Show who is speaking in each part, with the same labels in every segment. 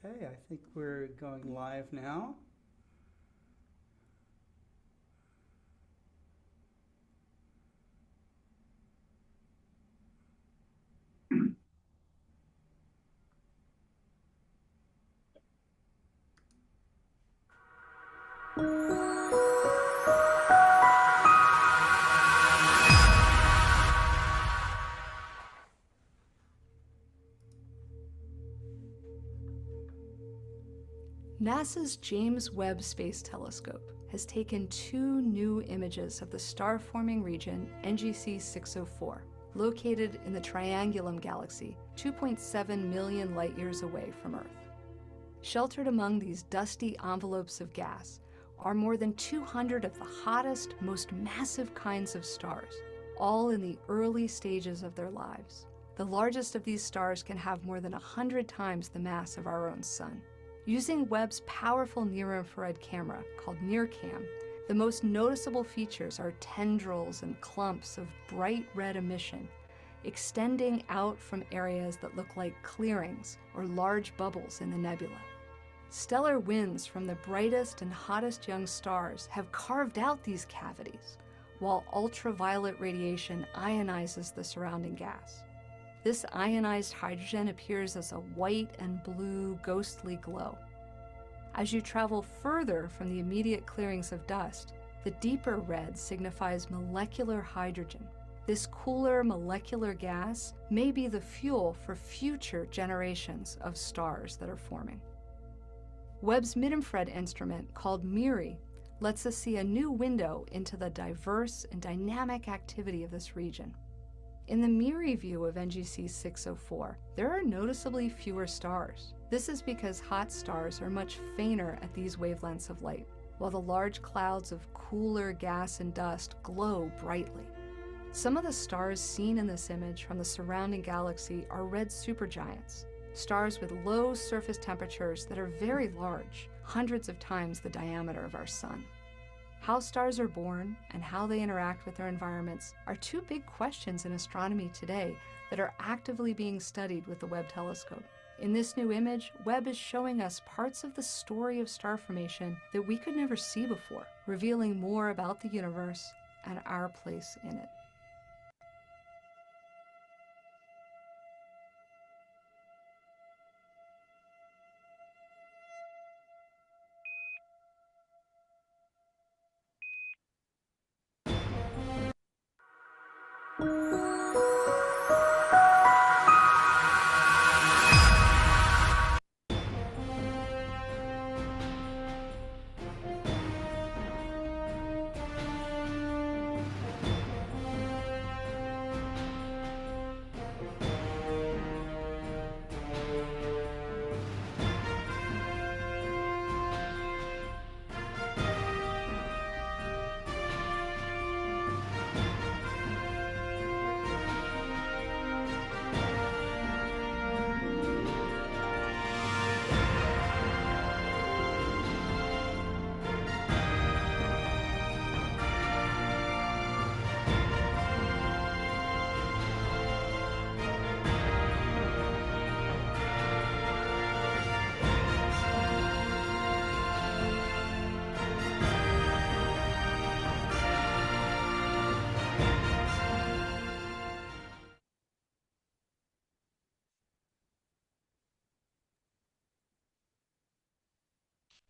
Speaker 1: Okay, I think we're going live now.
Speaker 2: NASA's James Webb Space Telescope has taken 2 new images of the star-forming region NGC 604, located in the Triangulum Galaxy, 2.7 million light-years away from Earth. Sheltered among these dusty envelopes of gas are more than 200 of the hottest, most massive kinds of stars, all in the early stages of their lives. The largest of these stars can have more than 100 times the mass of our own Sun. Using Webb's powerful near-infrared camera, called NIRCam, the most noticeable features are tendrils and clumps of bright red emission, extending out from areas that look like clearings or large bubbles in the nebula. Stellar winds from the brightest and hottest young stars have carved out these cavities, while ultraviolet radiation ionizes the surrounding gas. This ionized hydrogen appears as a white and blue ghostly glow. As you travel further from the immediate clearings of dust, the deeper red signifies molecular hydrogen. This cooler molecular gas may be the fuel for future generations of stars that are forming. Webb's mid-infrared instrument, called MIRI, lets us see a new window into the diverse and dynamic activity of this region. In the MIRI view of NGC 604, there are noticeably fewer stars. This is because hot stars are much fainter at these wavelengths of light, while the large clouds of cooler gas and dust glow brightly. Some of the stars seen in this image from the surrounding galaxy are red supergiants, stars with low surface temperatures that are very large, hundreds of times the diameter of our Sun. How stars are born and how they interact with their environments are 2 big questions in astronomy today that are actively being studied with the Webb telescope. In this new image, Webb is showing us parts of the story of star formation that we could never see before, revealing more about the universe and our place in it.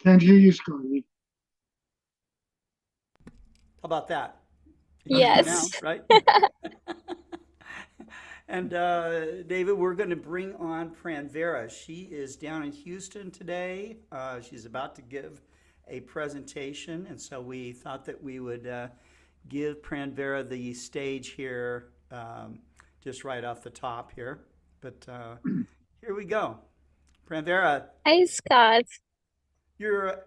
Speaker 3: Can't hear you, Scotty.
Speaker 1: How about that? You can hear me now,
Speaker 4: Yes.
Speaker 1: right? And David, we're going to bring on Pranvera. She is down in Houston today. She's about to give a presentation, and so we thought that we would give Pranvera the stage here, just right off the top here. But here we go. Pranvera,
Speaker 4: Hi, Scott.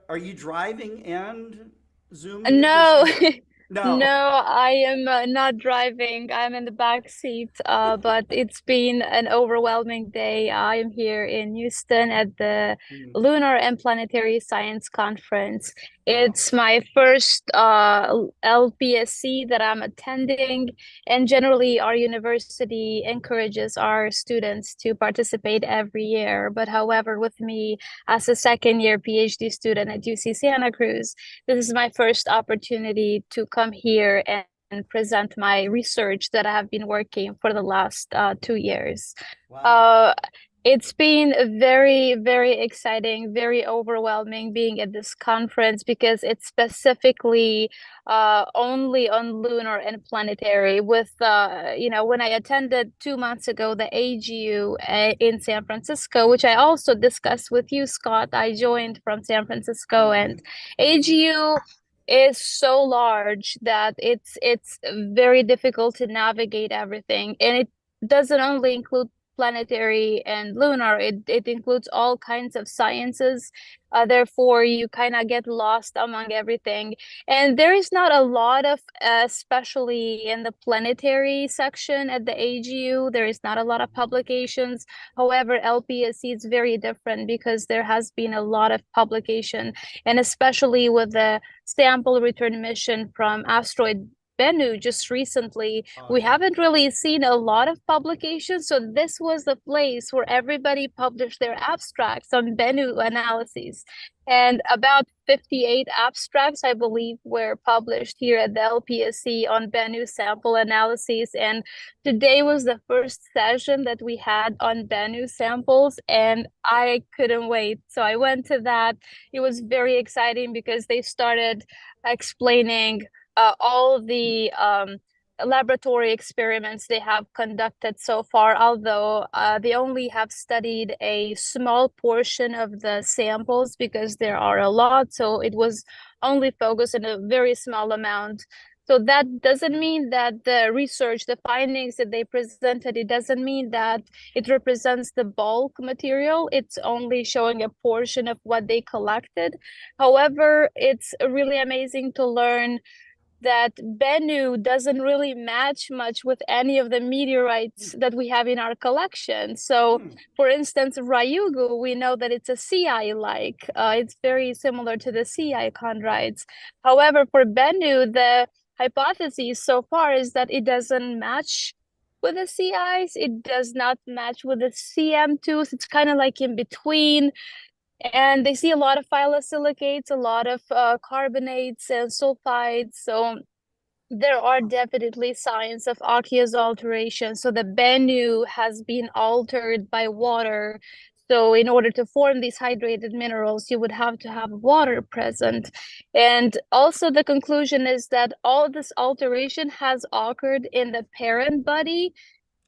Speaker 1: are you driving and Zooming at the
Speaker 4: No,
Speaker 1: same?
Speaker 4: no,
Speaker 1: No.
Speaker 4: I am not driving. I'm in the back seat, but it's been an overwhelming day. I am here in Houston at the
Speaker 1: Hmm.
Speaker 4: Lunar and Planetary Science Conference,
Speaker 1: Wow.
Speaker 4: It's my first LPSC that I'm attending, and generally our university encourages our students to participate every year. But however, with me as a second year PhD student at UC Santa Cruz, this is my first opportunity to come here and present my research that I have been working for the last 2 years.
Speaker 1: Wow.
Speaker 4: Uh, it's been very, very exciting, very overwhelming being at this conference because it's specifically only on lunar and planetary. With when I attended 2 months ago the AGU in San Francisco, which I also discussed with you, Scott. I joined from San Francisco, and
Speaker 1: Mm-hmm.
Speaker 4: AGU is so large that it's very difficult to navigate everything, and it doesn't only include planetary and lunar, it includes all kinds of sciences. Therefore, you kind of get lost among everything. And there is not a lot of, especially in the planetary section at the AGU, there is not a lot of publications. However, LPSC is very different because there has been a lot of publication, and especially with the sample return mission from asteroid Bennu just recently,
Speaker 1: Oh
Speaker 4: we
Speaker 1: yeah.
Speaker 4: haven't really seen a lot of publications. So this was the place where everybody published their abstracts on Bennu analyses. And about 58 abstracts, I believe, were published here at the LPSC on Bennu sample analyses. And today was the first session that we had on Bennu samples, and I couldn't wait. So I went to that. It was very exciting because they started explaining all the laboratory experiments they have conducted so far, although they only have studied a small portion of the samples because there are a lot. So it was only focused on a very small amount. So that doesn't mean that the research, the findings that they presented, it doesn't mean that it represents the bulk material. It's only showing a portion of what they collected. However, it's really amazing to learn that Bennu doesn't really match much with any of the meteorites that we have in our collection. So,
Speaker 1: Hmm.
Speaker 4: for instance, Ryugu, we know that it's a sea eye-like. It's very similar to the sea eye chondrites. However, for Bennu, the hypothesis so far is that it doesn't match with the sea eyes. It does not match with the CM2s. It's kind of like in between, and they see a lot of phyllosilicates, a lot of carbonates and sulfides. So there are definitely signs of aqueous alteration. So the Bennu has been altered by water. So in order to form these hydrated minerals, you would have to have water present. And also the conclusion is that all this alteration has occurred in the parent body.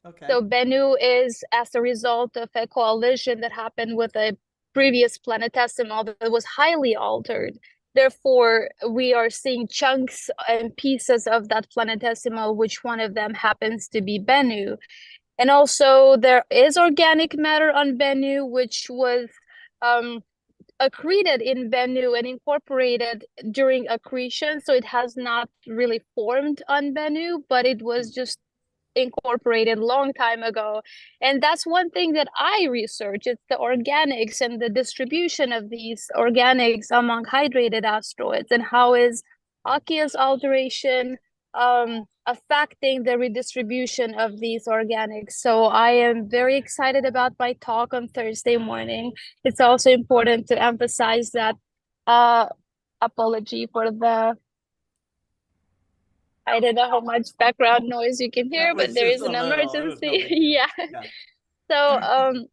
Speaker 1: Okay.
Speaker 4: So Bennu is as a result of a collision that happened with a previous planetesimal that was highly altered. Therefore, we are seeing chunks and pieces of that planetesimal, which one of them happens to be Bennu. And also, there is organic matter on Bennu, which was um, accreted in Bennu and incorporated during accretion. So it has not really formed on Bennu, but it was just incorporated long time ago. And that's one thing that I research. It's the organics and the distribution of these organics among hydrated asteroids, and how is aqueous alteration affecting the redistribution of these organics. So I am very excited about my talk on Thursday morning. It's also important to emphasize that uh apology for the, I don't know how much background noise you can
Speaker 1: That
Speaker 4: hear, but
Speaker 1: was
Speaker 4: there
Speaker 1: just
Speaker 4: is
Speaker 1: a
Speaker 4: an
Speaker 1: little. It was no
Speaker 4: emergency.
Speaker 1: big deal.
Speaker 4: Yeah.
Speaker 1: Yeah.
Speaker 4: So,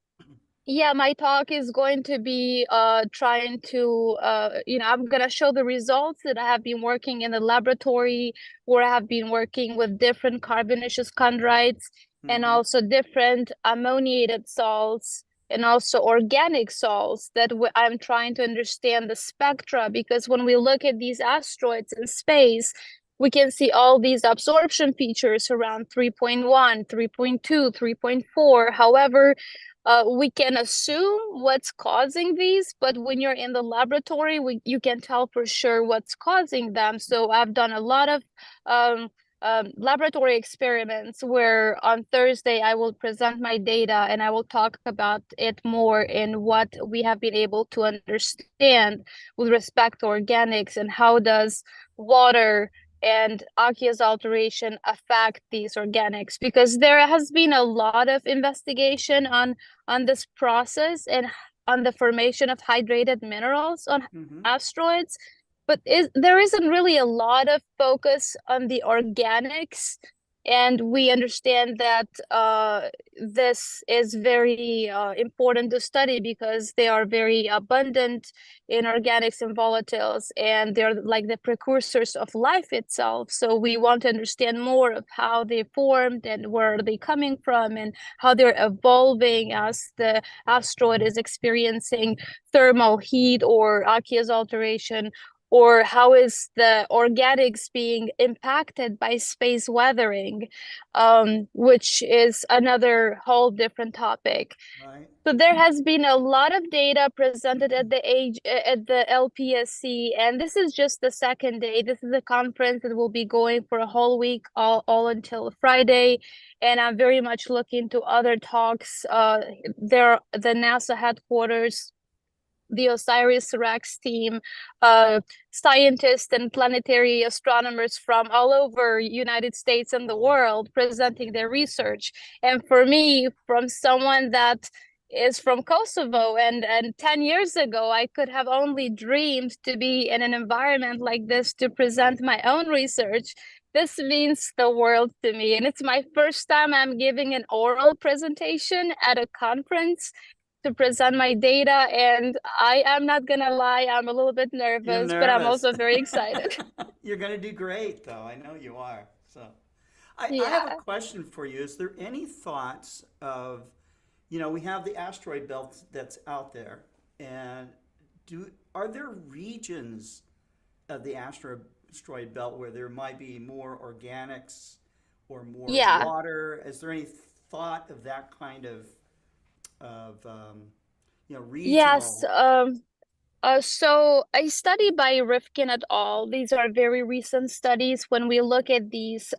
Speaker 4: yeah, my talk is going to be trying to I'm gonna show the results that I have been working in the laboratory, where I have been working with different carbonaceous chondrites and
Speaker 1: Mm-hmm.
Speaker 4: also different ammoniated salts and also organic salts that I'm trying to understand the spectra, because when we look at these asteroids in space, we can see all these absorption features around 3.1, 3.2, 3.4. However, we can assume what's causing these, but when you're in the laboratory, you can tell for sure what's causing them. So I've done a lot of laboratory experiments where on Thursday I will present my data and I will talk about it more in what we have been able to understand with respect to organics and how does water and aqueous alteration affect these organics, because there has been a lot of investigation on this process and on the formation of hydrated minerals on
Speaker 1: Mm-hmm.
Speaker 4: asteroids, but there isn't really a lot of focus on the organics, and we understand that this is very important to study because they are very abundant in organics and volatiles, and they're like the precursors of life itself. So we want to understand more of how they formed and where are they coming from and how they're evolving as the asteroid is experiencing thermal heat or aqueous alteration, or how is the organics being impacted by space weathering, which is another whole different topic.
Speaker 1: Right.
Speaker 4: So there has been a lot of data presented at the LPSC, and this is just the second day. This is a conference that will be going for a whole week, all until Friday, and I'm very much looking to other talks. There, the NASA headquarters, the OSIRIS-REx team, scientists and planetary astronomers from all over United States and the world presenting their research. And for me, from someone that is from Kosovo, and 10 years ago, I could have only dreamed to be in an environment like this to present my own research. This means the world to me. And it's my first time I'm giving an oral presentation at a conference to present my data, and I am not gonna lie, I'm a little bit
Speaker 1: You're
Speaker 4: nervous, but I'm
Speaker 1: nervous.
Speaker 4: also very excited.
Speaker 1: You're going to do great, though. I know you are. So, I have a
Speaker 4: Yeah.
Speaker 1: question for you. Is there any thoughts of, we have the asteroid belt that's out there, and are there regions of the asteroid belt where there might be more organics or more
Speaker 4: Yeah.
Speaker 1: water? Is there any thought of that kind of
Speaker 4: Yes.
Speaker 1: regional?
Speaker 4: So a study by Rifkin et al. These are very recent studies. When we look at these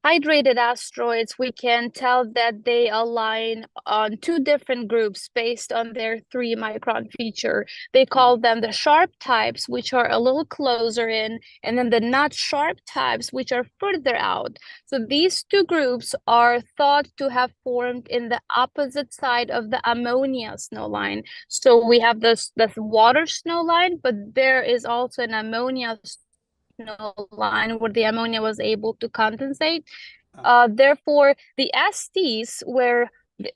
Speaker 4: hydrated asteroids, we can tell that they align on two different groups based on their 3-micron feature. They call
Speaker 1: Mhm.
Speaker 4: them the sharp types, which are a little closer in, and then the not sharp types, which are further out. So these two groups are thought to have formed in the opposite side of the ammonia snowline. So we have this water snow line, but there is also an ammonia snow line where the ammonia was able to condensate.
Speaker 1: Uh,
Speaker 4: Therefore, the STs, where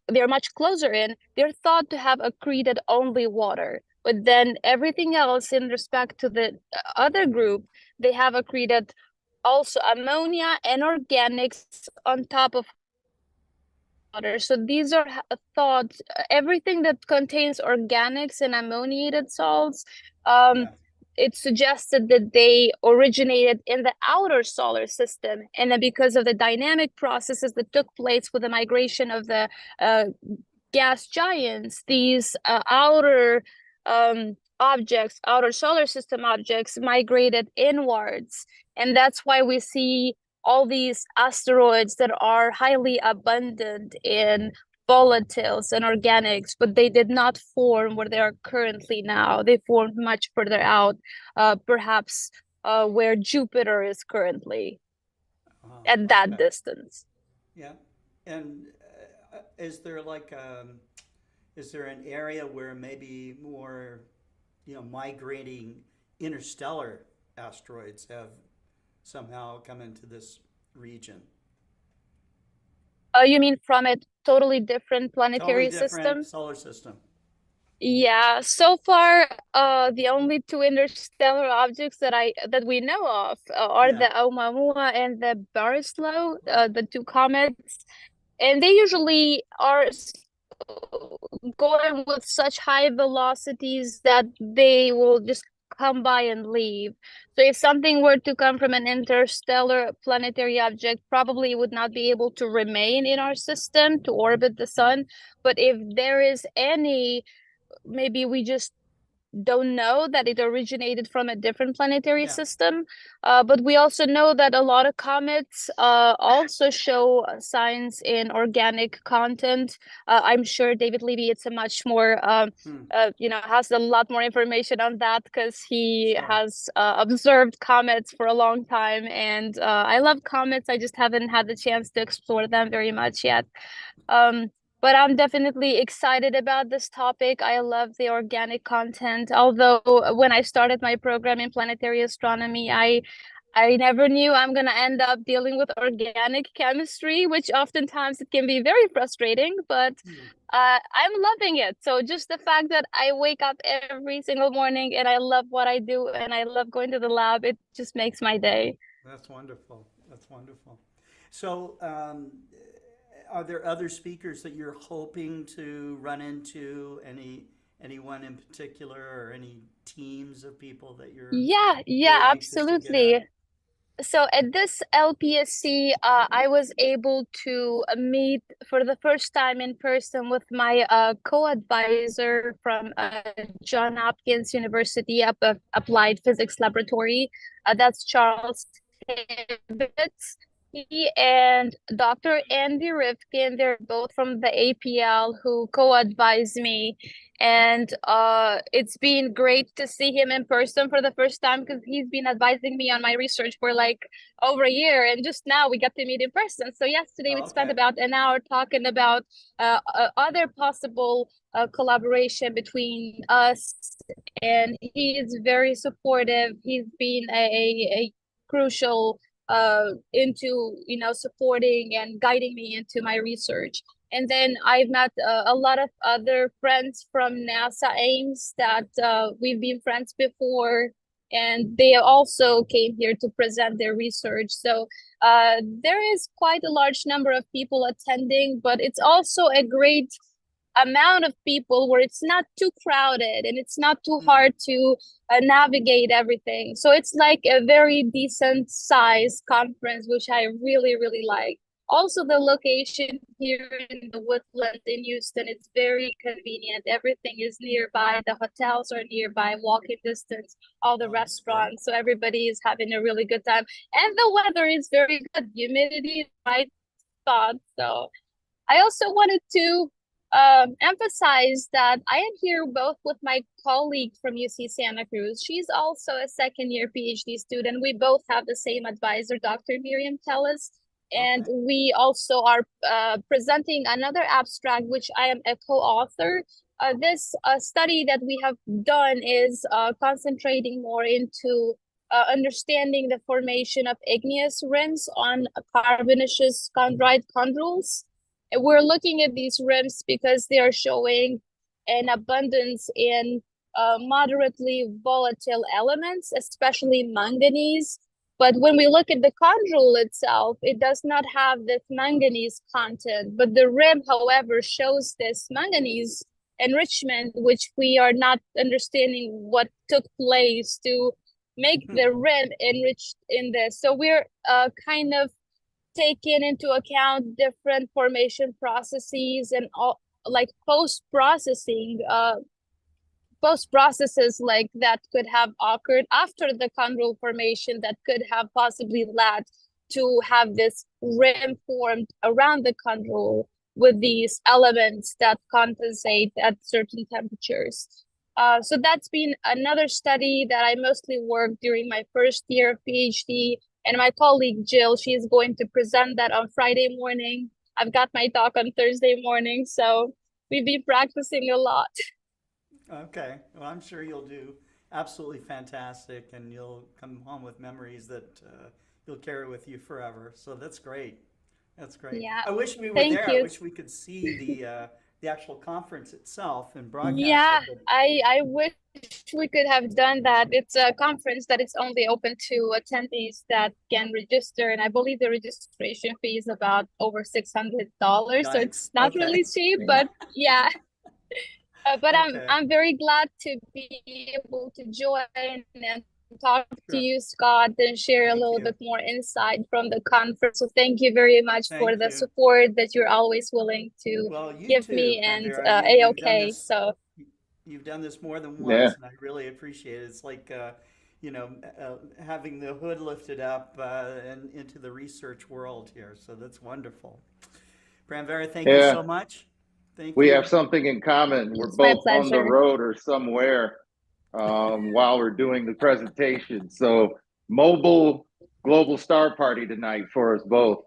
Speaker 4: they're much closer in, they're thought to have accreted only water. But then everything else in respect to the other group, they have accreted also ammonia and organics on top of water. So these are thought, everything that contains organics and ammoniated salts, um,
Speaker 1: yeah.
Speaker 4: it suggested that they originated in the outer solar system. And then because of the dynamic processes that took place with the migration of the uh, gas giants, these outer solar system objects migrated inwards. And that's why we see all these asteroids that are highly abundant in volatiles and organics, but they did not form where they are currently now. They formed much further out, perhaps where Jupiter is currently
Speaker 1: Oh,
Speaker 4: at that
Speaker 1: okay.
Speaker 4: distance.
Speaker 1: Yeah. And is there an area where maybe more, migrating interstellar asteroids have somehow come into this region?
Speaker 4: You mean from a totally different
Speaker 1: Totally
Speaker 4: planetary
Speaker 1: different
Speaker 4: system?
Speaker 1: solar system.
Speaker 4: Yeah, so far, the only two interstellar objects that we know of are
Speaker 1: Yeah.
Speaker 4: the Oumuamua and the Barrow,
Speaker 1: Right.
Speaker 4: the two comets, and they usually are going with such high velocities that they will just come by and leave. So if something were to come from an interstellar planetary object, probably would not be able to remain in our system to orbit the sun. But if there is any, maybe we just don't know that it originated from a different planetary
Speaker 1: Yeah.
Speaker 4: system. But we also know that a lot of comets also show signs in organic content. I'm sure David Levy, it's a much more
Speaker 1: Hmm.
Speaker 4: has a lot more information on that because he
Speaker 1: Sure.
Speaker 4: has observed comets for a long time. And I love comets. I just haven't had the chance to explore them very much yet. Um, but I'm definitely excited about this topic. I love the organic content. Although when I started my program in planetary astronomy, I never knew I'm gonna end up dealing with organic chemistry, which oftentimes it can be very frustrating, but
Speaker 1: Hmm.
Speaker 4: I'm loving it. So just the fact that I wake up every single morning and I love what I do and I love going to the lab, it just makes my day.
Speaker 1: That's wonderful. That's wonderful. So, are there other speakers that you're hoping to run into? Anyone in particular, or any teams of people that you're
Speaker 4: Yeah,
Speaker 1: really anxious to get out?
Speaker 4: absolutely. So at this LPSC, I was able to meet for the first time in person with my co-advisor from John Hopkins University Applied Physics Laboratory. That's Charles Tibbetts. He and Dr. Andy Rifkin, they're both from the APL who co-advised me. And it's been great to see him in person for the first time because he's been advising me on my research for like over a year. And just now we got to meet in person. So yesterday we
Speaker 1: Oh,
Speaker 4: spent
Speaker 1: okay.
Speaker 4: about an hour talking about other possible collaboration between us. And he is very supportive. He's been a crucial into supporting and guiding me into my research. And then I've met a lot of other friends from NASA Ames that we've been friends before, and they also came here to present their research. So there is quite a large number of people attending, but it's also a great amount of people where it's not too crowded and it's not too
Speaker 1: Hmm.
Speaker 4: hard to navigate everything. So it's like a very decent size conference, which I really, really like. Also, the location here in the Woodland in Houston, it's very convenient. Everything is nearby. The hotels are nearby, walking distance, all the
Speaker 1: Oh, that's great.
Speaker 4: restaurants. So everybody is having a really good time. And the weather is very good. Humidity is right spot. So I also wanted to emphasize that I am here both with my colleague from UC Santa Cruz. She's also a second year PhD student. We both have the same advisor, Dr. Miriam Tellis. And
Speaker 1: Okay.
Speaker 4: we also are presenting another abstract, which I am a co-author. This study that we have done is concentrating more into understanding the formation of igneous rims on carbonaceous chondrite chondrules. We're looking at these rims because they are showing an abundance in moderately volatile elements, especially manganese. But when we look at the chondrule itself, it does not have this manganese content. But the rim, however, shows this manganese enrichment, which we are not understanding what took place to make the rim enriched in this. So we're kind of taking into account different formation processes and all like post processes like that could have occurred after the chondrule formation that could have possibly led to have this rim formed around the chondrule with these elements that compensate at certain temperatures. So that's been another study that I mostly worked during my first year of PhD. And my colleague Jill, she's going to present that on Friday morning. I've got my talk on Thursday morning, so we've been practicing a lot.
Speaker 1: Okay. Well, I'm sure you'll do absolutely fantastic, and you'll come home with memories that you'll carry with you forever. So that's great. That's great.
Speaker 4: Yeah,
Speaker 1: I wish we were
Speaker 4: thank
Speaker 1: there. I
Speaker 4: you.
Speaker 1: wish we could see the actual conference itself and broadcast
Speaker 4: Yeah,
Speaker 1: it. But
Speaker 4: I wish we could have done that. It's a conference that is only open to attendees that can register, and I believe the registration fee is about over $600, so it's
Speaker 1: yikes.
Speaker 4: not really
Speaker 1: Okay.
Speaker 4: cheap, but yeah. But
Speaker 1: Okay.
Speaker 4: I'm very glad to be able to join and talk to
Speaker 1: Sure.
Speaker 4: you, Scott, and share a
Speaker 1: Thank
Speaker 4: little
Speaker 1: you.
Speaker 4: bit more insight from the conference. So thank you very much for
Speaker 1: Thank
Speaker 4: the
Speaker 1: you.
Speaker 4: support that you're always willing to
Speaker 1: Well, you
Speaker 4: give
Speaker 1: too,
Speaker 4: me and
Speaker 1: Pranvera. You've done
Speaker 4: A-okay.
Speaker 1: this.
Speaker 4: So
Speaker 1: You've done this more than
Speaker 3: Yeah,
Speaker 1: once, and I really appreciate it. It's like, having the hood lifted up and into the research world here. So that's wonderful. Pranvera, thank you
Speaker 3: yeah.
Speaker 1: so much. Thank
Speaker 3: We
Speaker 1: you.
Speaker 3: have something in common. We're
Speaker 4: It's my
Speaker 3: both on the
Speaker 4: pleasure.
Speaker 3: road or somewhere while we're doing the presentation. So mobile global star party tonight for us both.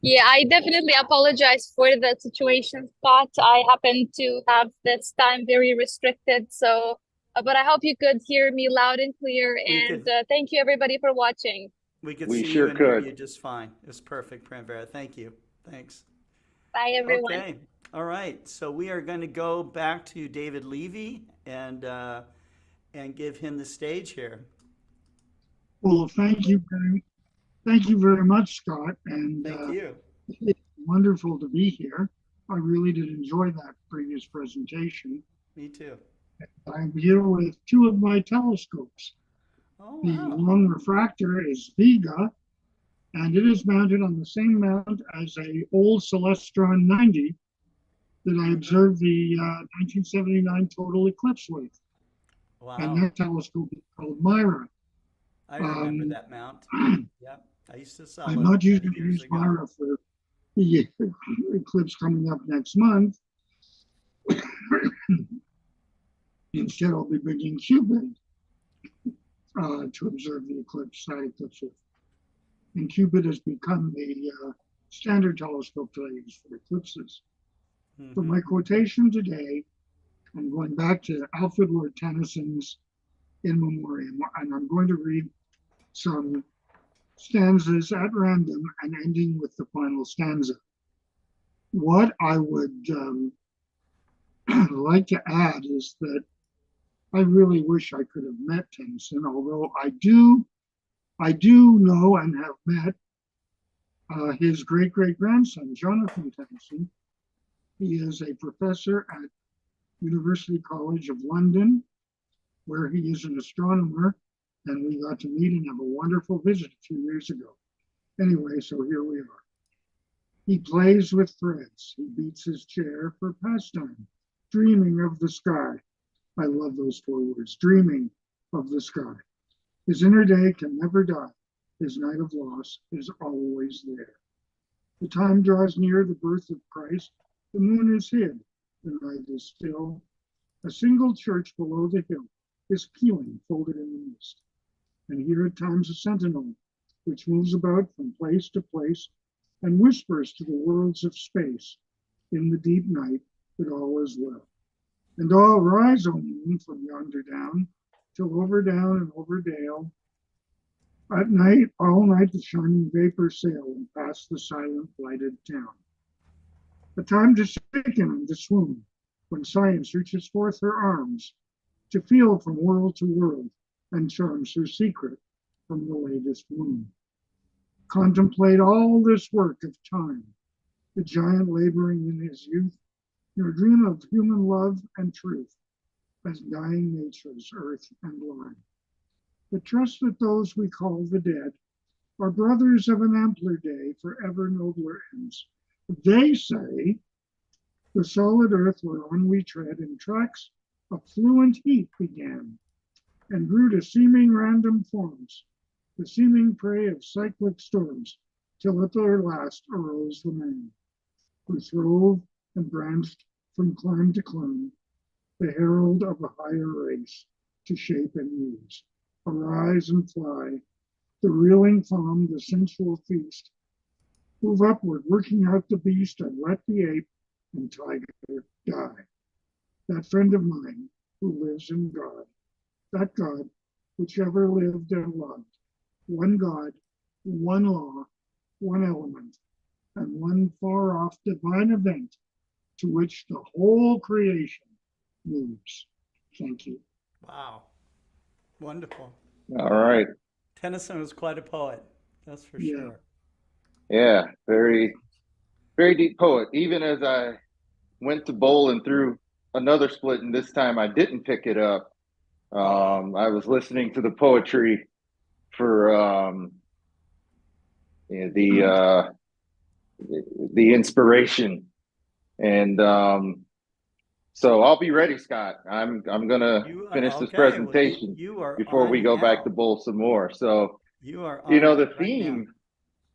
Speaker 4: Yeah, I definitely apologize for the situation, Scott. I happen to have this time very restricted, so but I hope you could hear me loud and clear.
Speaker 1: We
Speaker 4: And
Speaker 1: could
Speaker 4: thank you everybody for watching.
Speaker 1: we could
Speaker 3: We
Speaker 1: see you
Speaker 3: sure
Speaker 1: and hear
Speaker 3: could.
Speaker 1: you just fine. It's perfect, Pranvera. Thank you. Thanks.
Speaker 4: Bye, everyone.
Speaker 1: Okay. All right. So we are going to go back to David Levy and give him the stage here.
Speaker 5: Well, thank you very much, Scott, and
Speaker 1: Thank you.
Speaker 5: it's wonderful to be here. I really did enjoy that previous presentation.
Speaker 1: Me too.
Speaker 5: I'm here with two of my telescopes.
Speaker 1: Oh,
Speaker 5: The
Speaker 1: wow.
Speaker 5: long refractor is Vega, and it is mounted on the same mount as a old Celestron 90 that I observed the 1979 total eclipse with. And
Speaker 1: Wow.
Speaker 5: that telescope is called Myra.
Speaker 1: I remember
Speaker 5: Um,
Speaker 1: that mount. Yep. I used to sell
Speaker 5: I'm
Speaker 1: it
Speaker 5: not
Speaker 1: many
Speaker 5: going to
Speaker 1: years
Speaker 5: use
Speaker 1: ago.
Speaker 5: Myra for the eclipse coming up next month. Instead, I'll be bringing Cupid to observe the eclipse, that eclipse. And Cupid has become the standard telescope that I use for eclipses. For my quotation today, I'm going back to Alfred Lord Tennyson's In Memoriam, and I'm going to read some stanzas at random and ending with the final stanza. What I would like to add is that I really wish I could have met Tennyson, although I do know and have met his great grandson, Jonathan Tennyson. He is a professor at University College of London, where he is an astronomer, and we got to meet and have a wonderful visit a few years ago. Anyway, so here we are. He plays with threads. He beats his chair for pastime, dreaming of the sky. I love those four words, dreaming of the sky. His inner day can never die. His night of loss is always there. The time draws near the birth of Christ. The moon is hid. The night is still. A single church below the hill is pealing, folded in the mist. And here at times a sentinel, which moves about from place to place and whispers to the worlds of space in the deep night that all is well. And all rise, O moon, from yonder down, till over down and over dale. At night, all night the shining vapors sail and pass the silent lighted town. A time to sicken and to swoon, when science reaches forth her arms to feel from world to world and charms her secret from the latest moon. Contemplate all this work of time, the giant laboring in his youth, nor dream of human love and truth as dying nature's earth and line. But trust that those we call the dead are brothers of an ampler day for ever nobler ends. They say the solid earth whereon we tread in tracks of fluent heat began and grew to seeming random forms, the seeming prey of cyclic storms, till at their last arose the man, who throve and branched from clime to clime, the herald of a higher race to shape and use. Arise and fly, the reeling fawn, the sensual feast. Move upward, working out the beast, and let the ape and tiger die. That friend of mine who lives in God, that God which ever lived and loved, one God, one law, one element, and one far off divine event to which the whole creation moves. Thank you.
Speaker 1: Wow. Wonderful.
Speaker 3: All right.
Speaker 1: Tennyson was quite a poet. That's for
Speaker 5: Yeah.
Speaker 1: sure.
Speaker 3: Yeah, very, very deep poet. Even as I went to bowl and threw another split, and this time I didn't pick it up. I was listening to the poetry for the inspiration, and So I'll be ready, Scott. I'm gonna
Speaker 1: You are
Speaker 3: finish this
Speaker 1: okay. Well,
Speaker 3: presentation
Speaker 1: you are
Speaker 3: before we
Speaker 1: on
Speaker 3: go back to
Speaker 1: now.
Speaker 3: bowl some more. So,
Speaker 1: You are
Speaker 3: you
Speaker 1: on
Speaker 3: know, the
Speaker 1: right now.
Speaker 3: theme,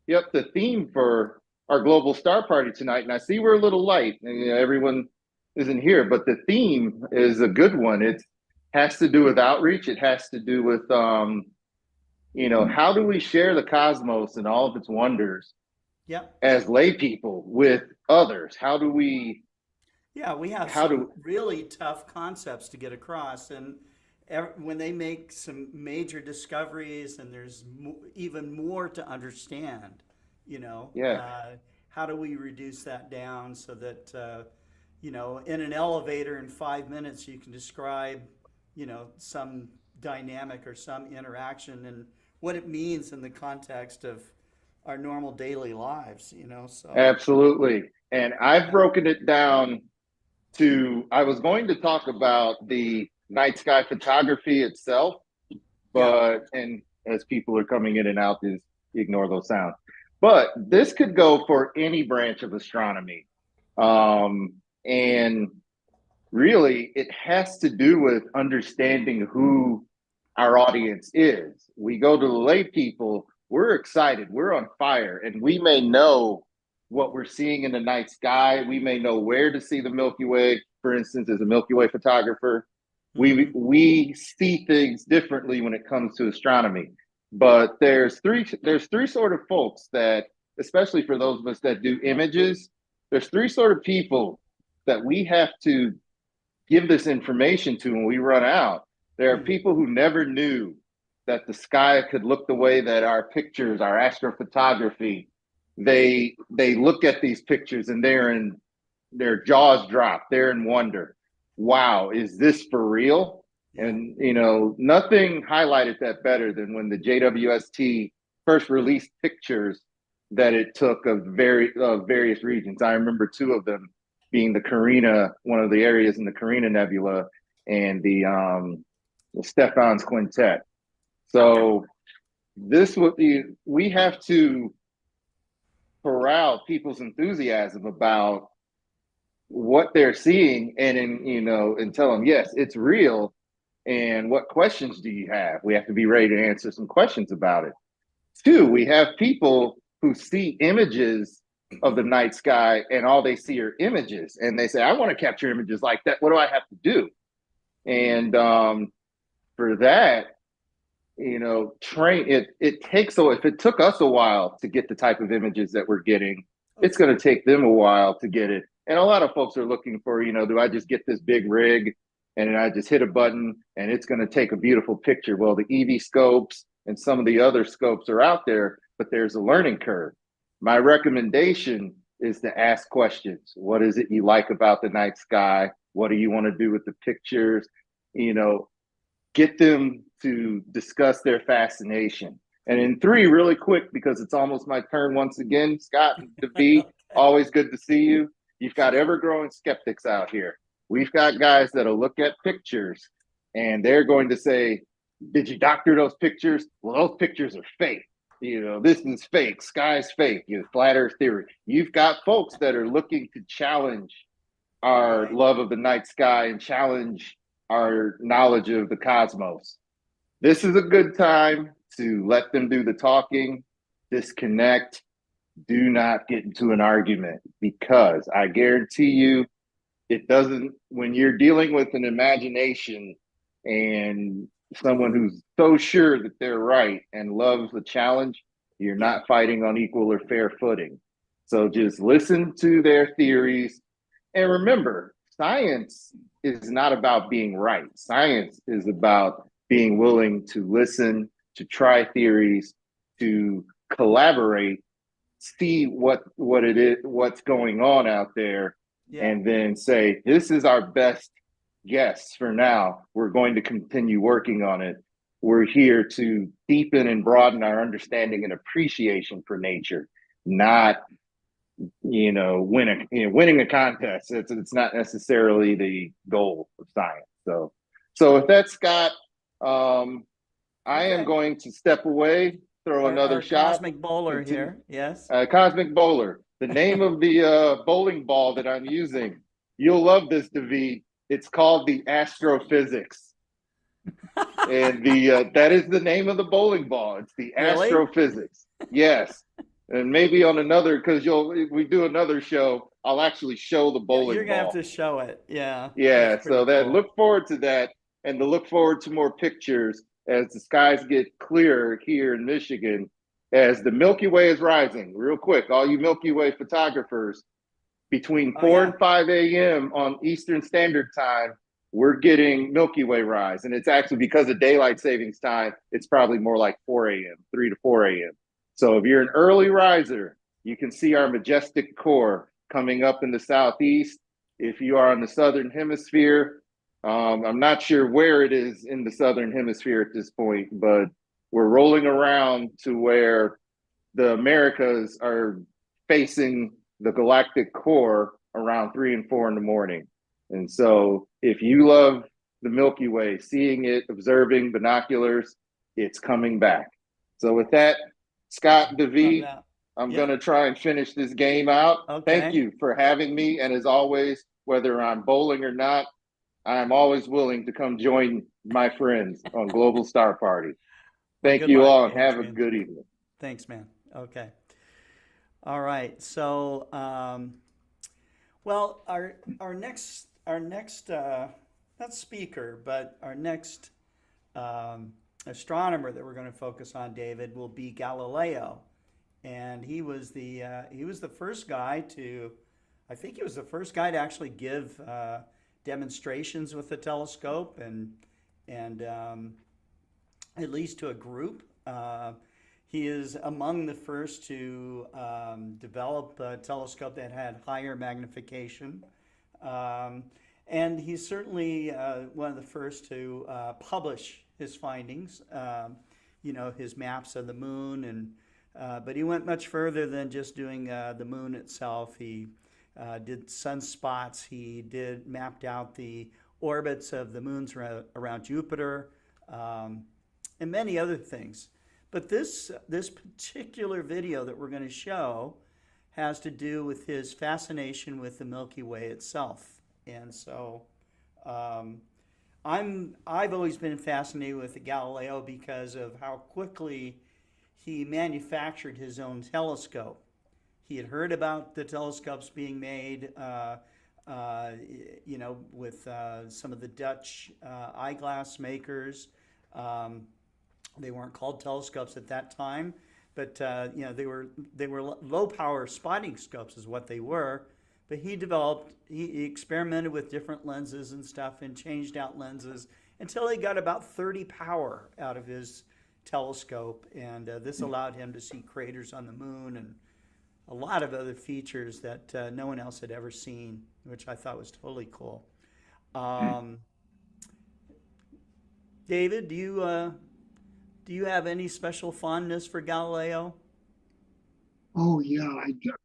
Speaker 3: yep, the theme for our global star party tonight, and I see we're a little light, and you know, everyone isn't here, but the theme is a good one. It has to do with outreach. It has to do with, you know, how do we share the cosmos and all of its wonders
Speaker 1: Yep.
Speaker 3: as lay people with others?
Speaker 1: Yeah, we have
Speaker 3: How
Speaker 1: some
Speaker 3: do,
Speaker 1: really tough concepts to get across, and when they make some major discoveries, and there's even more to understand, you know,
Speaker 3: yeah,
Speaker 1: how do we reduce that down so that, you know, in an elevator in 5 minutes you can describe, you know, some dynamic or some interaction and what it means in the context of our normal daily lives, you know, so
Speaker 3: absolutely. And I've
Speaker 1: yeah,
Speaker 3: broken it down I was going to talk about the night sky photography itself,
Speaker 1: yeah.
Speaker 3: and as people are coming in and out, is ignore those sounds. But this could go for any branch of astronomy. And really, it has to do with understanding who our audience is. We go to the lay people, we're excited, we're on fire, and we may know what we're seeing in the night sky. We may know where to see the Milky Way. For instance, as a Milky Way photographer, we
Speaker 1: Hmm.
Speaker 3: we see things differently when it comes to astronomy. But there's three sort of folks that, especially for those of us that do images, there's three sort of people that we have to give this information to when we run out. There are
Speaker 1: Hmm.
Speaker 3: people who never knew that the sky could look the way that our pictures, our astrophotography, they look at these pictures and their jaws drop. They're in wonder. Wow, is this for real?
Speaker 1: Yeah.
Speaker 3: And you know, nothing highlighted that better than when the JWST first released pictures that it took of various regions. I remember two of them being the Carina, one of the areas in the Carina Nebula, and the Stephan's Quintet. So this would be we have to corral people's enthusiasm about what they're seeing and tell them yes, it's real. And what questions do you have? We have to be ready to answer some questions about it. Two, we have people who see images of the night sky and all they see are images, and they say, I want to capture images like that. What do I have to do? And for that, you know, train it. It takes so if it took us a while to get the type of images that we're getting,
Speaker 1: Oh,
Speaker 3: it's going
Speaker 1: sure.
Speaker 3: to take them a while to get it. And a lot of folks are looking for, you know, do I just get this big rig and then I just hit a button and it's going to take a beautiful picture? Well, the EV scopes and some of the other scopes are out there, but there's a learning curve. My recommendation is to ask questions. What is it you like about the night sky? What do you want to do with the pictures? You know, get them to discuss their fascination. And in three, really quick, because it's almost my turn once again, Scott and David,
Speaker 1: Okay.
Speaker 3: always good to see you. You've got ever growing skeptics out here. We've got guys that'll look at pictures and they're going to say, did you doctor those pictures? Well, those pictures are fake. You know, this is fake. Sky's fake. You know, flat earth theory. You've got folks that are looking to challenge our
Speaker 1: Right.
Speaker 3: love of the night sky and challenge our knowledge of the cosmos. This is a good time to let them do the talking, disconnect, do not get into an argument because I guarantee you it doesn't, when you're dealing with an imagination and someone who's so sure that they're right and loves the challenge, you're
Speaker 1: Yeah.
Speaker 3: not fighting on equal or fair footing. So just listen to their theories, and remember, science is not about being right. Science is about being willing to listen, to try theories, to collaborate, see what it is, what's going on out there,
Speaker 1: Yeah.
Speaker 3: and then say, this is our best guess for now. We're going to continue working on it. We're here to deepen and broaden our understanding and appreciation for nature, not winning a contest. It's not necessarily the goal of science. So with that, Scott, I am
Speaker 1: Okay.
Speaker 3: going to step away, throw another
Speaker 1: Our
Speaker 3: shot,
Speaker 1: cosmic bowler
Speaker 3: continue.
Speaker 1: here. Yes.
Speaker 3: Cosmic Bowler, the name of the bowling ball that I'm using. You'll love this, David. It's called the astrophysics. And the that is the name of the bowling ball. It's the
Speaker 1: Really?
Speaker 3: astrophysics. Yes. And maybe on another, because we do another show, I'll actually show the
Speaker 1: Yeah, you're
Speaker 3: bowling
Speaker 1: gonna have
Speaker 3: ball.
Speaker 1: to show it. Yeah, that's
Speaker 3: Yeah,
Speaker 1: pretty
Speaker 3: so that
Speaker 1: cool.
Speaker 3: look forward to that, and to look forward to more pictures as the skies get clearer here in Michigan, as the Milky Way is rising. Real quick, all you Milky Way photographers, between
Speaker 1: Oh
Speaker 3: 4
Speaker 1: yeah.
Speaker 3: and 5 a.m. on Eastern Standard Time, we're getting Milky Way rise. And it's actually because of daylight savings time, it's probably more like 4 a.m., 3 to 4 a.m. So if you're an early riser, you can see our majestic core coming up in the southeast. If you are on the southern hemisphere, I'm not sure where it is in the southern hemisphere at this point, but we're rolling around to where the Americas are facing the galactic core around 3 and 4 in the morning. And so if you love the Milky Way, seeing it, observing binoculars, it's coming back. So with that, Scott
Speaker 1: Love
Speaker 3: DeVee,
Speaker 1: that.
Speaker 3: I'm
Speaker 1: Yeah.
Speaker 3: going to try and finish this game out. Thank
Speaker 1: Okay.
Speaker 3: you for having me. And as always, whether I'm bowling or not, I'm always willing to come join my friends on Global Star Party.
Speaker 1: Well,
Speaker 3: Thank
Speaker 1: good
Speaker 3: you
Speaker 1: luck,
Speaker 3: all and have a
Speaker 1: Adrian.
Speaker 3: good evening.
Speaker 1: Thanks, man. Okay. All right. So, well, our next not speaker, but our next astronomer that we're going to focus on, David, will be Galileo, and he was the first guy to, I think he was the first guy to actually give demonstrations with the telescope, and at least to a group. He is among the first to develop a telescope that had higher magnification. Um, and he's certainly one of the first to publish his findings, his maps of the moon. But he went much further than just doing the moon itself. He did sunspots. He mapped out the orbits of the moons around Jupiter, and many other things. But this particular video that we're going to show has to do with his fascination with the Milky Way itself. And so I've always been fascinated with the Galileo because of how quickly he manufactured his own telescope. He had heard about the telescopes being made, with some of the Dutch eyeglass makers. They weren't called telescopes at that time, but they were low power spotting scopes is what they were. But he experimented with different lenses and stuff and changed out lenses until he got about 30 power out of his telescope, and this allowed him to see craters on the moon and a lot of other features that no one else had ever seen, which I thought was totally cool. Um, David, do you have any special fondness for Galileo?
Speaker 5: Oh yeah,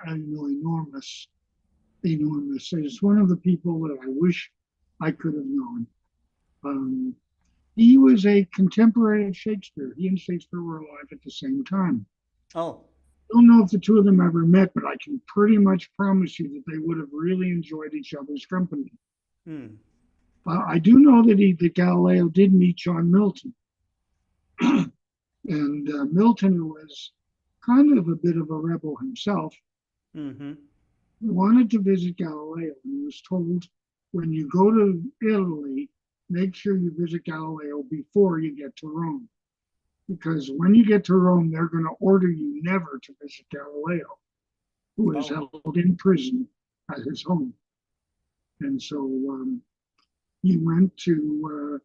Speaker 5: I know enormous. It's one of the people that I wish I could have known. Um, he was a contemporary of Shakespeare. He and Shakespeare were alive at the same time.
Speaker 1: Oh,
Speaker 5: I don't know if the two of them ever met, but I can pretty much promise you that they would have really enjoyed each other's company.
Speaker 1: hmm.
Speaker 5: I do know that Galileo did meet John Milton, and Milton was kind of a bit of a rebel himself.
Speaker 1: Mm-hmm.
Speaker 5: Wanted to visit Galileo and was told, when you go to Italy, make sure you visit Galileo before you get to Rome. Because when you get to Rome, they're going to order you never to visit Galileo, who is
Speaker 1: Oh,
Speaker 5: held in prison at his home. And so he went to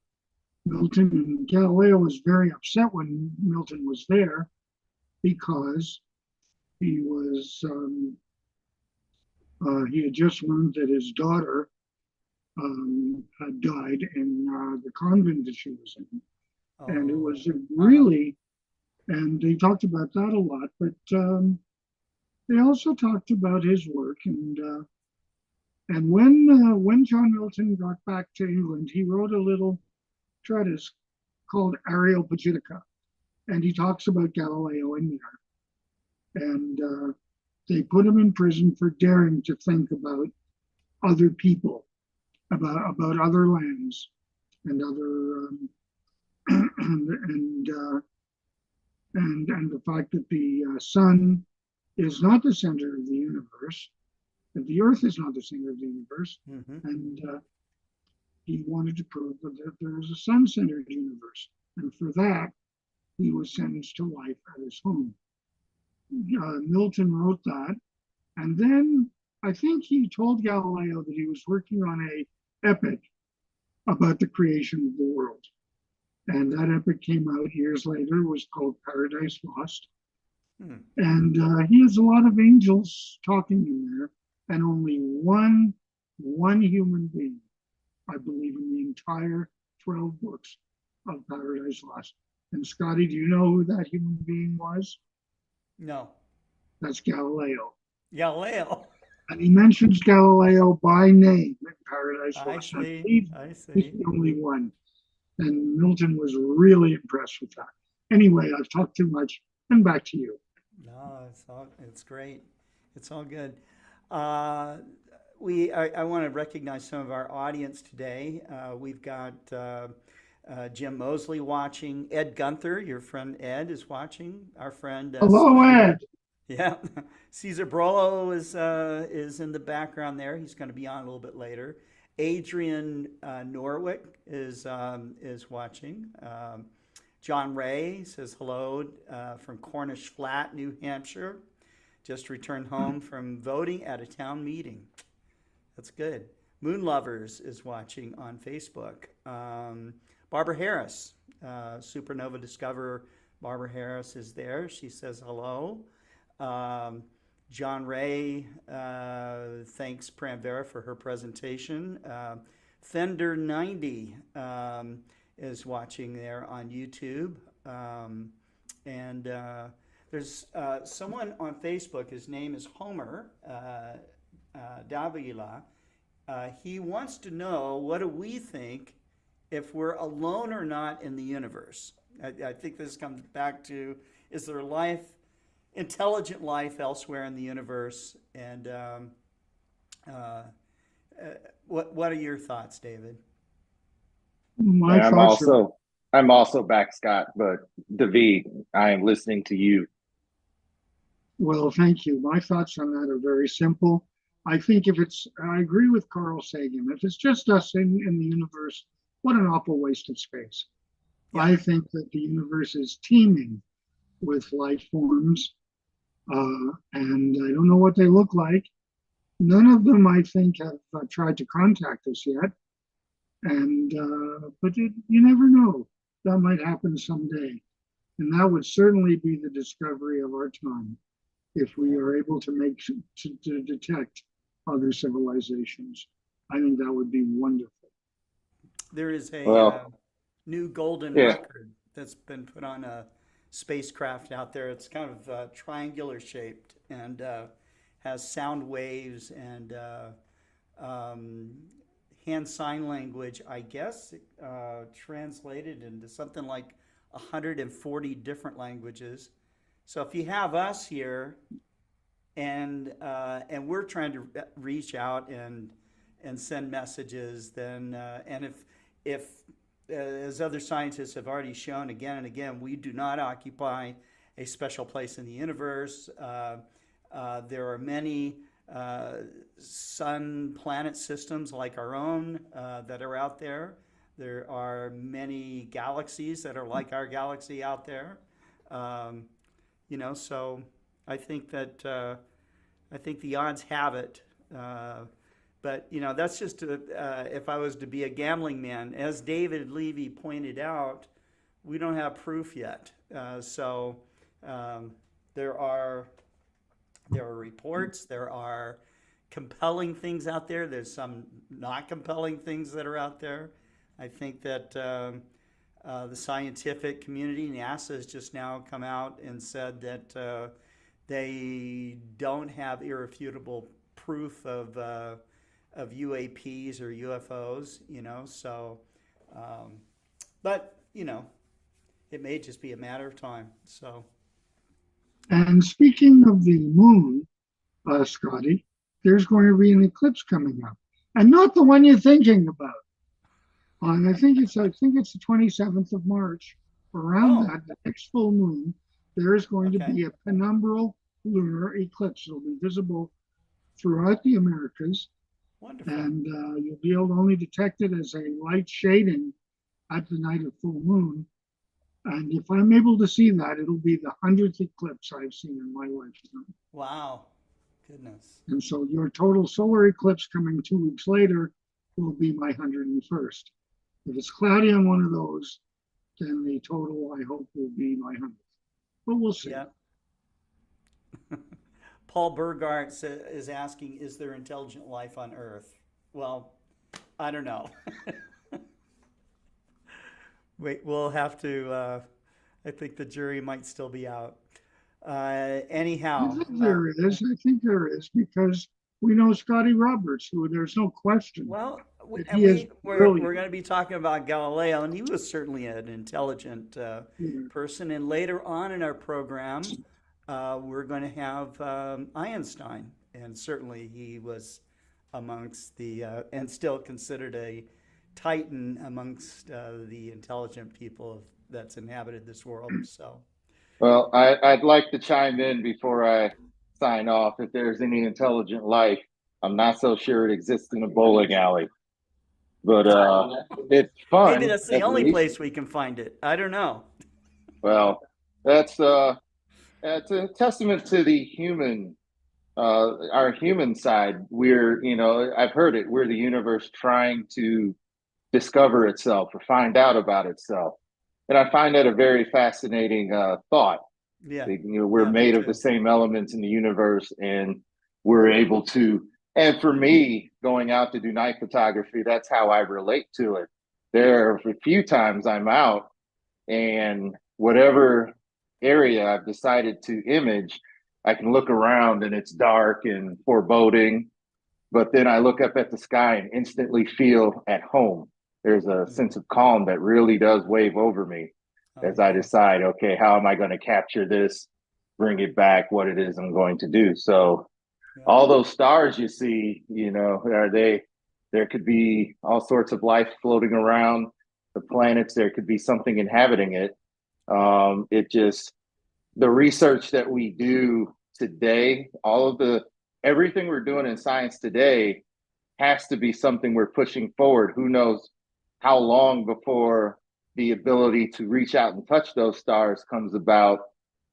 Speaker 5: Milton, and Galileo was very upset when Milton was there because he had just learned that his daughter had died in the convent that she was in. And it was
Speaker 1: oh, uh-huh.
Speaker 5: really, and they talked about that a lot, but they also talked about his work. And when John Milton got back to England, he wrote a little treatise called Areopagitica, and he talks about Galileo in there. And they put him in prison for daring to think about other people. about other lands and other and and the fact that the sun is not the center of the universe, that the Earth is not the center of the universe,
Speaker 1: Hmm.
Speaker 5: and he wanted to prove that there is a sun-centered universe, and for that he was sentenced to life at his home. Milton wrote that, and then I think he told Galileo that he was working on a epic about the creation of the world. And that epic came out years later, was called Paradise Lost.
Speaker 1: Hmm.
Speaker 5: And he has a lot of angels talking in there, and only one human being, I believe, in the entire 12 books of Paradise Lost. And Scotty, do you know who that human being was?
Speaker 1: No.
Speaker 5: That's Galileo.
Speaker 1: Galileo.
Speaker 5: And he mentions Galileo by name in Paradise
Speaker 1: I
Speaker 5: Lost.
Speaker 1: see. I
Speaker 5: He's
Speaker 1: see.
Speaker 5: the only one. And Milton was really impressed with that. Anyway, I've talked too much, and back to you.
Speaker 1: No, it's great. It's all good. I want to recognize some of our audience today. We've got Jim Mosley watching. Ed Gunther, your friend Ed, is watching. Our friend
Speaker 5: Hello, Ed.
Speaker 1: yeah, Caesar Brolo is in the background there. He's going to be on a little bit later. Adrian Norwick is watching. John Ray says hello from Cornish Flat, New Hampshire. Just returned home from voting at a town meeting. That's good. Moon Lovers is watching on Facebook. Barbara Harris, supernova discoverer Barbara Harris is there. She says hello. John Ray thanks Pranvera for her presentation. Fender90 is watching there on YouTube. And there's someone on Facebook, his name is Homer Davila. He wants to know, what do we think if we're alone or not in the universe? I think this comes back to, is there life, intelligent life elsewhere in the universe? And what are your thoughts, David?
Speaker 5: My
Speaker 3: I'm
Speaker 5: thoughts are,
Speaker 3: also back, Scott, but David, I am listening to you.
Speaker 5: well, thank you. My thoughts on that are very simple. I think I agree with Carl Sagan. If it's just us in the universe, what an awful waste of space.
Speaker 1: Yeah.
Speaker 5: I think that the universe is teeming with life forms, and I don't know what they look like. None of them, I think, have tried to contact us yet. And but you never know. That might happen someday, and that would certainly be the discovery of our time, if we are able to detect other civilizations. I think that would be wonderful.
Speaker 1: There is a
Speaker 3: Well,
Speaker 1: new golden
Speaker 3: yeah.
Speaker 1: record that's been put on a spacecraft out there. It's kind of triangular shaped and has sound waves and hand sign language, I guess, translated into something like 140 different languages. So if you have us here and we're trying to reach out and send messages, then and if as other scientists have already shown again and again, we do not occupy a special place in the universe. There are many sun planet systems like our own that are out there. There are many galaxies that are like our galaxy out there. So I think that I think the odds have it. But that's just if I was to be a gambling man. As David Levy pointed out, we don't have proof yet. So there are reports, there are compelling things out there. There's some not compelling things that are out there. I think that the scientific community, NASA, has just now come out and said that they don't have irrefutable proof of UAPs or UFOs. So, but it may just be a matter of time. So.
Speaker 5: And speaking of the moon, Scotty, there's going to be an eclipse coming up. and not the one you're thinking about. On I think it's the 27th of March. Around
Speaker 1: Oh.
Speaker 5: that, the next full moon, there is going to
Speaker 1: Okay.
Speaker 5: be a penumbral lunar eclipse. It'll be visible throughout the Americas,
Speaker 1: Wonderful.
Speaker 5: and you'll be able to only detect it as a light shading at the night of full moon. And if I'm able to see that, it'll be the 100th eclipse I've seen in my lifetime.
Speaker 1: Wow. Goodness.
Speaker 5: And so your total solar eclipse coming 2 weeks later will be my 101st. If it's cloudy on one of those, then the total, I hope, will be my 100th. But we'll see.
Speaker 1: Yeah. Paul Burgart is asking, is there intelligent life on Earth? Well, I don't know. Wait, we'll have to, I think the jury might still be out. Anyhow.
Speaker 5: I think there is, because we know Scotty Roberts, who there's no question.
Speaker 1: Well,
Speaker 5: that he is
Speaker 1: we're
Speaker 5: brilliant.
Speaker 1: going to be talking about Galileo, and he was certainly an intelligent person. And later on in our program, we're going to have Einstein, and certainly he was amongst the, and still considered a titan amongst the intelligent people that's inhabited this world. So,
Speaker 3: Well, I'd like to chime in before I sign off. If there's any intelligent life, I'm not so sure it exists in a bowling alley. But it's fun.
Speaker 1: maybe that's the
Speaker 3: at
Speaker 1: only
Speaker 3: least.
Speaker 1: place we can find it. I don't know.
Speaker 3: Well, that's a testament to the human, our human side. We're, I've heard it. We're the universe trying to discover itself or find out about itself, and I find that a very fascinating thought.
Speaker 1: Yeah.
Speaker 3: We're
Speaker 1: Yeah, me
Speaker 3: made of
Speaker 1: too.
Speaker 3: the same elements in the universe, and we're able to. And for me, going out to do night photography, that's how I relate to it. There are a few times I'm out, and whatever area I've decided to image, I can look around and it's dark and foreboding, but then I look up at the sky and instantly feel at home. There's a sense of calm that really does wave over me as I
Speaker 1: Yeah.
Speaker 3: decide, okay, how am I going to capture this, bring it back, what it is I'm going to do. So all those stars you see, there could be all sorts of life floating around the planets. There could be something inhabiting it. The research that we do today, everything we're doing in science today has to be something we're pushing forward. Who knows how long before the ability to reach out and touch those stars comes about,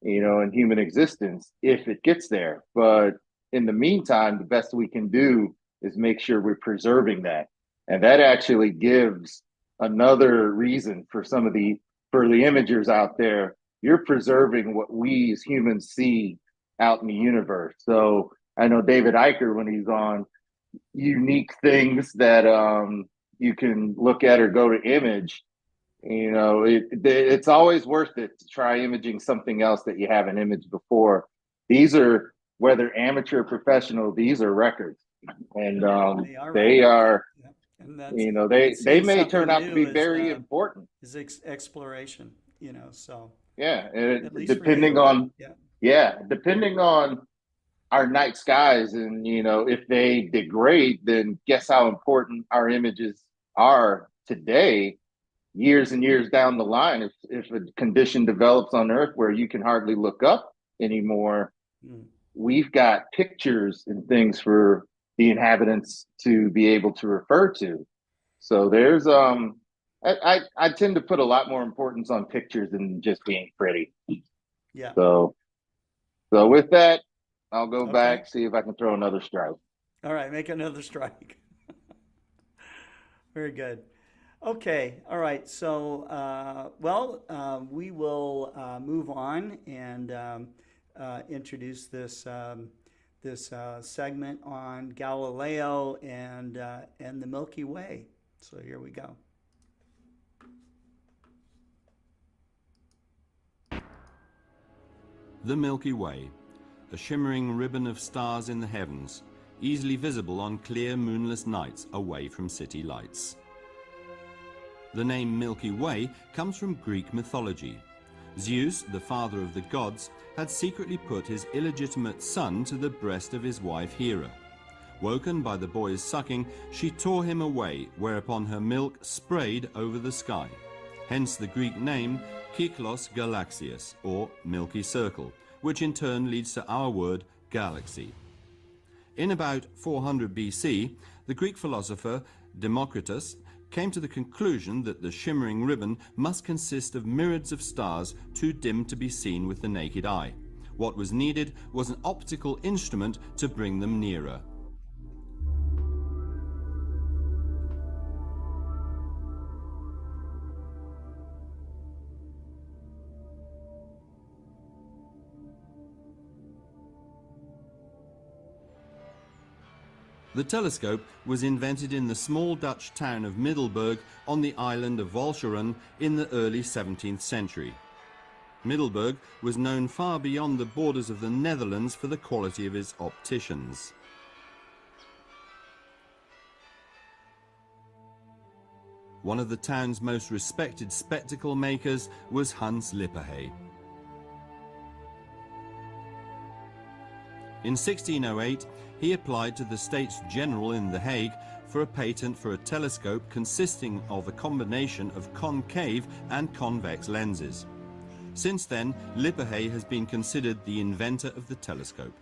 Speaker 3: in human existence, if it gets there. But in the meantime, the best we can do is make sure we're preserving that. And that actually gives another reason for for the imagers out there. You're preserving what we as humans see out in the universe. So I know David Eicher, when he's on, unique things that you can look at or go to image. It's always worth it to try imaging something else that you haven't imaged before. These are, whether amateur or professional, these are records, and they are.
Speaker 1: Yeah. And
Speaker 3: They
Speaker 1: seeing
Speaker 3: may
Speaker 1: something
Speaker 3: turn out to
Speaker 1: new
Speaker 3: be
Speaker 1: is,
Speaker 3: very important.
Speaker 1: is exploration, so
Speaker 3: Yeah,
Speaker 1: at least for
Speaker 3: depending
Speaker 1: you.
Speaker 3: on
Speaker 1: Yeah.
Speaker 3: depending on our night skies, and if they degrade, then guess how important our images are today. Years and years down the line, if a condition develops on Earth where you can hardly look up anymore, we've got pictures and things for the inhabitants to be able to refer to. So there's I tend to put a lot more importance on pictures than just being pretty.
Speaker 1: Yeah.
Speaker 3: So with that, I'll go
Speaker 1: Okay.
Speaker 3: back, see if I can throw another strike.
Speaker 1: All right, make another strike. Very good. Okay, all right. So, we will move on and introduce this segment on Galileo and the Milky Way. So here we go.
Speaker 6: The Milky Way, a shimmering ribbon of stars in the heavens, easily visible on clear moonless nights away from city lights. The name Milky Way comes from Greek mythology. Zeus, the father of the gods, had secretly put his illegitimate son to the breast of his wife Hera. Woken by the boy's sucking, she tore him away, whereupon her milk sprayed over the sky. Hence the Greek name Kyklos Galaxius, or Milky Circle, which in turn leads to our word galaxy. In about 400 BC, the Greek philosopher Democritus came to the conclusion that the shimmering ribbon must consist of myriads of stars too dim to be seen with the naked eye. What was needed was an optical instrument to bring them nearer. The telescope was invented in the small Dutch town of Middelburg on the island of Walcheren in the early 17th century. Middelburg was known far beyond the borders of the Netherlands for the quality of its opticians. One of the town's most respected spectacle makers was Hans Lippershey. In 1608, he applied to the States General in The Hague for a patent for a telescope consisting of a combination of concave and convex lenses. Since then, Lippershey has been considered the inventor of the telescope.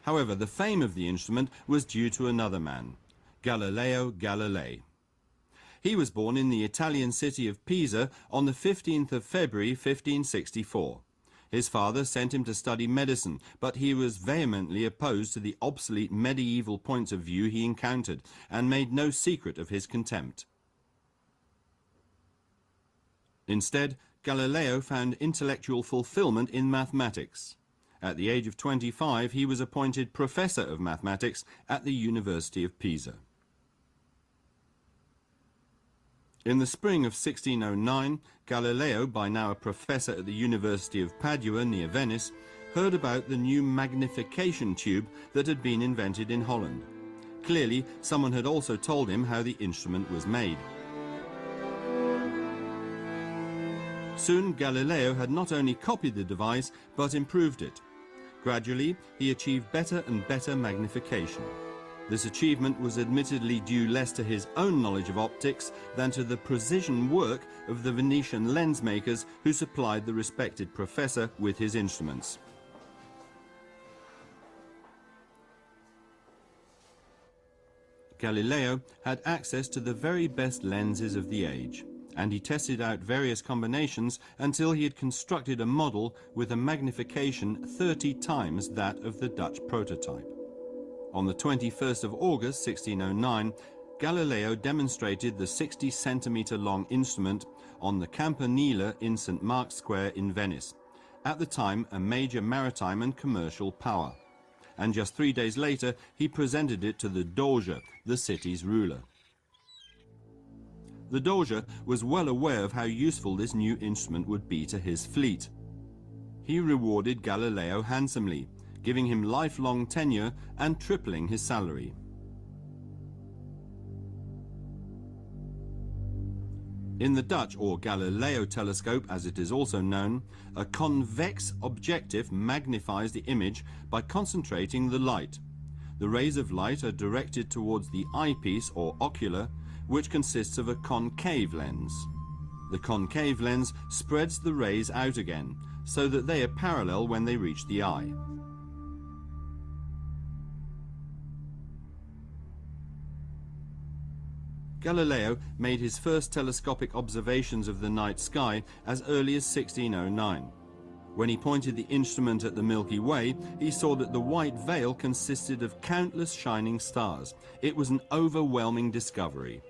Speaker 6: However, the fame of the instrument was due to another man, Galileo Galilei. He was born in the Italian city of Pisa on the 15th of February 1564. His father sent him to study medicine, but he was vehemently opposed to the obsolete medieval points of view he encountered, and made no secret of his contempt. Instead, Galileo found intellectual fulfillment in mathematics. At the age of 25, he was appointed professor of mathematics at the University of Pisa. In the spring of 1609, Galileo, by now a professor at the University of Padua near Venice, heard about the new magnification tube that had been invented in Holland. Clearly, someone had also told him how the instrument was made. Soon, Galileo had not only copied the device, but improved it. Gradually, he achieved better and better magnification. This achievement was admittedly due less to his own knowledge of optics than to the precision work of the Venetian lens makers who supplied the respected professor with his instruments. Galileo had access to the very best lenses of the age, and he tested out various combinations until he had constructed a model with a magnification 30 times that of the Dutch prototype. On the 21st of August 1609, Galileo demonstrated the 60-centimeter long instrument on the Campanile in St. Mark's Square in Venice, at the time a major maritime and commercial power. And just 3 days later, he presented it to the Doge, the city's ruler. The Doge was well aware of how useful this new instrument would be to his fleet. He rewarded Galileo handsomely, giving him lifelong tenure and tripling his salary. In the Dutch, or Galileo telescope as it is also known, a convex objective magnifies the image by concentrating the light. The rays of light are directed towards the eyepiece or ocular, which consists of a concave lens. The concave lens spreads the rays out again, so that they are parallel when they reach the eye. Galileo made his first telescopic observations of the night sky as early as 1609. When he pointed the instrument at the Milky Way, he saw that the white veil consisted of countless shining stars. It was an overwhelming discovery.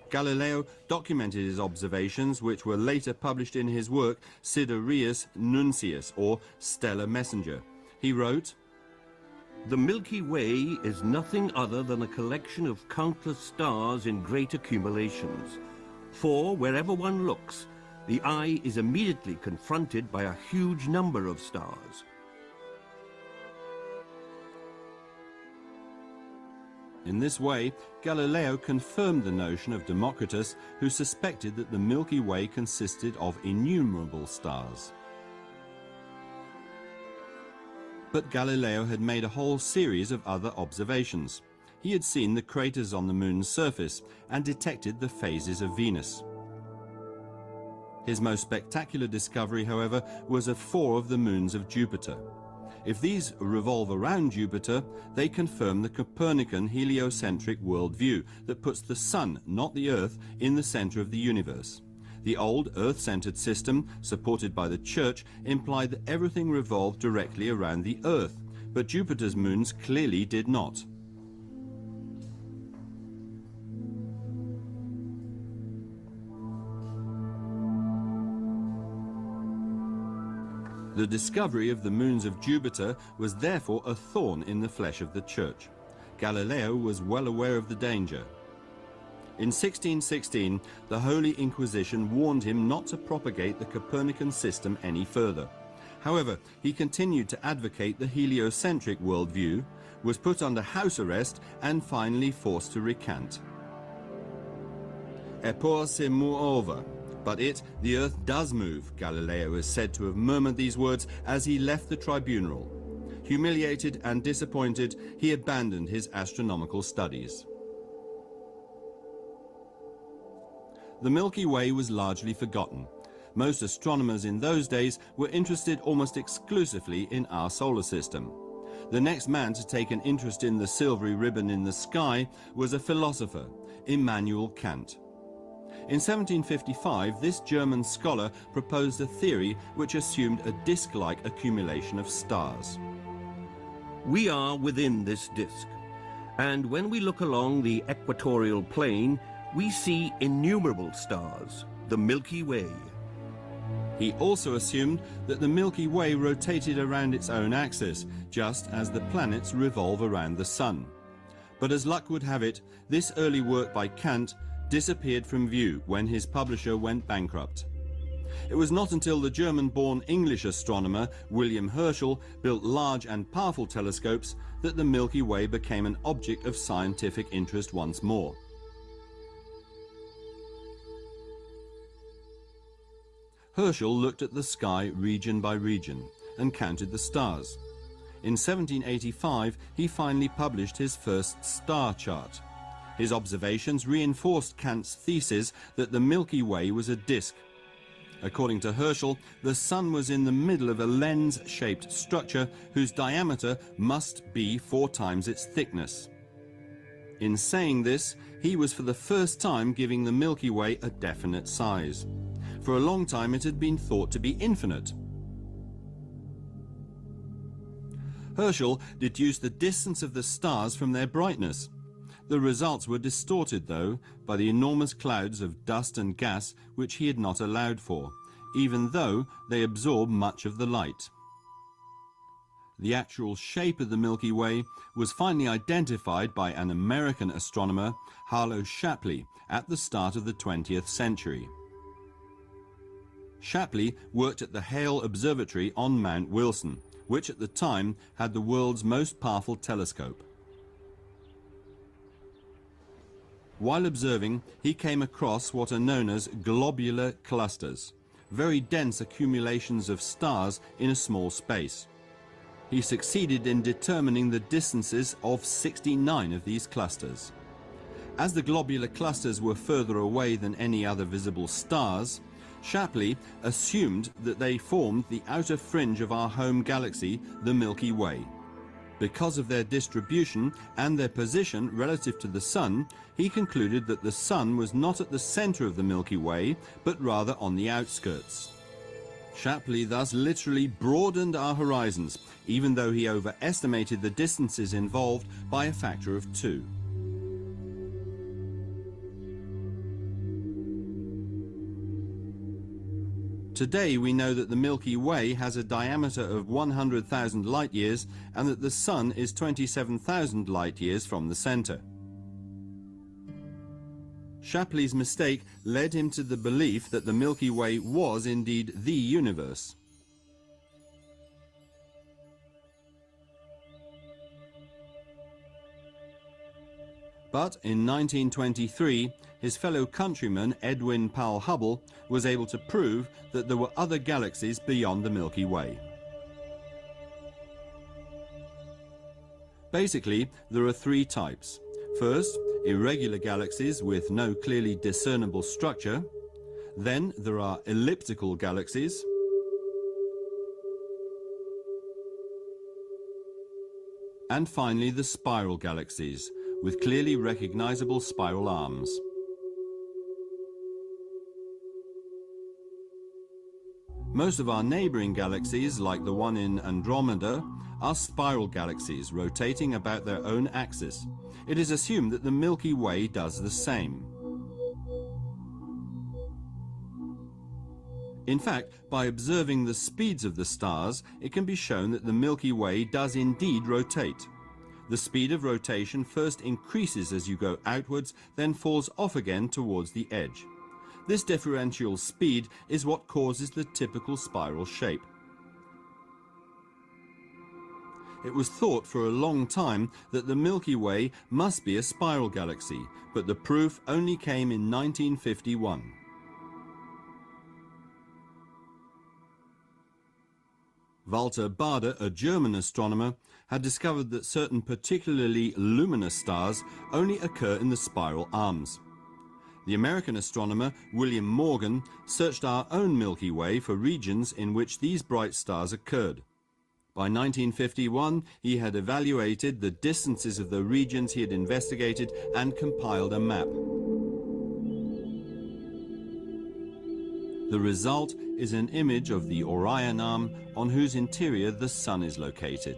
Speaker 6: Galileo documented his observations, which were later published in his work Sidereus Nuncius, or Stellar Messenger. He wrote,
Speaker 7: "The Milky Way is nothing other than a collection of countless stars in great accumulations. For wherever one looks, the eye is immediately confronted by a huge number of stars."
Speaker 6: In this way, Galileo confirmed the notion of Democritus, who suspected that the Milky Way consisted of innumerable stars. But Galileo had made a whole series of other observations. He had seen the craters on the moon's surface and detected the phases of Venus. His most spectacular discovery, however, was of 4 of the moons of Jupiter. If these revolve around Jupiter, they confirm the Copernican heliocentric worldview that puts the Sun, not the Earth, in the center of the universe. The old Earth-centered system, supported by the Church, implied that everything revolved directly around the Earth, but Jupiter's moons clearly did not. The discovery of the moons of Jupiter was therefore a thorn in the flesh of the Church. Galileo was well aware of the danger. In 1616, the Holy Inquisition warned him not to propagate the Copernican system any further. However, he continued to advocate the heliocentric worldview, was put under house arrest, and finally forced to recant. Eppur se muove. But the Earth does move, Galileo is said to have murmured these words as he left the tribunal. Humiliated and disappointed, he abandoned his astronomical studies. The Milky Way was largely forgotten. Most astronomers in those days were interested almost exclusively in our solar system. The next man to take an interest in the silvery ribbon in the sky was a philosopher, Immanuel Kant. In 1755, this German scholar proposed a theory which assumed a disk-like accumulation of stars.
Speaker 7: We are within this disk, and when we look along the equatorial plane, we see innumerable stars, the Milky Way.
Speaker 6: He also assumed that the Milky Way rotated around its own axis, just as the planets revolve around the Sun. But as luck would have it, this early work by Kant disappeared from view when his publisher went bankrupt. It was not until the German-born English astronomer William Herschel built large and powerful telescopes that the Milky Way became an object of scientific interest once more. Herschel looked at the sky region by region and counted the stars. In 1785, he finally published his first star chart. His observations reinforced Kant's thesis that the Milky Way was a disk. According to Herschel, the Sun was in the middle of a lens-shaped structure whose diameter must be 4 times its thickness. In saying this, he was for the first time giving the Milky Way a definite size. For a long time it had been thought to be infinite. Herschel deduced the distance of the stars from their brightness. The results were distorted, though, by the enormous clouds of dust and gas which he had not allowed for, even though they absorb much of the light. The actual shape of the Milky Way was finally identified by an American astronomer, Harlow Shapley, at the start of the 20th century. Shapley worked at the Hale Observatory on Mount Wilson, which at the time had the world's most powerful telescope. While observing, he came across what are known as globular clusters, very dense accumulations of stars in a small space. He succeeded in determining the distances of 69 of these clusters. As the globular clusters were further away than any other visible stars, Shapley assumed that they formed the outer fringe of our home galaxy, the Milky Way. Because of their distribution and their position relative to the Sun, he concluded that the Sun was not at the center of the Milky Way, but rather on the outskirts. Shapley thus literally broadened our horizons, even though he overestimated the distances involved by a factor of 2. Today we know that the Milky Way has a diameter of 100,000 light-years and that the Sun is 27,000 light-years from the center. Shapley's mistake led him to the belief that the Milky Way was indeed the universe. But in 1923, his fellow countryman Edwin Powell Hubble was able to prove that there were other galaxies beyond the Milky Way. Basically, there are three types. First, irregular galaxies with no clearly discernible structure. Then there are elliptical galaxies. And finally, the spiral galaxies, with clearly recognizable spiral arms. Most of our neighboring galaxies, like the one in Andromeda, are spiral galaxies rotating about their own axis. It is assumed that the Milky Way does the same. In fact, by observing the speeds of the stars, it can be shown that the Milky Way does indeed rotate. The speed of rotation first increases as you go outwards, then falls off again towards the edge. This differential speed is what causes the typical spiral shape. It was thought for a long time that the Milky Way must be a spiral galaxy, but the proof only came in 1951. Walter Baade, a German astronomer, had discovered that certain particularly luminous stars only occur in the spiral arms. The American astronomer William Morgan searched our own Milky Way for regions in which these bright stars occurred. By 1951, he had evaluated the distances of the regions he had investigated and compiled a map. The result is an image of the Orion Arm on whose interior the Sun is located.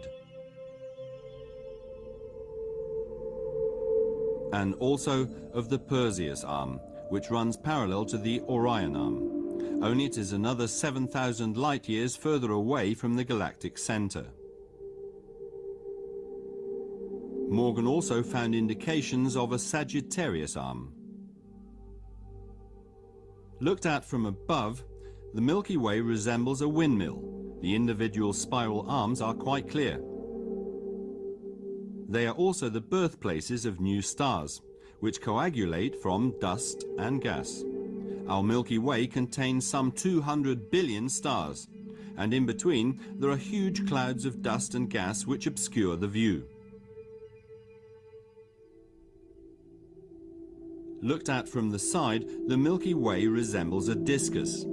Speaker 6: And also of the Perseus Arm, which runs parallel to the Orion Arm. Only it is another 7,000 light-years further away from the galactic center. Morgan also found indications of a Sagittarius Arm. Looked at from above, the Milky Way resembles a windmill. The individual spiral arms are quite clear. They are also the birthplaces of new stars, which coagulate from dust and gas. Our Milky Way contains some 200 billion stars, and in between there are huge clouds of dust and gas which obscure the view. Looked at from the side, the Milky Way resembles a discus.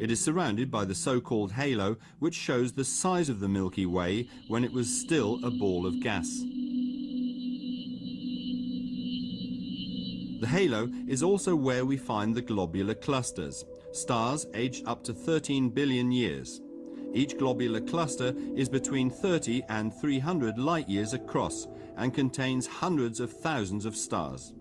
Speaker 6: It is surrounded by the so-called halo, which shows the size of the Milky Way when it was still a ball of gas. The halo is also where we find the globular clusters, stars aged up to 13 billion years. Each globular cluster is between 30 and 300 light years across and contains hundreds of thousands of stars.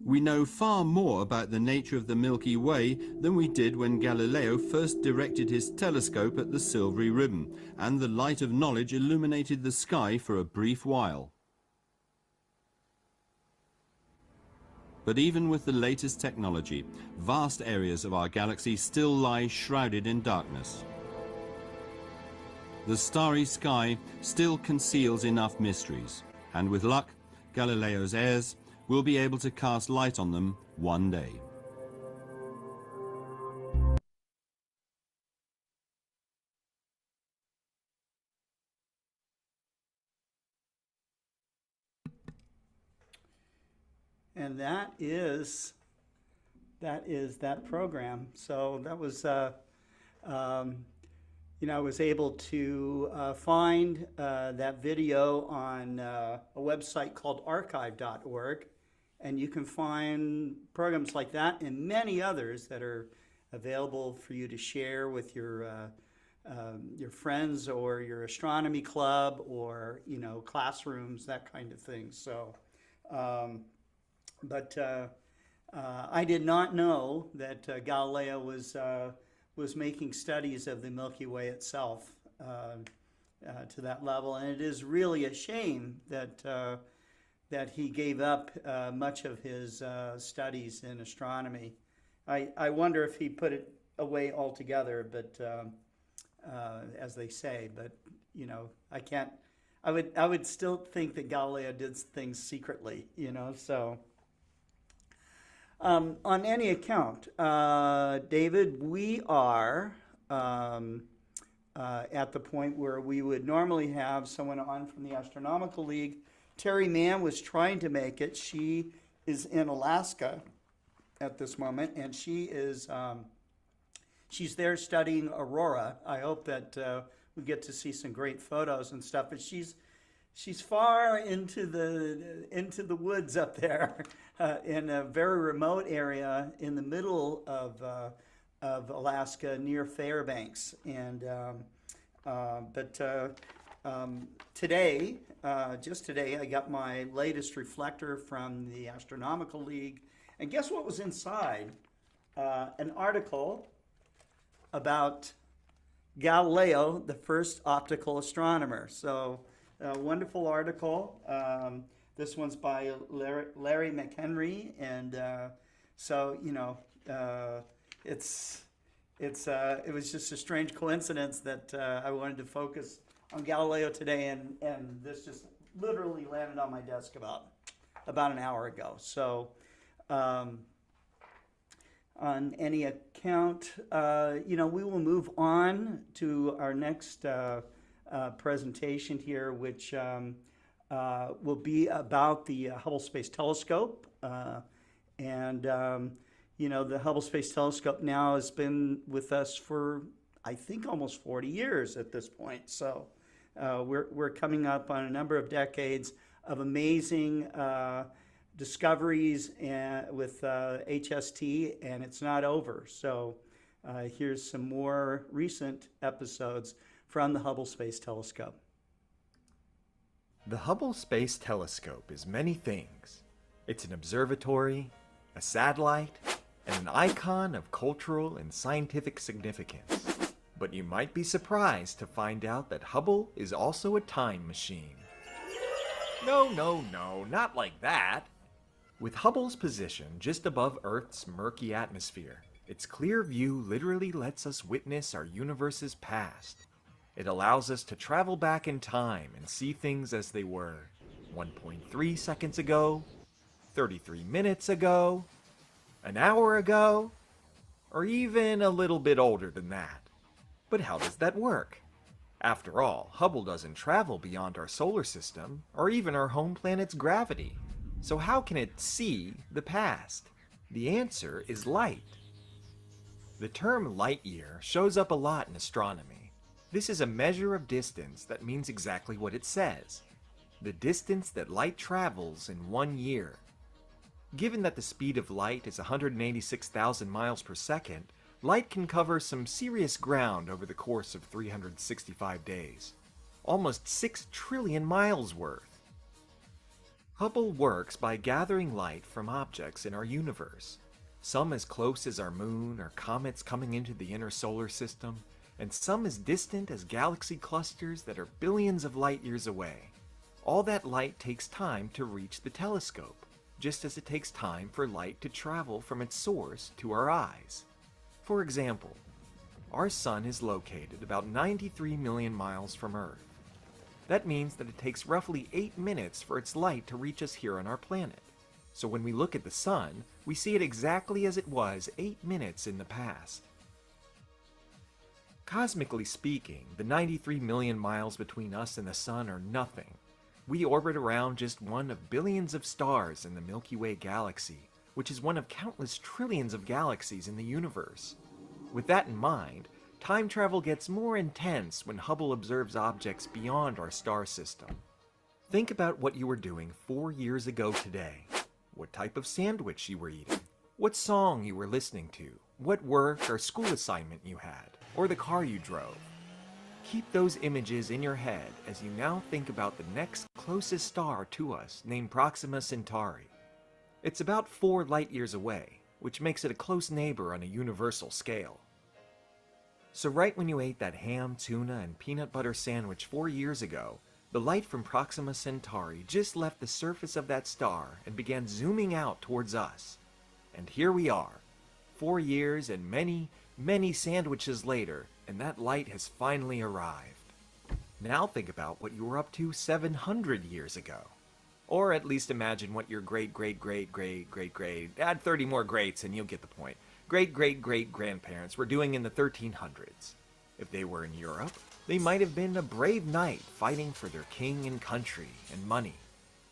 Speaker 6: We know far more about the nature of the Milky Way than we did when Galileo first directed his telescope at the silvery ribbon, and the light of knowledge illuminated the sky for a brief while. But even with the latest technology, vast areas of our galaxy still lie shrouded in darkness. The starry sky still conceals enough mysteries, and with luck, Galileo's heirs will be able to cast light on them one day.
Speaker 1: And that is that program. So that was, I was able to find that video on a website called archive.org, and you can find programs like that and many others that are available for you to share with your friends or your astronomy club or classrooms, that kind of thing. So. I did not know that Galileo was making studies of the Milky Way itself to that level, and it is really a shame that he gave up much of his studies in astronomy. I wonder if he put it away altogether, but as they say, but I can't. I would still think that Galileo did things secretly, so. On any account, David, we are at the point where we would normally have someone on from the Astronomical League. Terry Mann was trying to make it. She is in Alaska at this moment, and she's there studying aurora. I hope that we get to see some great photos and stuff. But she's far into the woods up there, in a very remote area in the middle of Alaska near Fairbanks. And today, just today, I got my latest reflector from the Astronomical League, and guess what was inside? An article about Galileo, the first optical astronomer. So, a wonderful article. This one's by Larry McHenry, and so it was just a strange coincidence that I wanted to focus on Galileo today, and this just literally landed on my desk about an hour ago. So, on any account, we will move on to our next presentation here, which will be about the Hubble Space Telescope. The Hubble Space Telescope now has been with us for, I think, almost 40 years at this point. So we're coming up on a number of decades of amazing discoveries with HST, and it's not over. So here's some more recent episodes from the Hubble Space Telescope.
Speaker 8: The Hubble Space Telescope is many things. It's an observatory, a satellite, and an icon of cultural and scientific significance. But you might be surprised to find out that Hubble is also a time machine. No, not like that. With Hubble's position just above Earth's murky atmosphere, its clear view literally lets us witness our universe's past. It allows us to travel back in time and see things as they were 1.3 seconds ago, 33 minutes ago, an hour ago, or even a little bit older than that. But how does that work? After all, Hubble doesn't travel beyond our solar system, or even our home planet's gravity. So how can it see the past? The answer is light. The term light year shows up a lot in astronomy. This is a measure of distance that means exactly what it says: the distance that light travels in 1 year. Given that the speed of light is 186,000 miles per second, light can cover some serious ground over the course of 365 days. Almost 6 trillion miles worth. Hubble works by gathering light from objects in our universe, some as close as our moon or comets coming into the inner solar system, and some as distant as galaxy clusters that are billions of light years away. All that light takes time to reach the telescope, just as it takes time for light to travel from its source to our eyes. For example, our sun is located about 93 million miles from Earth. That means that it takes roughly 8 minutes for its light to reach us here on our planet. So when we look at the sun, we see it exactly as it was 8 minutes in the past. Cosmically speaking, the 93 million miles between us and the sun are nothing. We orbit around just one of billions of stars in the Milky Way galaxy, which is one of countless trillions of galaxies in the universe. With that in mind, time travel gets more intense when Hubble observes objects beyond our star system. Think about what you were doing 4 years ago today. What type of sandwich you were eating. What song you were listening to. What work or school assignment you had. Or the car you drove. Keep those images in your head as you now think about the next closest star to us, named Proxima Centauri. It's about 4 light years away, which makes it a close neighbor on a universal scale. So right when you ate that ham, tuna, and peanut butter sandwich 4 years ago, the light from Proxima Centauri just left the surface of that star and began zooming out towards us. And here we are, 4 years and many, many sandwiches later, and that light has finally arrived. Now think about what you were up to 700 years ago. Or at least imagine what your add 30 more greats and you'll get the point, great-great-great-grandparents were doing in the 1300s. If they were in Europe, they might have been a brave knight fighting for their king and country and money.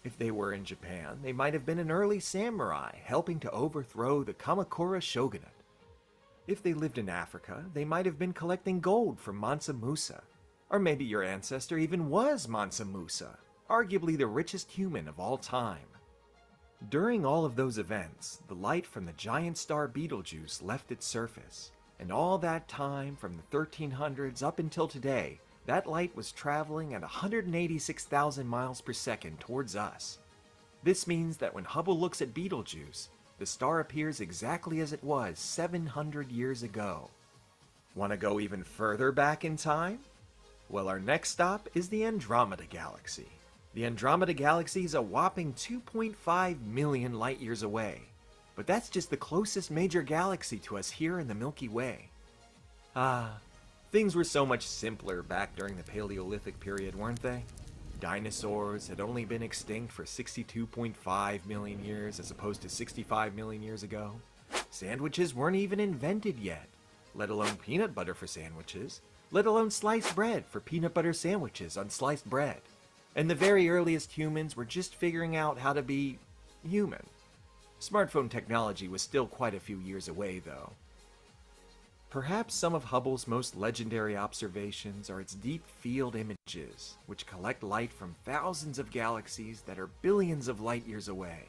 Speaker 8: If they were in Japan, they might have been an early samurai helping to overthrow the Kamakura shogunate. If they lived in Africa, they might have been collecting gold from Mansa Musa. Or maybe your ancestor even was Mansa Musa, arguably the richest human of all time. During all of those events, the light from the giant star Betelgeuse left its surface. And all that time, from the 1300s up until today, that light was traveling at 186,000 miles per second towards us. This means that when Hubble looks at Betelgeuse, the star appears exactly as it was 700 years ago. Want to go even further back in time? Well, our next stop is the Andromeda Galaxy. The Andromeda Galaxy is a whopping 2.5 million light years away. But that's just the closest major galaxy to us here in the Milky Way. Things were so much simpler back during the Paleolithic period, weren't they? Dinosaurs had only been extinct for 62.5 million years as opposed to 65 million years ago. Sandwiches weren't even invented yet, let alone peanut butter for sandwiches, let alone sliced bread for peanut butter sandwiches on sliced bread. And the very earliest humans were just figuring out how to be human. Smartphone technology was still quite a few years away, though. Perhaps some of Hubble's most legendary observations are its deep field images, which collect light from thousands of galaxies that are billions of light years away.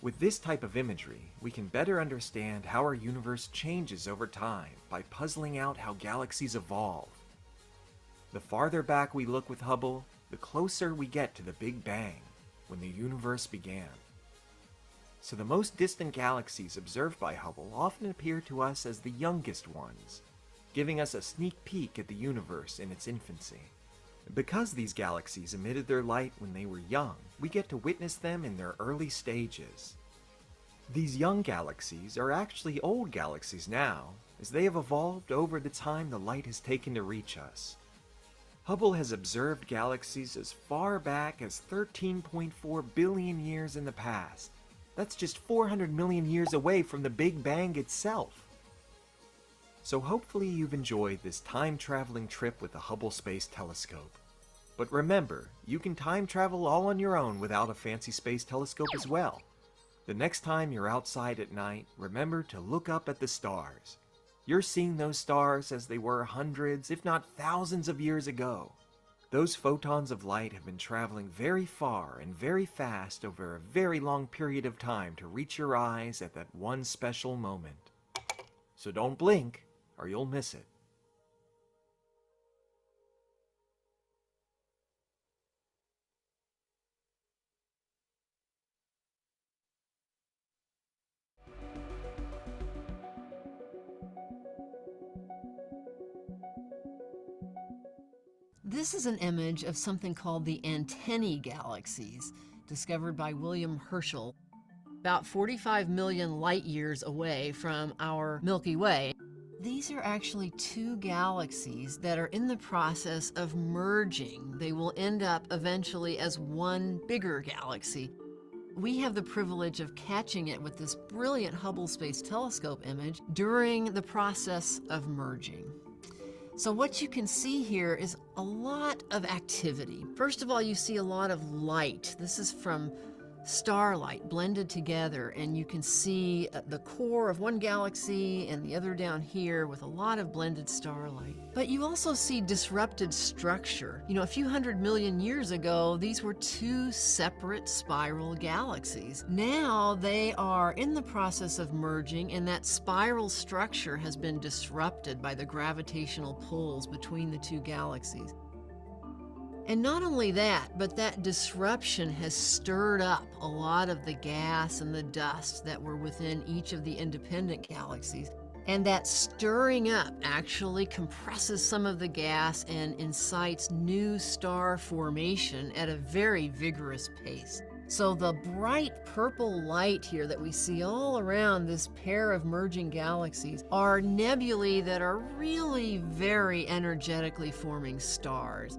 Speaker 8: With this type of imagery, we can better understand how our universe changes over time by puzzling out how galaxies evolve. The farther back we look with Hubble, the closer we get to the Big Bang, when the universe began. So the most distant galaxies observed by Hubble often appear to us as the youngest ones, giving us a sneak peek at the universe in its infancy. Because these galaxies emitted their light when they were young, we get to witness them in their early stages. These young galaxies are actually old galaxies now, as they have evolved over the time the light has taken to reach us. Hubble has observed galaxies as far back as 13.4 billion years in the past. That's just 400 million years away from the Big Bang itself. So hopefully you've enjoyed this time-traveling trip with the Hubble Space Telescope. But remember, you can time travel all on your own without a fancy space telescope as well. The next time you're outside at night, remember to look up at the stars. You're seeing those stars as they were hundreds, if not thousands of years ago. Those photons of light have been traveling very far and very fast over a very long period of time to reach your eyes at that one special moment. So don't blink, or you'll miss it.
Speaker 9: This is an image of something called the antennae galaxies, discovered by William Herschel, about 45 million light years away from our Milky Way. These are actually two galaxies that are in the process of merging. They will end up eventually as one bigger galaxy. We have the privilege of catching it with this brilliant Hubble Space Telescope image during the process of merging. So what you can see here is a lot of activity. First of all, you see a lot of light. This is from starlight blended together, and you can see the core of one galaxy and the other down here with a lot of blended starlight. But you also see disrupted structure. You know, a few 100 million years ago, these were two separate spiral galaxies. Now they are in the process of merging, and that spiral structure has been disrupted by the gravitational pulls between the two galaxies. And not only that, but that disruption has stirred up a lot of the gas and the dust that were within each of the independent galaxies. And that stirring up actually compresses some of the gas and incites new star formation at a very vigorous pace. So the bright purple light here that we see all around this pair of merging galaxies are nebulae that are really very energetically forming stars.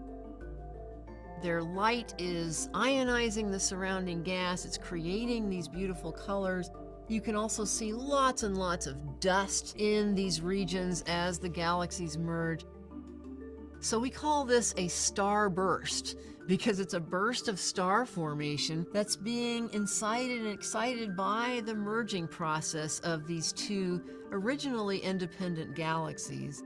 Speaker 9: Their light is ionizing the surrounding gas. It's creating these beautiful colors. You can also see lots and lots of dust in these regions as the galaxies merge. So we call this a star burst because it's a burst of star formation that's being incited and excited by the merging process of these two originally independent galaxies.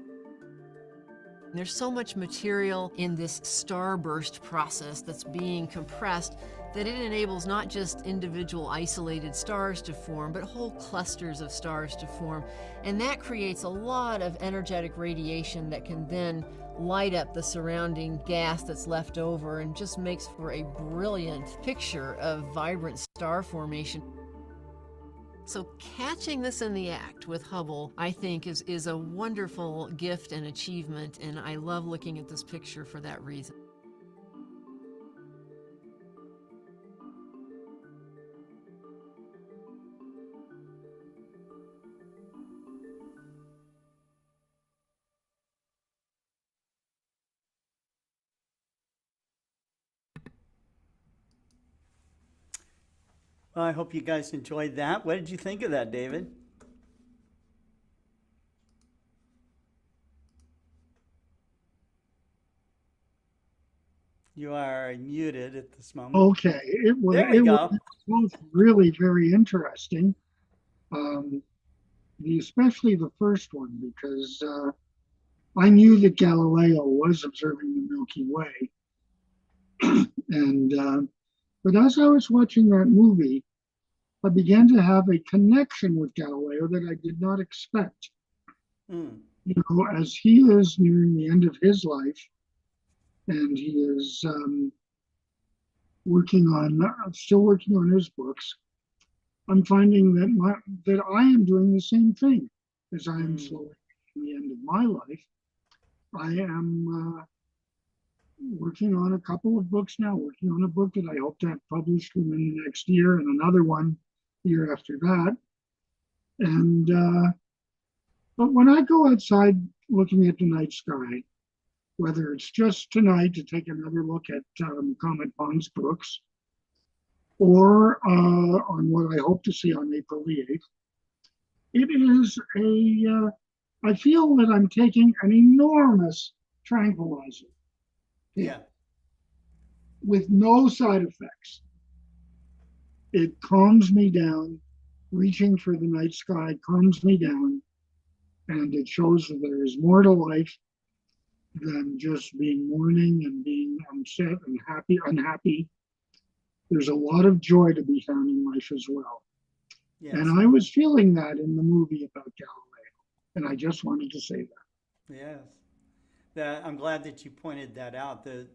Speaker 9: There's so much material in this starburst process that's being compressed that it enables not just individual isolated stars to form, but whole clusters of stars to form. And that creates a lot of energetic radiation that can then light up the surrounding gas that's left over and just makes for a brilliant picture of vibrant star formation. So catching this in the act with Hubble, I think, is a wonderful gift and achievement, and I love looking at this picture for that reason.
Speaker 1: Well, I hope you guys enjoyed that. What did you think of that, David? You are muted at this moment.
Speaker 5: Okay,
Speaker 1: There we go.
Speaker 5: was both really very interesting. Especially the first one, because I knew that Galileo was observing the Milky Way, and but as I was watching that movie, I began to have a connection with Galileo that I did not expect.
Speaker 1: Mm.
Speaker 5: You know, as he is nearing the end of his life, and he is still working on his books, I'm finding that I am doing the same thing as I am slowly reaching the end of my life. I am working on a couple of books now, working on a book that I hope to have published within the next year, and another one the year after that. And but when I go outside looking at the night sky, whether it's just tonight to take another look at Comet Pond's books, or on what I hope to see on April the 8th, it is I feel that I'm taking an enormous tranquilizer.
Speaker 1: Yeah.
Speaker 5: With no side effects. It calms me down. Reaching for the night sky calms me down. And it shows that there is more to life than just being mourning and being upset and unhappy. There's a lot of joy to be found in life as well.
Speaker 1: Yes.
Speaker 5: And I was feeling that in the movie about Galileo. And I just wanted to say that.
Speaker 1: Yes. I'm glad that you pointed that out. The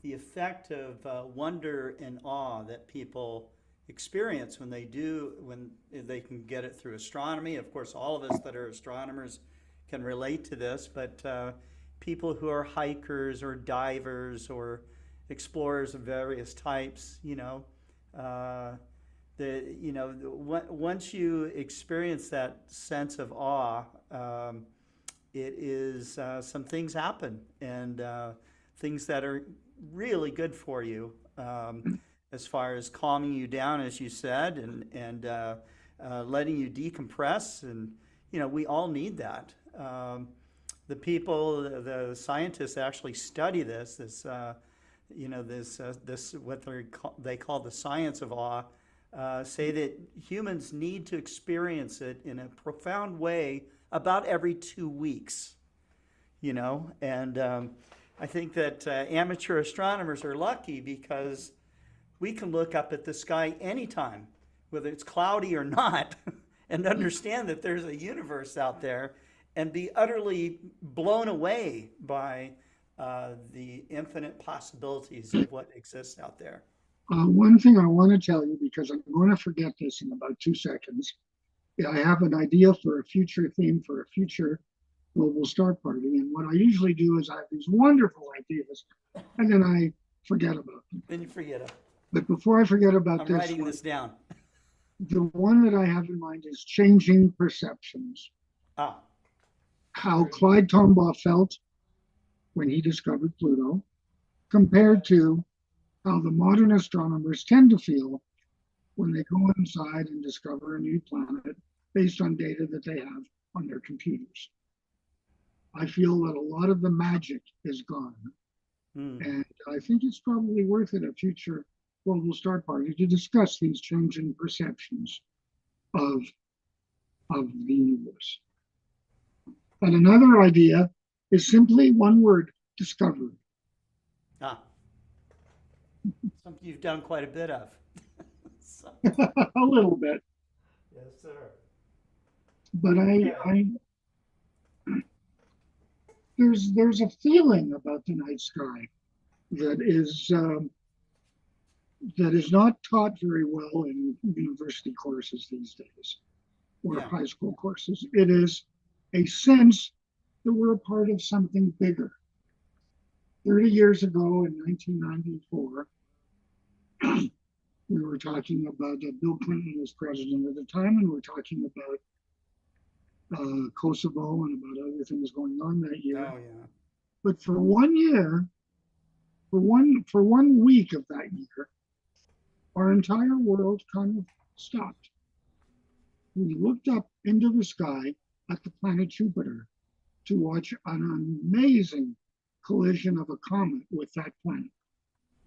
Speaker 1: effect of wonder and awe that people experience when they can get it through astronomy. Of course, all of us that are astronomers can relate to this, but people who are hikers or divers or explorers of various types, once you experience that sense of awe, it is some things happen, and things that are really good for you, as far as calming you down, as you said, and letting you decompress. And we all need that. The scientists actually study this what they call the science of awe, say that humans need to experience it in a profound way about every 2 weeks, and I think that amateur astronomers are lucky because we can look up at the sky anytime, whether it's cloudy or not, and understand that there's a universe out there and be utterly blown away by the infinite possibilities of what exists out there.
Speaker 5: One thing I want to tell you, because I'm going to forget this in about 2 seconds, I have an idea for a future theme for a future global star party. And what I usually do is I have these wonderful ideas, and then I forget about them.
Speaker 1: Then you forget them.
Speaker 5: But before I forget about
Speaker 1: I'm writing this down.
Speaker 5: The one that I have in mind is changing perceptions. How Clyde Tombaugh felt when he discovered Pluto, compared to how the modern astronomers tend to feel when they go inside and discover a new planet based on data that they have on their computers. I feel that a lot of the magic is gone. And I think it's probably worth it a future global star party to discuss these changing perceptions of the universe. And another idea is simply one word: discovery.
Speaker 1: Ah, something you've done quite a bit of. So,
Speaker 5: A little bit,
Speaker 1: yes, sir.
Speaker 5: but there's a feeling about the night sky that is not taught very well in university courses these days, or
Speaker 1: Yeah.
Speaker 5: high school courses. It is a sense that we're a part of something bigger. 30 years ago in 1994, we were talking about Bill Clinton was president at the time, and we're talking about Kosovo and about other things going on that year.
Speaker 1: Oh, yeah.
Speaker 5: But for 1 year, for one week of that year, our entire world kind of stopped. We looked up into the sky at the planet Jupiter to watch an amazing collision of a comet with that planet,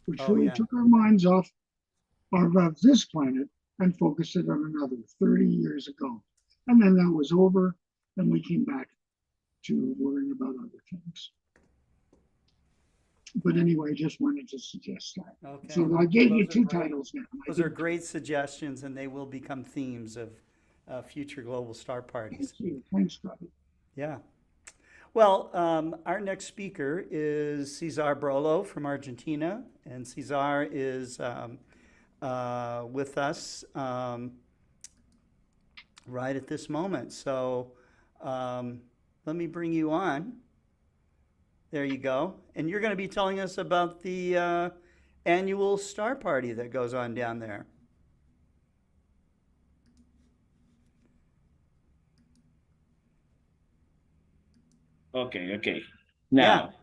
Speaker 5: which
Speaker 1: Oh,
Speaker 5: really
Speaker 1: yeah.
Speaker 5: took our minds off of this planet and focused it on another 30 years ago. And then that was over, and we came back to worrying about other things. But anyway, just wanted to suggest that.
Speaker 1: Okay.
Speaker 5: So I gave you
Speaker 1: Those are
Speaker 5: two
Speaker 1: great.
Speaker 5: titles now.
Speaker 1: Those are great suggestions, and they will become themes of future global star parties.
Speaker 5: Thank you. Thanks, Scotty.
Speaker 1: Yeah. Well, our next speaker is Cesar Brolo from Argentina, and Cesar is with us right at this moment. So let me bring you on. There you go. And you're going to be telling us about the annual star party that goes on down there.
Speaker 10: Okay.
Speaker 1: Yeah.
Speaker 10: Now,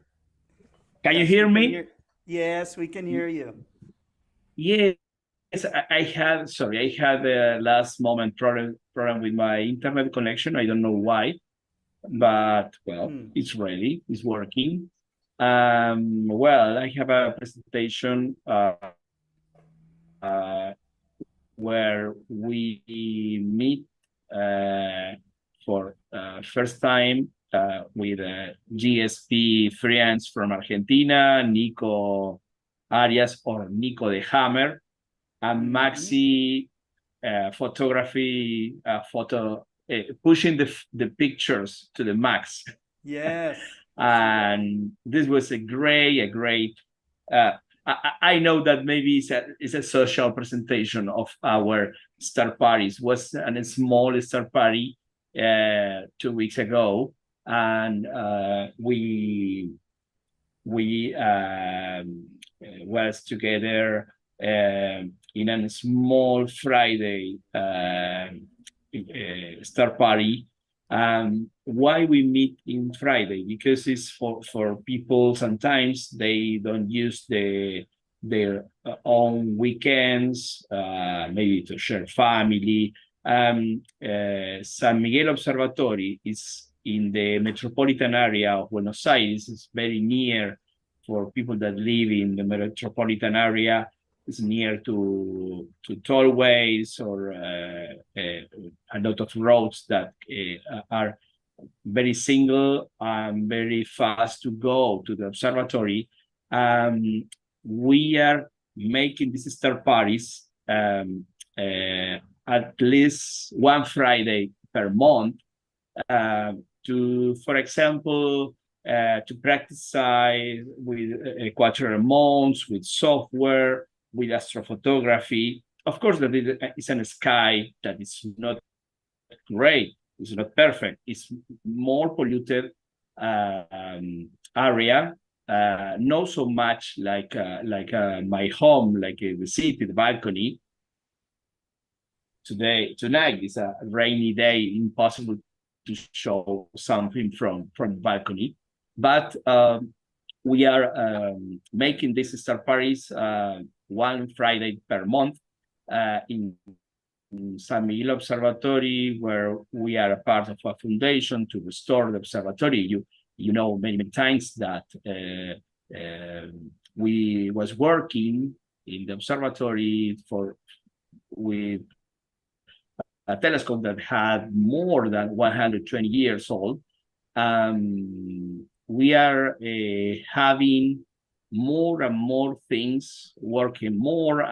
Speaker 10: can you
Speaker 1: Yes,
Speaker 10: hear
Speaker 1: we can
Speaker 10: me?
Speaker 1: hear- Yes, we can hear you.
Speaker 10: Yes, I had, sorry, I had a last moment problem with my internet connection. I don't know why, but well, it's ready, it's working. Well, I have a presentation where we meet for first time with GSP friends from Argentina, Nico Arias or Nico de Hammer, and Maxi photography, pushing the pictures to the max.
Speaker 1: Yes.
Speaker 10: And this was a great. I know that maybe it's a social presentation of our star parties. Was a small star party 2 weeks ago, and we was together in a small Friday star party. Why we meet in Friday? Because it's for people, sometimes they don't use their own weekends, maybe to share family. San Miguel Observatory is in the metropolitan area of Buenos Aires. It's very near for people that live in the metropolitan area. It's near to tollways or a lot of roads that are very single and very fast to go to the observatory. We are making these star parties at least one Friday per month to, for example, to practice with equatorial mounts, with software, with astrophotography. Of course, that is in a sky that is not great, it's not perfect, it's more polluted area, not so much like my home, like the city, the balcony. Tonight is a rainy day, impossible to show something from the balcony, but we are making these star parties one Friday per month, in San Miguel Observatory, where we are a part of a foundation to restore the observatory. You know many times that we was working in the observatory with a telescope that had more than 120 years old. We are having more and more things, working more,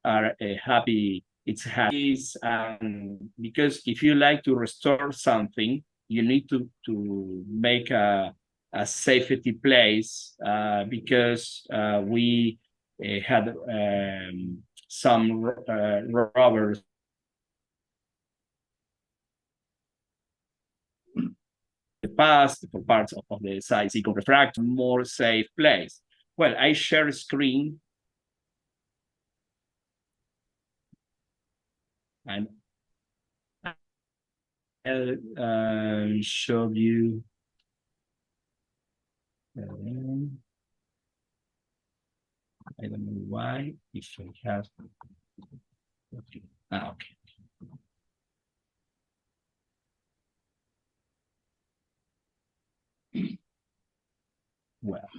Speaker 10: are happy. It's happy, and because if you like to restore something, you need to make a safety place, because we had some robbers the past for parts of the size eco refract, more safe place. Well, I share a screen and I'll show you. I don't know why. If I have. Okay. Okay. Well.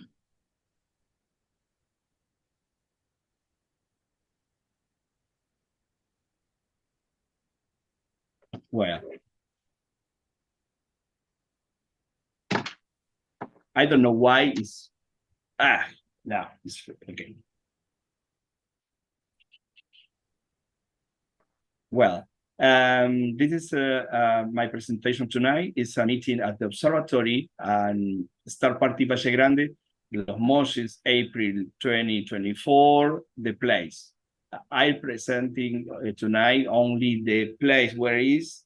Speaker 10: Well. I don't know why it's no, it's okay. Well, this is my presentation tonight. It's a meeting at the observatory and Star Party Valle Grande, Los Mochis, April 2024, the place. I'm presenting tonight only the place where it is,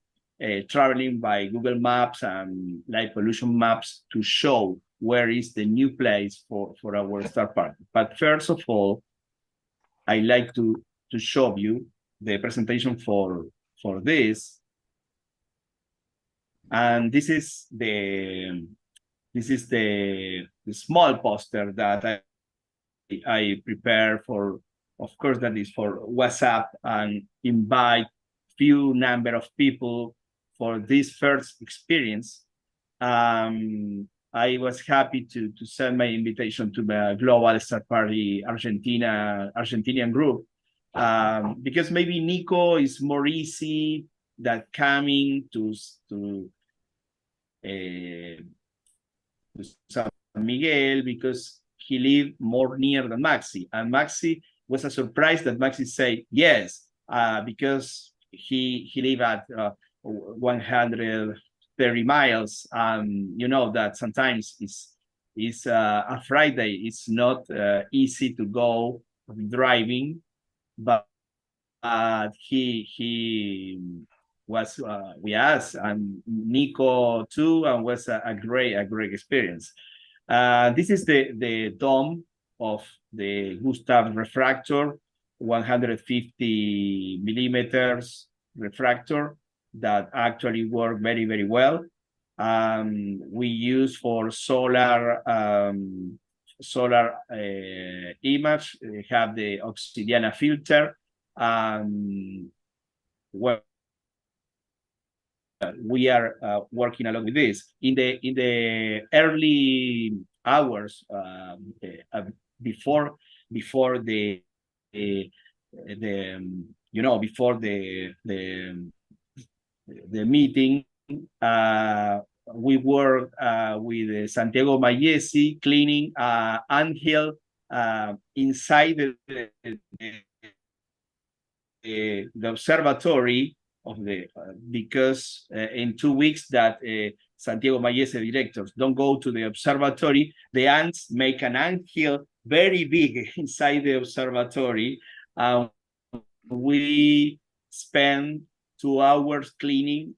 Speaker 10: traveling by Google Maps and light pollution maps to show where is the new place for our Star Party. But first of all, I like to show you the presentation for this, and this is the small poster that I prepare for. Of course, that is for WhatsApp and invite few number of people for this first experience. I was happy to send my invitation to the Global Star Party Argentinian group, because maybe Nico is more easy than coming to San Miguel, because he lived more near than Maxi, and Maxi was a surprise that Maxi say yes, because he lived at 130 miles. You know that sometimes it's a Friday. It's not easy to go driving, but he was with us, and Nico too, and was a great experience. This is the dome of the Gustav refractor, 150 millimeters refractor that actually work very well. We use for solar image. We have the Obsidiana filter. Well, we are working along with this in the early hours before the meeting. We work with Santiago Mayesi cleaning anthill inside the observatory of the because in 2 weeks that Santiago Mayese directors don't go to the observatory, the ants make an anthill very big inside the observatory. We spend 2 hours cleaning,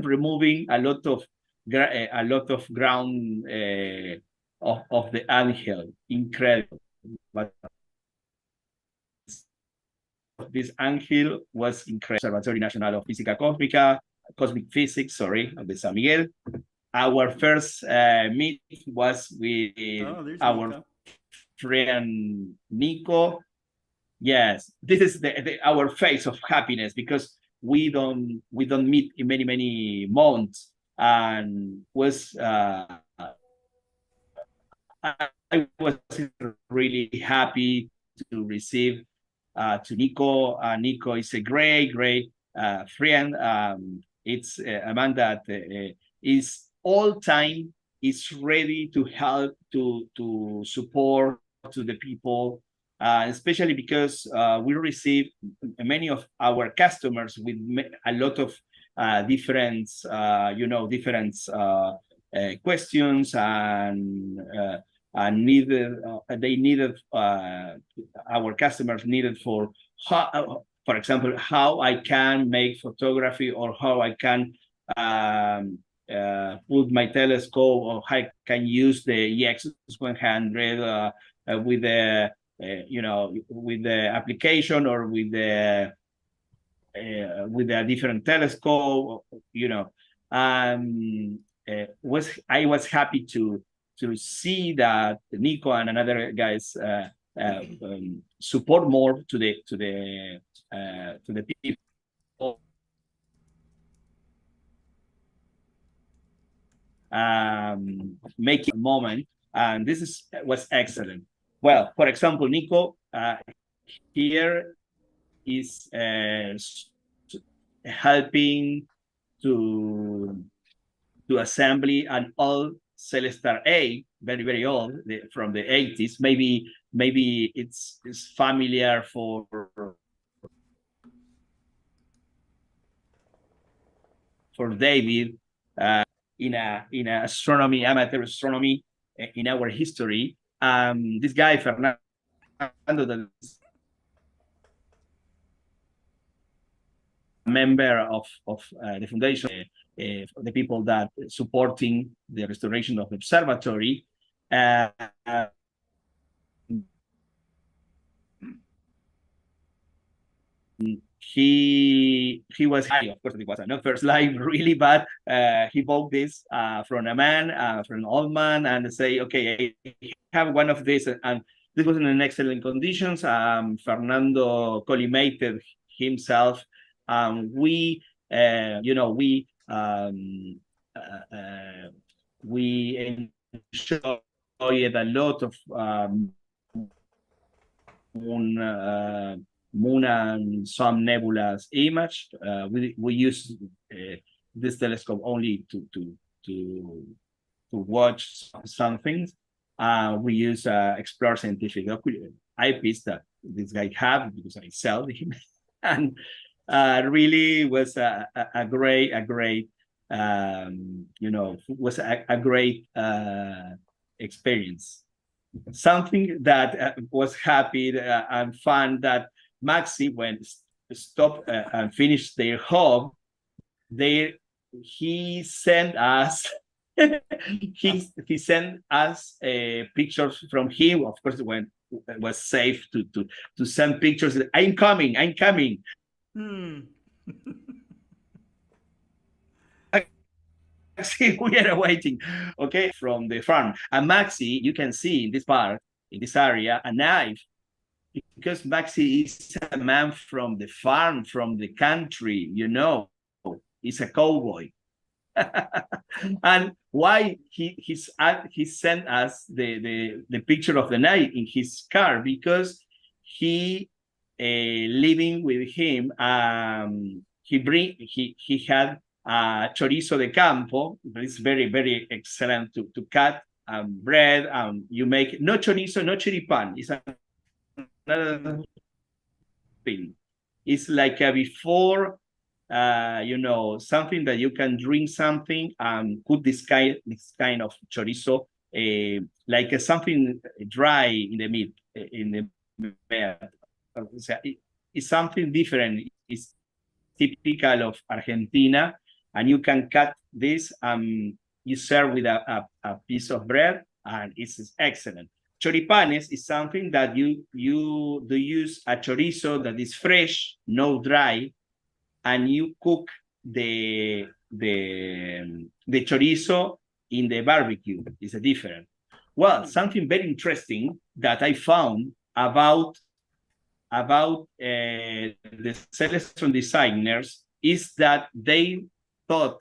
Speaker 10: removing a lot of ground of the anthill. Incredible. But this anthill was incredible. Observatory Nacional of Física Cósmica, cosmic physics, sorry, of the San Miguel. Our first meet was with
Speaker 1: there's
Speaker 10: our
Speaker 1: Nico.
Speaker 10: friend Nico. Yes, this is our face of happiness, because we don't meet in many months, and was I was really happy to receive to Nico. Nico is a great friend. It's a man that is all time is ready to help, to support to the people, especially because we receive many of our customers with a lot of different different questions, and they needed our customers needed for how, for example, how I can make photography, or how I can put my telescope, or how I can use the EX100 with the with the application, or with a different telescope, I was happy to see that Nico and another guys support more to the people, making a moment, and this was excellent. Well, for example, Nico here is helping to assembly an old Celestar A, very old, from the 80s. Maybe it's familiar for David in astronomy, amateur astronomy, in our history. This guy Fernando, that is a member of the foundation, the people that supporting the restoration of the observatory. He was happy. Of course, it was not first live really, but he bought this from a man, from an old man, and say, okay, I have one of these, and this was in an excellent conditions. Fernando collimated himself. We enjoyed a lot of moon and some nebulas image. We use this telescope only to watch some things. We use Explore Scientific eyepiece that this guy have, because I sell him, and really was a great was a great experience. Something that was happy and fun, that Maxi, when stopped and finished their home, he sent us he sent us pictures from him. Of course, when it was safe to send pictures. I'm coming. See, we are waiting, okay, from the farm. And Maxi, you can see in this part, in this area, a knife, because Maxi is a man from the farm, from the country, he's a cowboy. And why he sent us the picture of the knife in his car, because he living with him, he had chorizo de campo. It's very excellent to cut bread. You make no chorizo, no choripan. It's another thing. It's like a before, something that you can drink something and put this kind of chorizo, like something dry in the meat, in the bread. It's something different. It's typical of Argentina. And you can cut this, you serve with a piece of bread, and it's excellent. Choripanes is something that you do use a chorizo that is fresh, no dry, and you cook the chorizo in the barbecue. It's a different. Well, something very interesting that I found about the Celestron designers is that they thought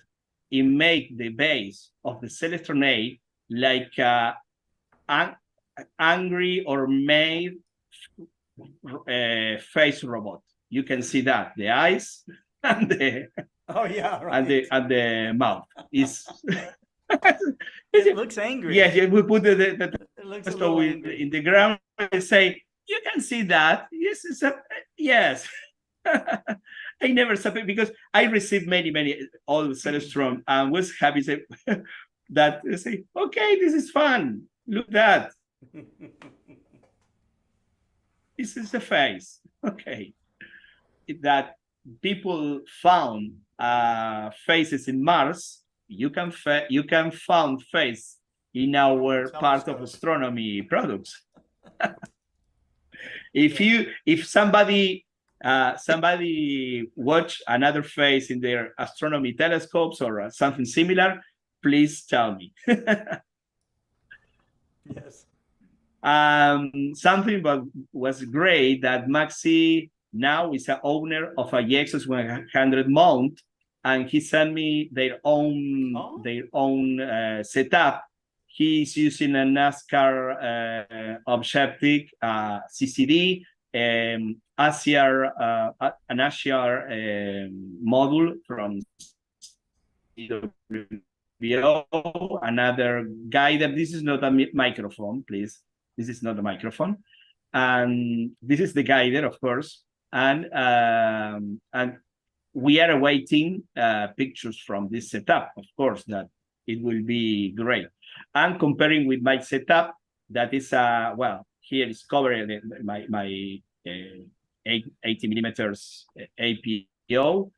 Speaker 10: it make the base of the Celestron A like angry or made face robot. You can see that the eyes and the and the mouth is.
Speaker 1: It looks angry.
Speaker 10: Yes, we put
Speaker 1: it looks a little angry.
Speaker 10: In the ground and say, you can see that. Yes, it's a yes. I never saw it because I received many all Celestron and was happy to say that they say, okay, this is fun. Look that. This is the face. Okay. That people found faces in Mars. You can found face in our part of astronomy products. If somebody watch another face in their astronomy telescopes or something similar, please tell me.
Speaker 1: Yes.
Speaker 10: Something that was great that Maxi now is an owner of a Lexus 100 mount, and he sent me their own setup. He's using a NASCAR objective CCD, an ASIAR module from CWO, another guider. This is not a microphone, please. This is not a microphone. And this is the guider, of course. And we are awaiting pictures from this setup, of course, that it will be great. And comparing with my setup, that is, well, here is covering my 80 millimeters APO.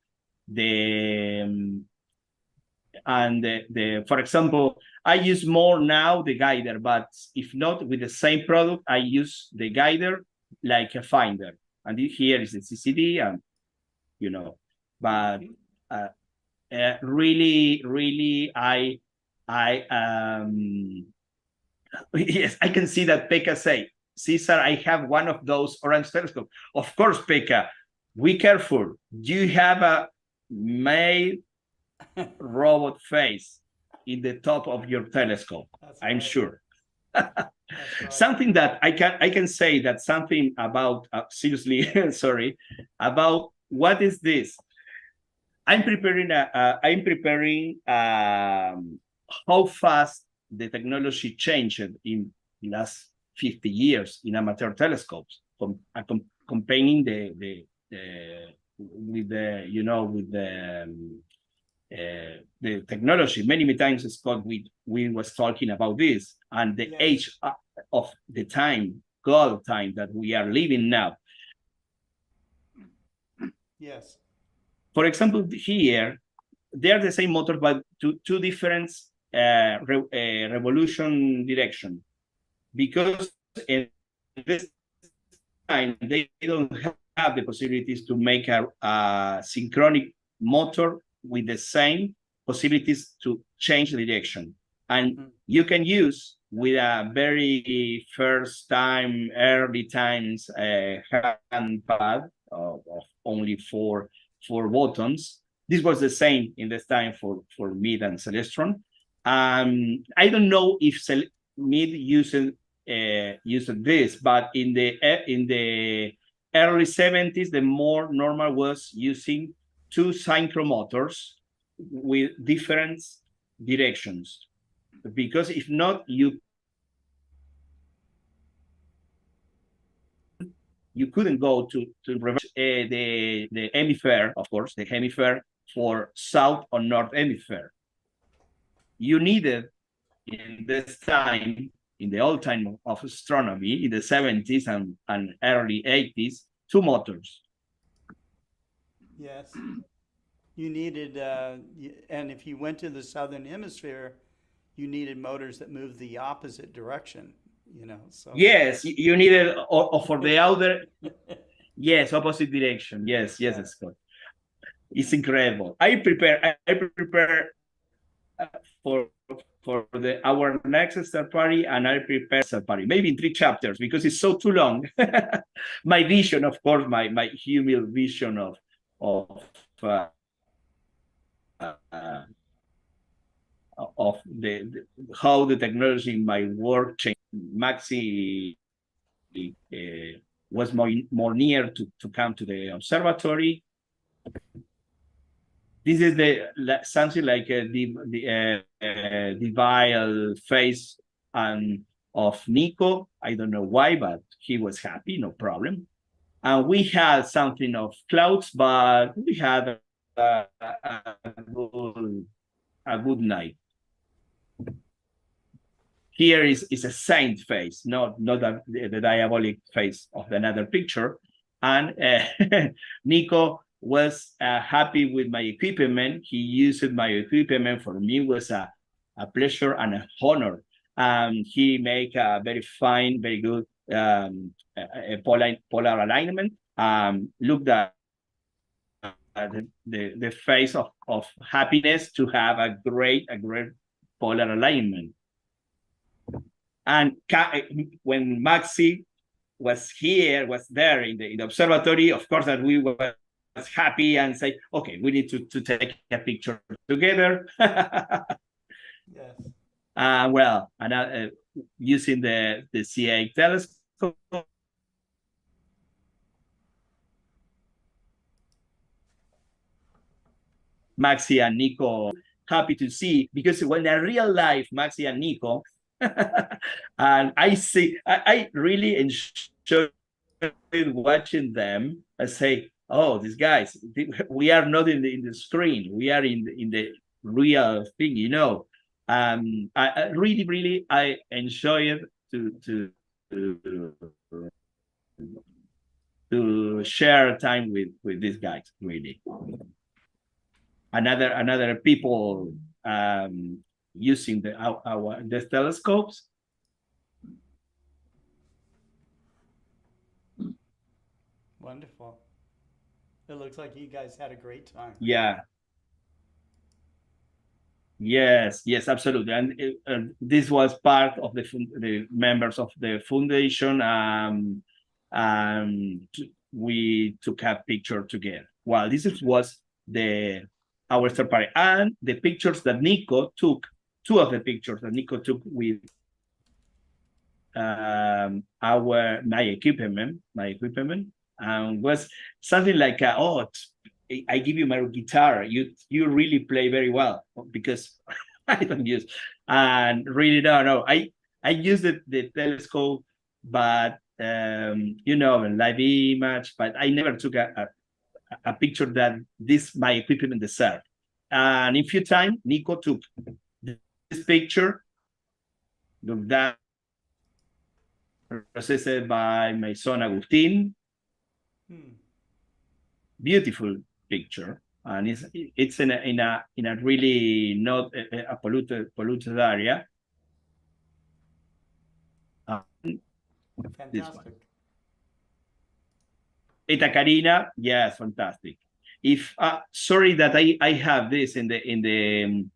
Speaker 10: For example, I use more now the guider, but if not with the same product, I use the guider like a finder. And here is the CCD, and you know, but really, yes, I can see that Pekka say, Cesar, I have one of those orange telescopes. Of course, Pekka, be careful. You have a made robot face in the top of your telescope. I'm sure. Something that I can say that something about seriously sorry about what is this. I'm preparing how fast the technology changed in the last 50 years in amateur telescopes, comparing with the technology. Many times, Scott, we was talking about this and the age of the time, gold time that we are living now.
Speaker 1: Yes.
Speaker 10: For example, here, they're the same motor, but two different revolution direction. Because in this time, they don't have the possibilities to make a synchronic motor with the same possibilities to change the direction. And you can use with a very first time, early times hand pad of only four buttons. This was the same in this time for Mid and Celestron. I don't know if Mid used this, but in the early 70s, the more normal was using two synchro motors with different directions, because if not, you couldn't go to reverse the hemisphere, of course, the hemisphere for south or north hemisphere. You needed in this time, in the old time of astronomy, in the 70s and early 80s, two motors.
Speaker 1: Yes. You needed, and if you went to the southern hemisphere, you needed motors that moved the opposite direction, so.
Speaker 10: Yes, you needed, or for the other, yes, opposite direction. Yes, Scott. It's incredible. I prepare for our next start party, and I prepare start party maybe in 3 chapters because it's so too long. My vision, of course, my humble vision of uh, the how the technology in my work changed. Maxi was more near to come to the observatory. This is something like the divial face of Nico. I don't know why, but he was happy, no problem. And we had something of clouds, but we had a good night. Here is a saint face, not the diabolic face of another picture. And Nico was happy with my equipment. He used my equipment. For me, it was a pleasure and an honor. He made a very fine, very good polar alignment. Looked at the face of happiness to have a great polar alignment. And when Maxi was there in the observatory, of course that we were happy and say, okay, we need to take a picture together.
Speaker 1: Yes.
Speaker 10: Well, and using the CA telescope. Maxi and Nico happy to see, because when a real life Maxi and Nico, and I really enjoy watching them. I say, oh, these guys, we are not in the screen, we are in the real thing, you know. I really I enjoy it to share time with these guys, really. Another people using the telescopes.
Speaker 1: Wonderful. It looks like you guys had a great time.
Speaker 10: Yeah. Yes, absolutely. And this was part of the members of the foundation. We took a picture together. Well, this was our third party, and the pictures that Nico took. 2 of the pictures that Nico took with my equipment, was something like, I give you my guitar. You really play very well, because I don't use, and really no. I use the telescope, but live image, but I never took a picture that my equipment deserved. And in few time, Nico took this picture. Look, that processed by my son Agustin. Beautiful picture, and it's in a really not a polluted area.
Speaker 1: Fantastic.
Speaker 10: Eta Carina, yes, fantastic. If sorry that I have this in the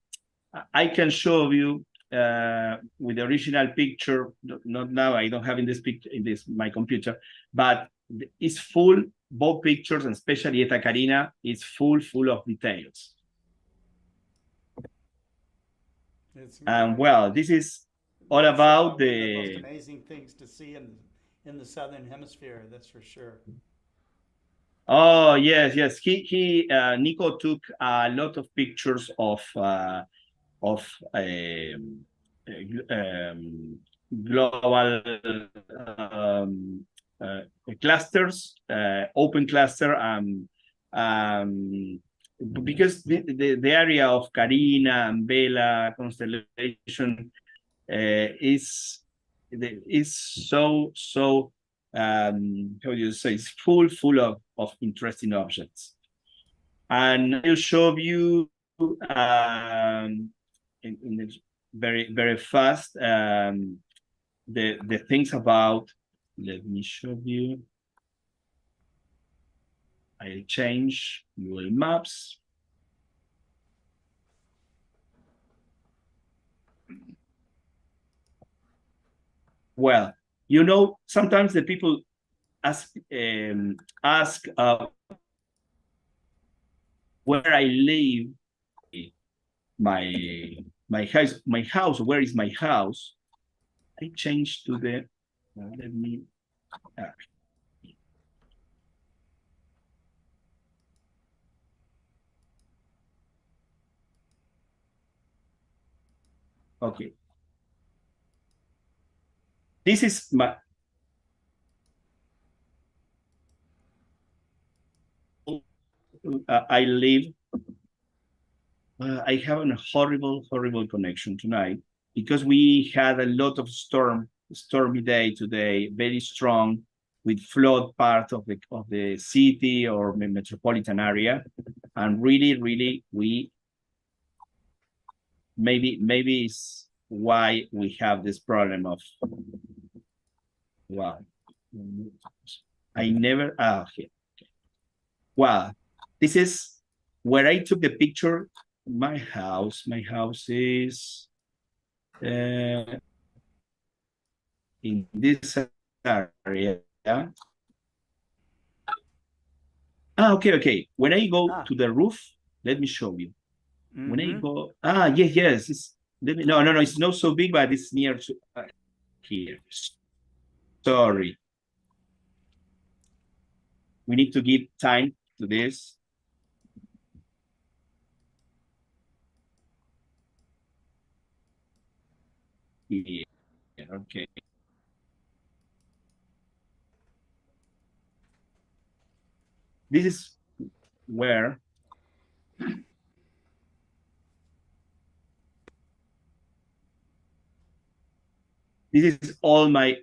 Speaker 10: I can show you with the original picture. Not now, I don't have in this my computer, but it's full. Both pictures, and especially Eta Carina, is full of details. And well, this is all about
Speaker 1: one of the most amazing things to see in the southern hemisphere. That's for sure.
Speaker 10: Oh yes. He Nico took a lot of pictures of global clusters, open cluster, because the area of Carina and Vela constellation is so how do you say, it's full of interesting objects. And I'll show you in very fast the things about. Let me show you. I change Google Maps. Well, you know, sometimes the people ask where I live, my house. Where is my house? I change to the. Let me. Okay. This is my. I live. I have a horrible connection tonight because we had a lot of stormy day today, very strong, with flood part of the city or the metropolitan area, and really we maybe it's why we have this problem of wow. I never here. Wow, this is where I took the picture. My house is in this area. Okay. When I go to the roof, let me show you. When I go, yes. No, it's not so big, but it's near to here. Sorry. We need to give time to this. Yeah, okay. This is where this is all my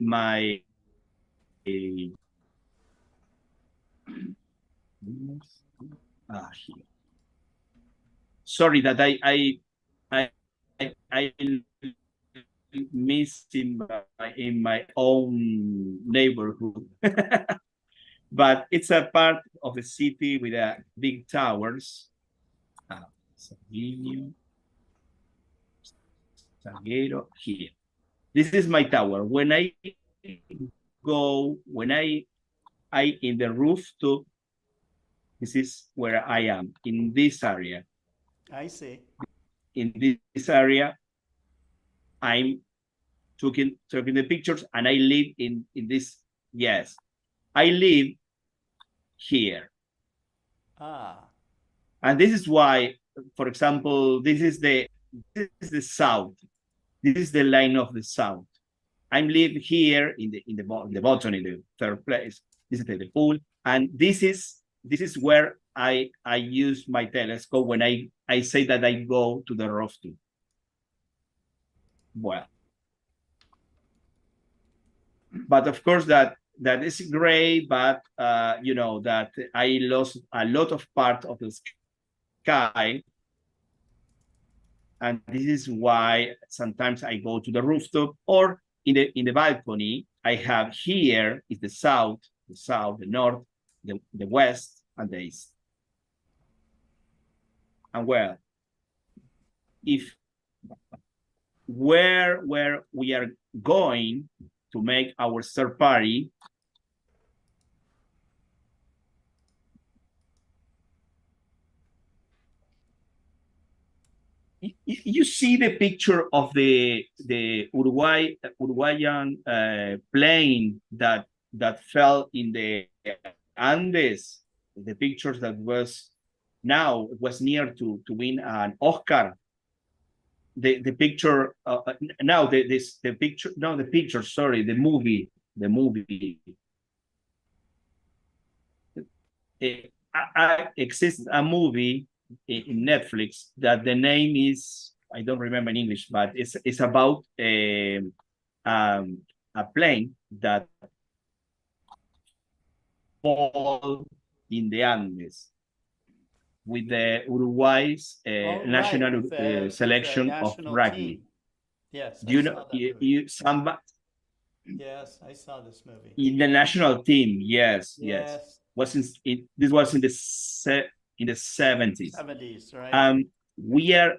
Speaker 10: here. Sorry that I missed in my own neighborhood. But it's a part of the city with big towers. Salguero, here. This is my tower. When I in the rooftop, this is where I am, in this area.
Speaker 1: I see.
Speaker 10: In this area, I'm taking the pictures, and I live in this. Yes, I live here. And this is why, for example, this is the south. This is the line of the south. I live here in the bottom, in the third place. This is the pool, and this is where I use my telescope when I say that I go to the rooftop. Well, but of course that is great, but you know that I lost a lot of part of the sky, and this is why sometimes I go to the rooftop or in the balcony. I have here is the south, the north, the west, and the east. And well, if where we are going to make our third party, you see the picture of the Uruguayan plane that fell in the Andes. The pictures that was near to win an Oscar. The picture sorry, the movie. Exists a movie in Netflix that the name is, I don't remember in English, but it's about a plane that fall in the Andes with the Uruguay's national selection of rugby.
Speaker 1: Team. Yes.
Speaker 10: Do you know
Speaker 1: Yes, I saw this movie.
Speaker 10: In the national team? Yes. this was in the 70s.
Speaker 1: 70s, right?
Speaker 10: We are,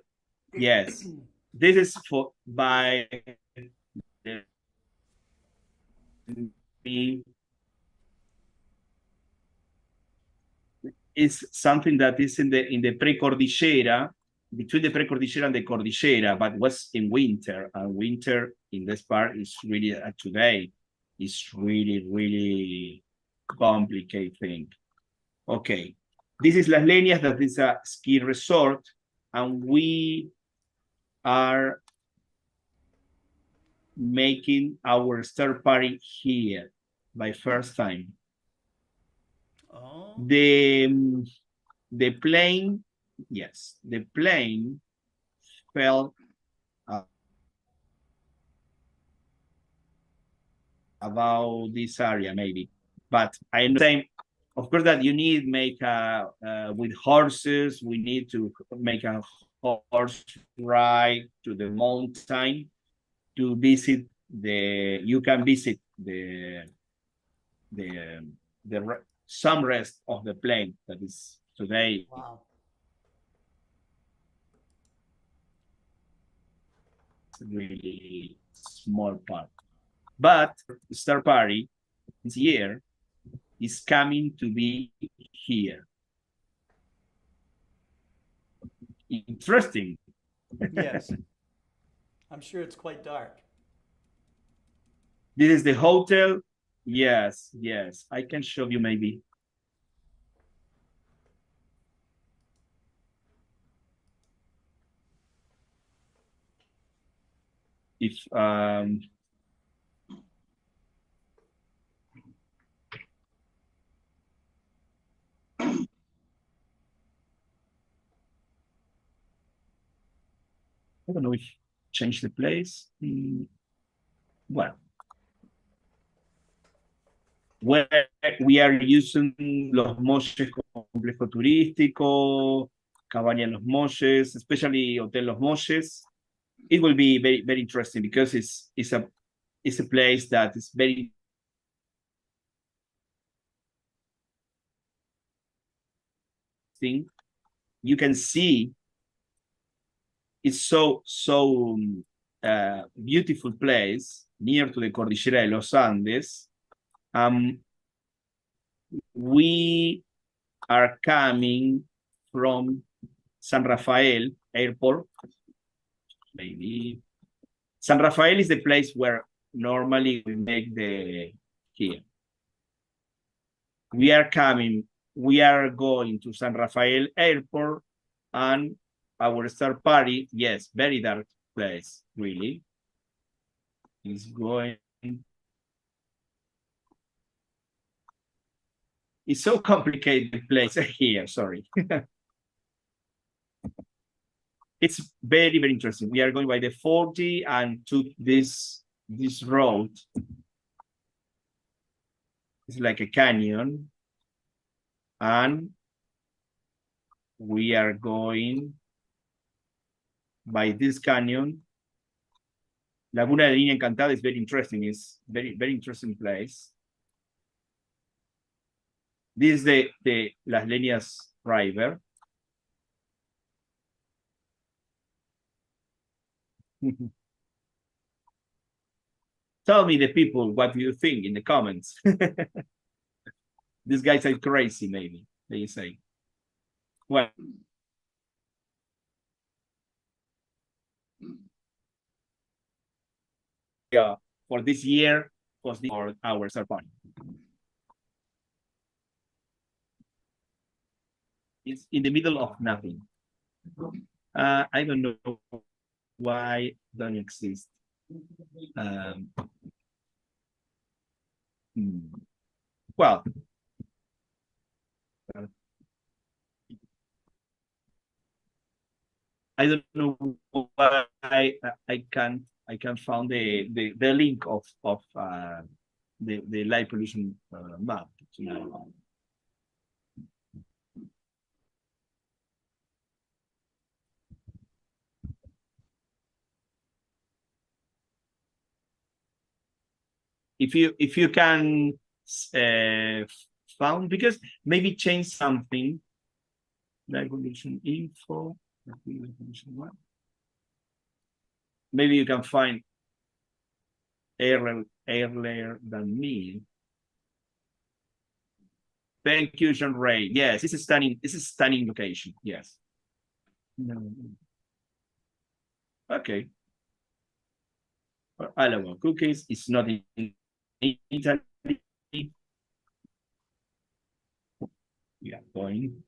Speaker 10: yes, this is for by is something that is in the precordillera, between the precordillera and the cordillera, but was in winter, and winter in this part is really today is really complicated thing. Okay, this is Las Leñas, that is a ski resort, and we are making our third party here by first time.
Speaker 1: Oh.
Speaker 10: The plane, yes, the plane fell about this area maybe, but I understand, of course, that you need make with horses. We need to make a horse ride to the mountain to visit the. You can visit the some rest of the plane that is today.
Speaker 1: Wow.
Speaker 10: Really small part, but Star Party this year is coming to be here. Interesting.
Speaker 1: Yes. I'm sure it's quite dark.
Speaker 10: This is the hotel. Yes, yes. I can show you maybe. If I don't know if change the place. Well, where we are using Los Molles complejo turístico, Cabaña en Los Molles, especially Hotel Los Molles. It will be very interesting because it's a place that is very thing. You can see it's so beautiful place near to the Cordillera de los Andes. We are coming from San Rafael Airport. Maybe San Rafael is the place where normally we make the here. We are going to San Rafael Airport, and our third party, yes, very dark place, really, is going. It's so complicated place here, sorry. It's very interesting. We are going by the 40 and took this road. It's like a canyon. And we are going by this canyon. Laguna de Línea Encantada is very interesting. It's very interesting place. This is the Las Leñas River. Tell me, the people, what do you think in the comments? These guys are crazy, maybe, they say. Well, yeah, for this year, for our third party. It's in the middle of nothing. I don't know why don't exist. Well, I don't know why I can find the link of the light pollution map. If you can found, because maybe change something. Like condition info. Maybe you can find earlier than me. Percussion rate. Yes, this is stunning. This is stunning location. Yes. No. Okay. Iowa cookies is not in Italy. We are going.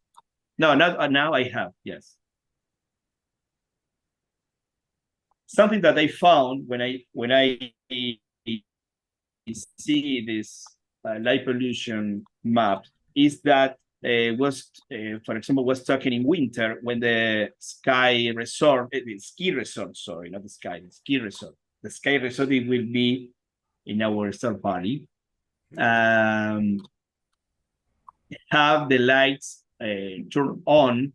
Speaker 10: No, not now. I have, yes. Something that I found when I see this light pollution map is that for example, was talking in winter when the ski resort, ski resort, sorry, not the sky, the ski resort. The ski resort, it will be in our third party. Have the lights turn on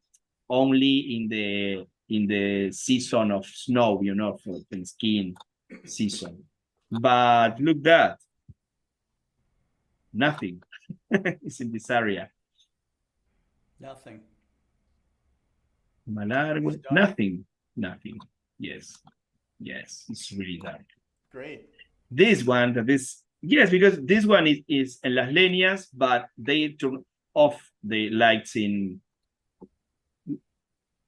Speaker 10: only in the season of snow, you know, for the skiing season. But look that, nothing is in this area.
Speaker 1: Nothing.
Speaker 10: Malargüe, nothing. Yes, it's really dark.
Speaker 1: Great.
Speaker 10: This one, yes, because this one is in Las Leñas, but they turn off the lights in.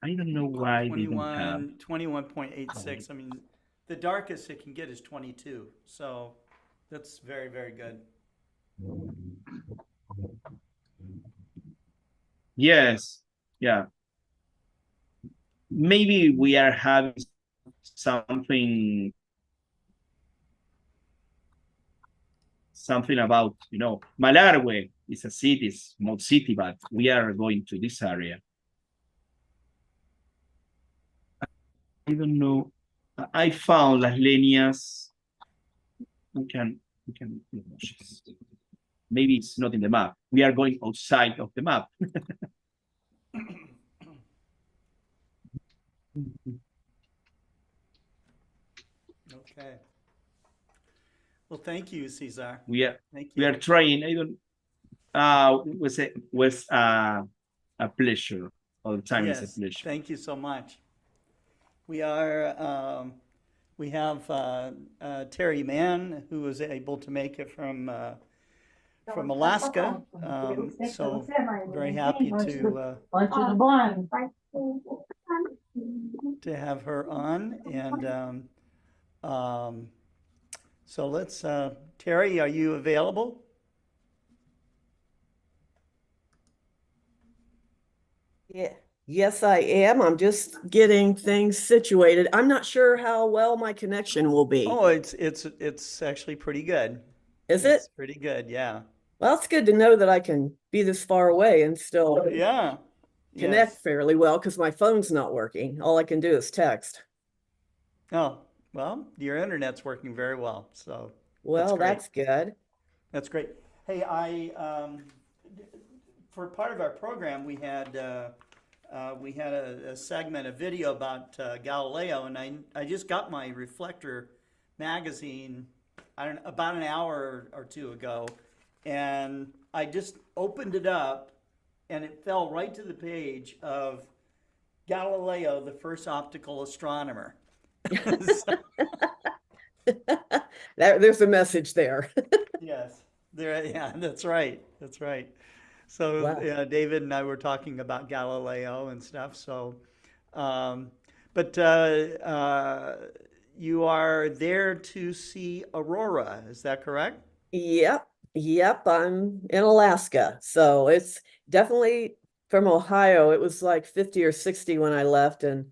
Speaker 10: I don't know why they don't have
Speaker 1: 21.86. I mean, the darkest it can get is 22. So that's very, very good.
Speaker 10: Yes, yeah. Maybe we are having something about, you know, Malargüe is a city, small city, but we are going to this area. I don't know. I found Las Leñas. We can. Maybe it's not in the map. We are going outside of the map.
Speaker 1: Okay. Well, thank you, Cesar.
Speaker 10: We are
Speaker 1: Thank you.
Speaker 10: We are trying. I don't. It was a pleasure. All the time
Speaker 1: Yes,
Speaker 10: it's a pleasure.
Speaker 1: thank you so much. We are. We have Terry Mann, who was able to make it from Alaska. So very happy to have her on. And so let's. Terry, are you available?
Speaker 11: Yeah. Yes, I am. I'm just getting things situated. I'm not sure how well my connection will be.
Speaker 1: Oh, it's actually pretty good.
Speaker 11: Is it?
Speaker 1: It's pretty good, yeah.
Speaker 11: Well, it's good to know that I can be this far away and still
Speaker 1: Yeah.
Speaker 11: connect
Speaker 1: Yes.
Speaker 11: fairly well because my phone's not working. All I can do is text.
Speaker 1: Oh, well, your internet's working very well, so
Speaker 11: Well,
Speaker 1: great.
Speaker 11: that's good.
Speaker 1: That's great. Hey, for part of our program, we had a segment, a video about Galileo, and I just got my Reflector magazine, about an hour or two ago, and I just opened it up, and it fell right to the page of Galileo, the first optical astronomer.
Speaker 11: There's a message there.
Speaker 1: Yes, yeah, that's right. That's right. So
Speaker 11: Wow.
Speaker 1: David and I were talking about Galileo and stuff. So, but you are there to see aurora. Is that correct?
Speaker 11: Yep. I'm in Alaska. So it's definitely from Ohio. It was like 50 or 60 when I left. And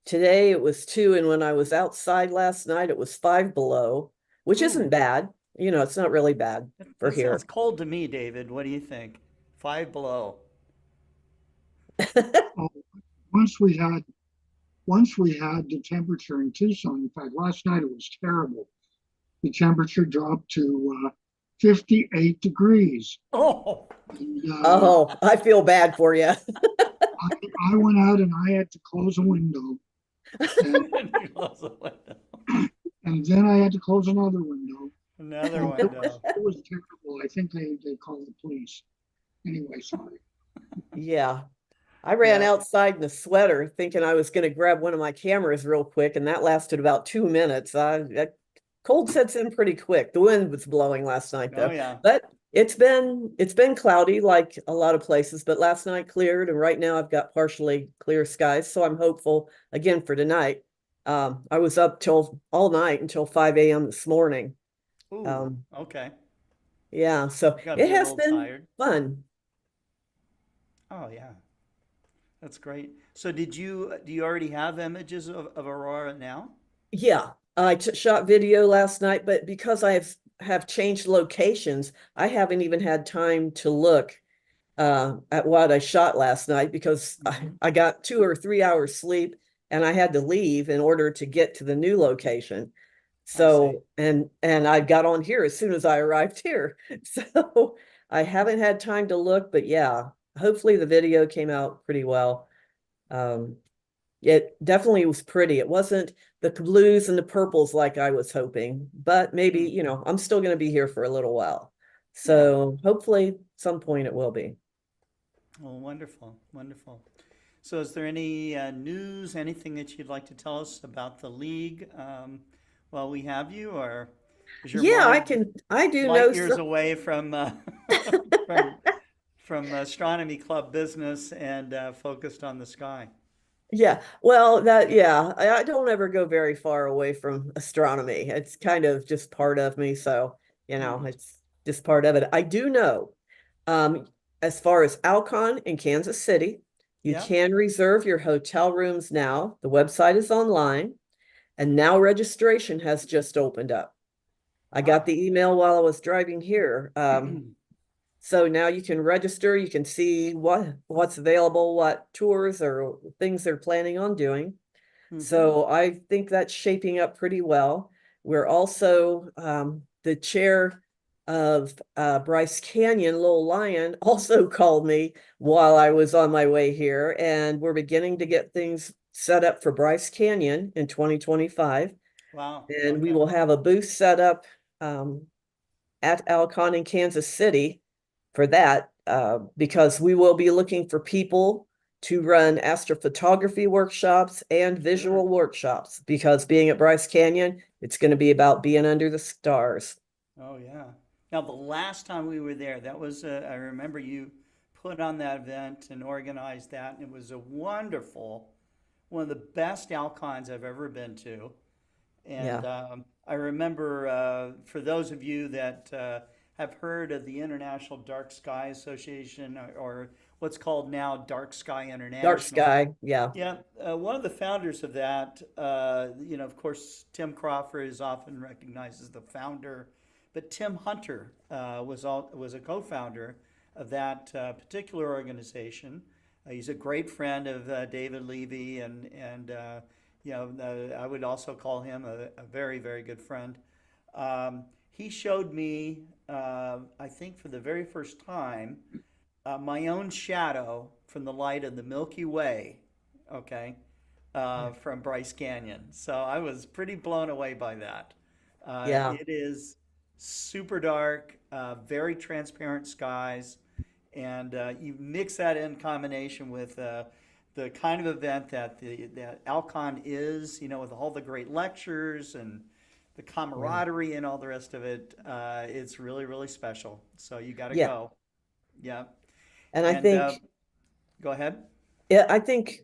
Speaker 11: today it was 2. And when I was outside last night, it was 5 below, which isn't bad. You know, it's not really bad for
Speaker 1: That
Speaker 11: here.
Speaker 1: sounds cold to me, David. What do you think? 5 below.
Speaker 5: Once we had the temperature in Tucson, in fact, last night it was terrible. The temperature dropped to 58 degrees.
Speaker 1: Oh,
Speaker 5: And,
Speaker 11: Oh, I feel bad for you.
Speaker 5: I went out and I had to close a window. And then I had to close another window.
Speaker 1: Another window.
Speaker 5: It was terrible. I think they called the police. Anyway, sorry.
Speaker 11: Yeah. I ran
Speaker 1: Yeah.
Speaker 11: outside in a sweater thinking I was going to grab one of my cameras real quick, and that lasted about 2 minutes. That cold sets in pretty quick. The wind was blowing last night
Speaker 1: Oh,
Speaker 11: though,
Speaker 1: yeah.
Speaker 11: but it's been cloudy like a lot of places, but last night cleared, and right now I've got partially clear skies, so I'm hopeful again for tonight. I was up till all night until 5 a.m. this morning.
Speaker 1: Ooh,
Speaker 11: Um,
Speaker 1: okay.
Speaker 11: yeah, so
Speaker 1: Gotta
Speaker 11: it
Speaker 1: be a
Speaker 11: has
Speaker 1: little
Speaker 11: been
Speaker 1: tired.
Speaker 11: fun.
Speaker 1: Oh, yeah. That's great. So do you already have images of Aurora now?
Speaker 11: Yeah, I shot video last night, but because have changed locations, I haven't even had time to look at what I shot last night because I got 2 or 3 hours sleep and I had to leave in order to get to the new location.
Speaker 1: I see.
Speaker 11: So, and I got on here as soon as I arrived here. So I haven't had time to look, but yeah, hopefully the video came out pretty well. Um, it definitely was pretty. It wasn't the blues and the purples like I was hoping, but maybe,
Speaker 1: Hmm.
Speaker 11: I'm still going to be here for a little while.
Speaker 1: Yeah.
Speaker 11: So hopefully some point it will be.
Speaker 1: Oh, wonderful, wonderful. So is there any news, anything that you'd like to tell us about the league while we have you, or is your
Speaker 11: Yeah,
Speaker 1: mind
Speaker 11: I do
Speaker 1: light
Speaker 11: know
Speaker 1: years
Speaker 11: some.
Speaker 1: away from from from astronomy club business and focused on the sky?
Speaker 11: Yeah, well, yeah, I don't ever go very far away from astronomy. It's kind of just part of me. So,
Speaker 1: Hmm.
Speaker 11: it's just part of it. I do know, um, as far as Alcon in Kansas City, you
Speaker 1: Yeah.
Speaker 11: can reserve your hotel rooms now. The website is online, and now registration has just opened up. I got
Speaker 1: Wow.
Speaker 11: the email while I was driving here. So now you can register, you can see what's available, what tours or things they're planning on doing.
Speaker 1: Hmm.
Speaker 11: So I think that's shaping up pretty well. We're also the chair of Bryce Canyon, Lowell Lyon, also called me while I was on my way here, and we're beginning to get things set up for Bryce Canyon in 2025.
Speaker 1: Wow.
Speaker 11: And we
Speaker 1: Okay.
Speaker 11: will have a booth set up um, at Alcon in Kansas City for that, because we will be looking for people to run astrophotography workshops and
Speaker 1: Sure.
Speaker 11: visual workshops, because being at Bryce Canyon, it's going to be about being under the stars.
Speaker 1: Oh, yeah. Now, the last time we were there, that was, I remember you put on that event and organized that, and it was a wonderful, one of the best Alcons I've ever been to. And
Speaker 11: Yeah.
Speaker 1: I remember, for those of you that have heard of the International Dark Sky Association, or what's called now Dark Sky
Speaker 11: Dark
Speaker 1: International,
Speaker 11: sky. Yeah.
Speaker 1: yeah, one of the founders of that, of course, Tim Crawford is often recognized as the founder, but Tim Hunter was a co-founder of that particular organization. He's a great friend of David Levy, and I would also call him a very, very good friend. He showed me, I think, for the very first time, my own shadow from the light of the Milky Way, okay, from Bryce Canyon. So I was pretty blown away by that.
Speaker 11: Yeah.
Speaker 1: It is super dark, very transparent skies, and you mix that in combination with the kind of event that Alcon is, with all the great lectures and the camaraderie and all the rest of it. It's really, really special. So you got to
Speaker 11: Yeah.
Speaker 1: go. Yeah.
Speaker 11: And I
Speaker 1: And
Speaker 11: think
Speaker 1: go ahead.
Speaker 11: Yeah, I think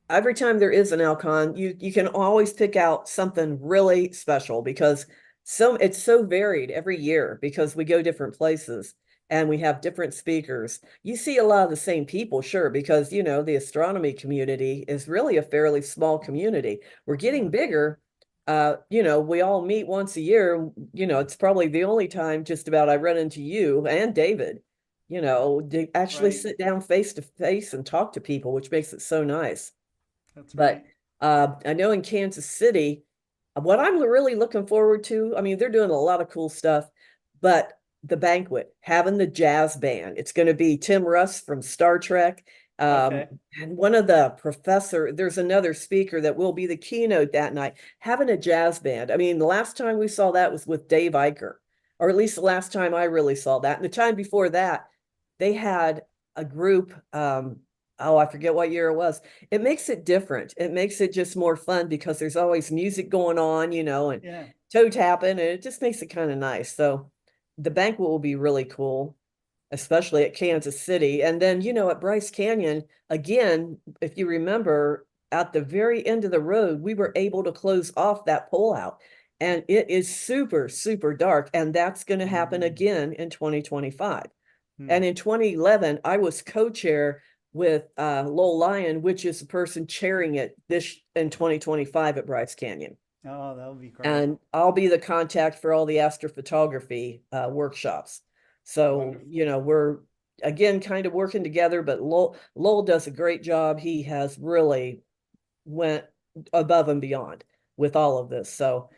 Speaker 11: every time there is an Alcon, you can always pick out something really special, because it's so varied every year, because we go different places and we have different speakers. You see a lot of the same people, sure, because the astronomy community is really a fairly small community. We're
Speaker 1: Yeah.
Speaker 11: getting bigger. We all meet once a year. It's probably the only time just about I run into you and David, to actually
Speaker 1: Right.
Speaker 11: sit down face to face and talk to people, which makes it so nice.
Speaker 1: That's
Speaker 11: But
Speaker 1: right.
Speaker 11: I know in Kansas City, what I'm really looking forward to, I mean, they're doing a lot of cool stuff, but the banquet, having the jazz band, it's going to be Tim Russ from Star Trek. Um,
Speaker 1: Okay.
Speaker 11: and there's another speaker that will be the keynote that night, having a jazz band. I mean, the last time we saw that was with Dave Eicher, or at least the last time I really saw that. And the time before that, they had a group, oh, I forget what year it was. It makes it different. It makes it just more fun because there's always music going on, and
Speaker 1: Yeah.
Speaker 11: toe tapping, and it just makes it kind of nice. So the banquet will be really cool, especially at Kansas City. And then, at Bryce Canyon, again, if you remember, at the very end of the road, we were able to close off that pullout. And it is super, super dark. And that's going to happen again in 2025. And in 2011, I was co-chair with Lowell Lyon, which is the person chairing it this in 2025 at Bryce Canyon.
Speaker 1: Oh, that would be great.
Speaker 11: And I'll be the contact for all the astrophotography workshops. So,
Speaker 1: Wonderful.
Speaker 11: we're again kind of working together, but Lowell does a great job. He has really went above and beyond with all of this. So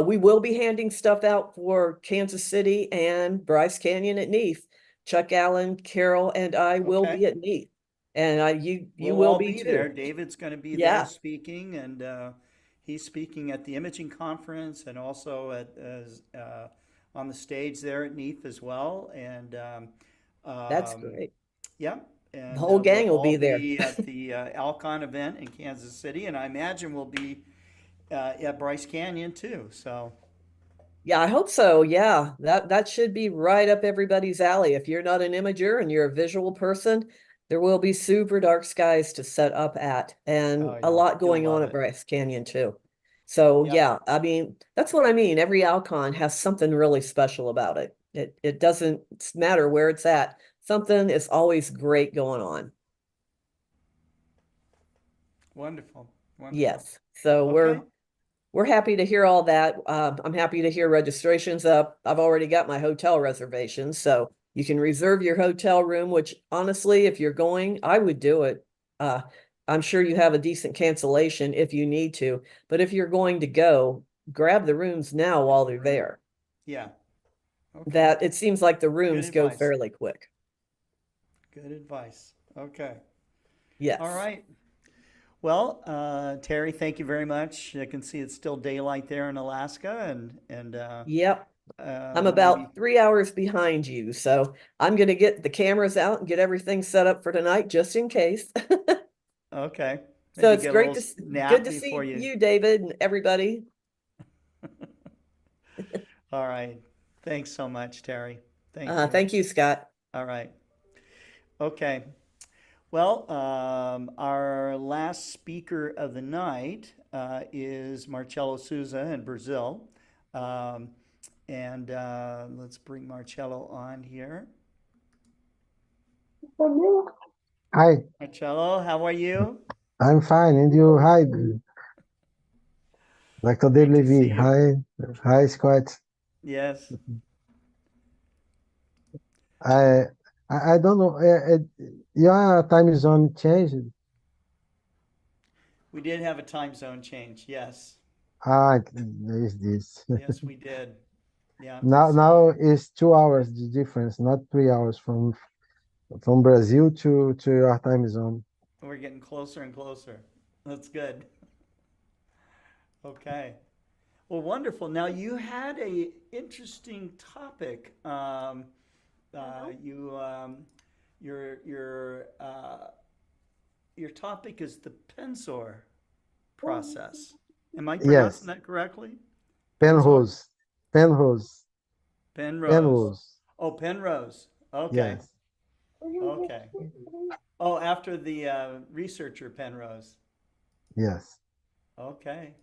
Speaker 11: we will be handing stuff out for Kansas City and Bryce Canyon at Neath. Chuck Allen, Carol, and I will
Speaker 1: Okay.
Speaker 11: be at Neath. And you
Speaker 1: We'll
Speaker 11: will
Speaker 1: all
Speaker 11: be
Speaker 1: be
Speaker 11: too.
Speaker 1: there. David's going to be there
Speaker 11: Yeah,
Speaker 1: speaking, and he's speaking at the imaging conference and also on the stage there at Neath as well. And
Speaker 11: that's
Speaker 1: um,
Speaker 11: great.
Speaker 1: yeah,
Speaker 11: The
Speaker 1: and
Speaker 11: whole
Speaker 1: we'll
Speaker 11: gang will
Speaker 1: all
Speaker 11: be there.
Speaker 1: be at the Alcon event in Kansas City, and I imagine we'll be at Bryce Canyon too. So
Speaker 11: Yeah, I hope so. Yeah, that should be right up everybody's alley. If you're not an imager and you're a visual person, there will be super dark skies to set up at, and
Speaker 1: oh
Speaker 11: a
Speaker 1: yeah,
Speaker 11: lot
Speaker 1: you'll
Speaker 11: going on
Speaker 1: love
Speaker 11: at
Speaker 1: it.
Speaker 11: Bryce Canyon too. So
Speaker 1: Yep.
Speaker 11: yeah, I mean, that's what I mean. Every Alcon has something really special about it. It doesn't matter where it's at. Something is always great going on.
Speaker 1: Wonderful. Wonderful.
Speaker 11: Yes. So
Speaker 1: Okay.
Speaker 11: we're happy to hear all that. I'm happy to hear registrations up. I've already got my hotel reservations, so you can reserve your hotel room, which honestly, if you're going, I would do it. Uh, I'm sure you have a decent cancellation if you need to, but if you're going to go, grab the rooms now while they're there.
Speaker 1: Yeah. Okay.
Speaker 11: That it seems like the
Speaker 1: Good
Speaker 11: rooms go
Speaker 1: advice.
Speaker 11: fairly quick.
Speaker 1: Good advice. Okay.
Speaker 11: Yes.
Speaker 1: All right. Well, Terry, thank you very much. I can see it's still daylight there in Alaska, and
Speaker 11: Yep. I'm
Speaker 1: maybe
Speaker 11: about 3 hours behind you, so I'm gonna get the cameras out and get everything set up for tonight just in case.
Speaker 1: okay.
Speaker 11: So
Speaker 1: Maybe
Speaker 11: it's
Speaker 1: get a
Speaker 11: great
Speaker 1: little
Speaker 11: good
Speaker 1: nap
Speaker 11: to
Speaker 1: before
Speaker 11: see
Speaker 1: you.
Speaker 11: you, David, and everybody.
Speaker 1: All right. Thanks so much, Terry. Thank you.
Speaker 11: Thank you, Scott.
Speaker 1: All right. Okay. Well, our last speaker of the night is Marcelo Souza in Brazil. Um, and let's bring Marcelo on here.
Speaker 12: Hi,
Speaker 1: Marcelo, how are you?
Speaker 12: I'm fine. And you? Hi, Dr.
Speaker 1: Great to
Speaker 12: Levy.
Speaker 1: see you.
Speaker 12: Hi, Scott.
Speaker 1: Yes.
Speaker 12: I I don't know. Your time zone changed.
Speaker 1: We did have a time zone change. Yes.
Speaker 12: There is this.
Speaker 1: Yes, we did. Yeah.
Speaker 12: Now
Speaker 1: So
Speaker 12: it's 2 hours the difference, not 3 hours from Brazil to your time zone.
Speaker 1: we're getting closer and closer. That's good. Okay. Well, wonderful. Now you had a interesting topic. You your your uh, your topic is the Pensor process. Am I pronouncing
Speaker 12: Yes,
Speaker 1: that correctly? Pensor?
Speaker 12: Penrose, Penrose,
Speaker 1: Penrose.
Speaker 12: Penrose.
Speaker 1: Oh, Penrose. Okay.
Speaker 12: Yes,
Speaker 1: Okay. Oh, after the researcher Penrose.
Speaker 12: yes.
Speaker 1: Okay.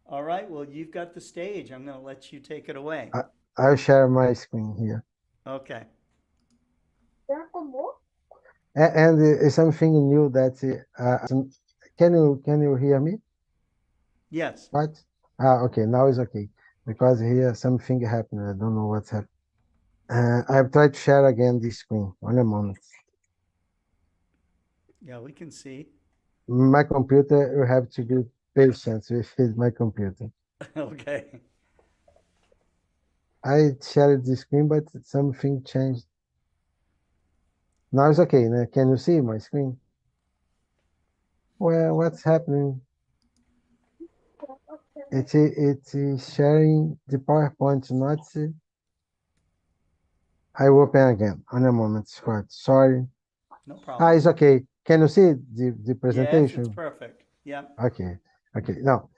Speaker 1: All right. Well, you've got the stage. I'm going to let you take it away.
Speaker 12: I'll share my screen here.
Speaker 1: Okay.
Speaker 12: And something new that can you hear me?
Speaker 1: Yes.
Speaker 12: Right? Okay, now it's okay. Because here something happened. I don't know what's happened. I've tried to share again the screen. One a moment.
Speaker 1: Yeah, we can see.
Speaker 12: My computer, you have to be patient with my computer.
Speaker 1: Okay.
Speaker 12: I shared the screen, but something changed. Now it's okay. Now, can you see my screen? Well, what's happening? It is sharing the PowerPoint, not. I open again. On a moment, Scott. Sorry.
Speaker 1: No
Speaker 12: Ah,
Speaker 1: problem.
Speaker 12: it's okay. Can you see the
Speaker 1: Yes,
Speaker 12: presentation?
Speaker 1: it's perfect. Yep.
Speaker 12: Okay. Okay. Now,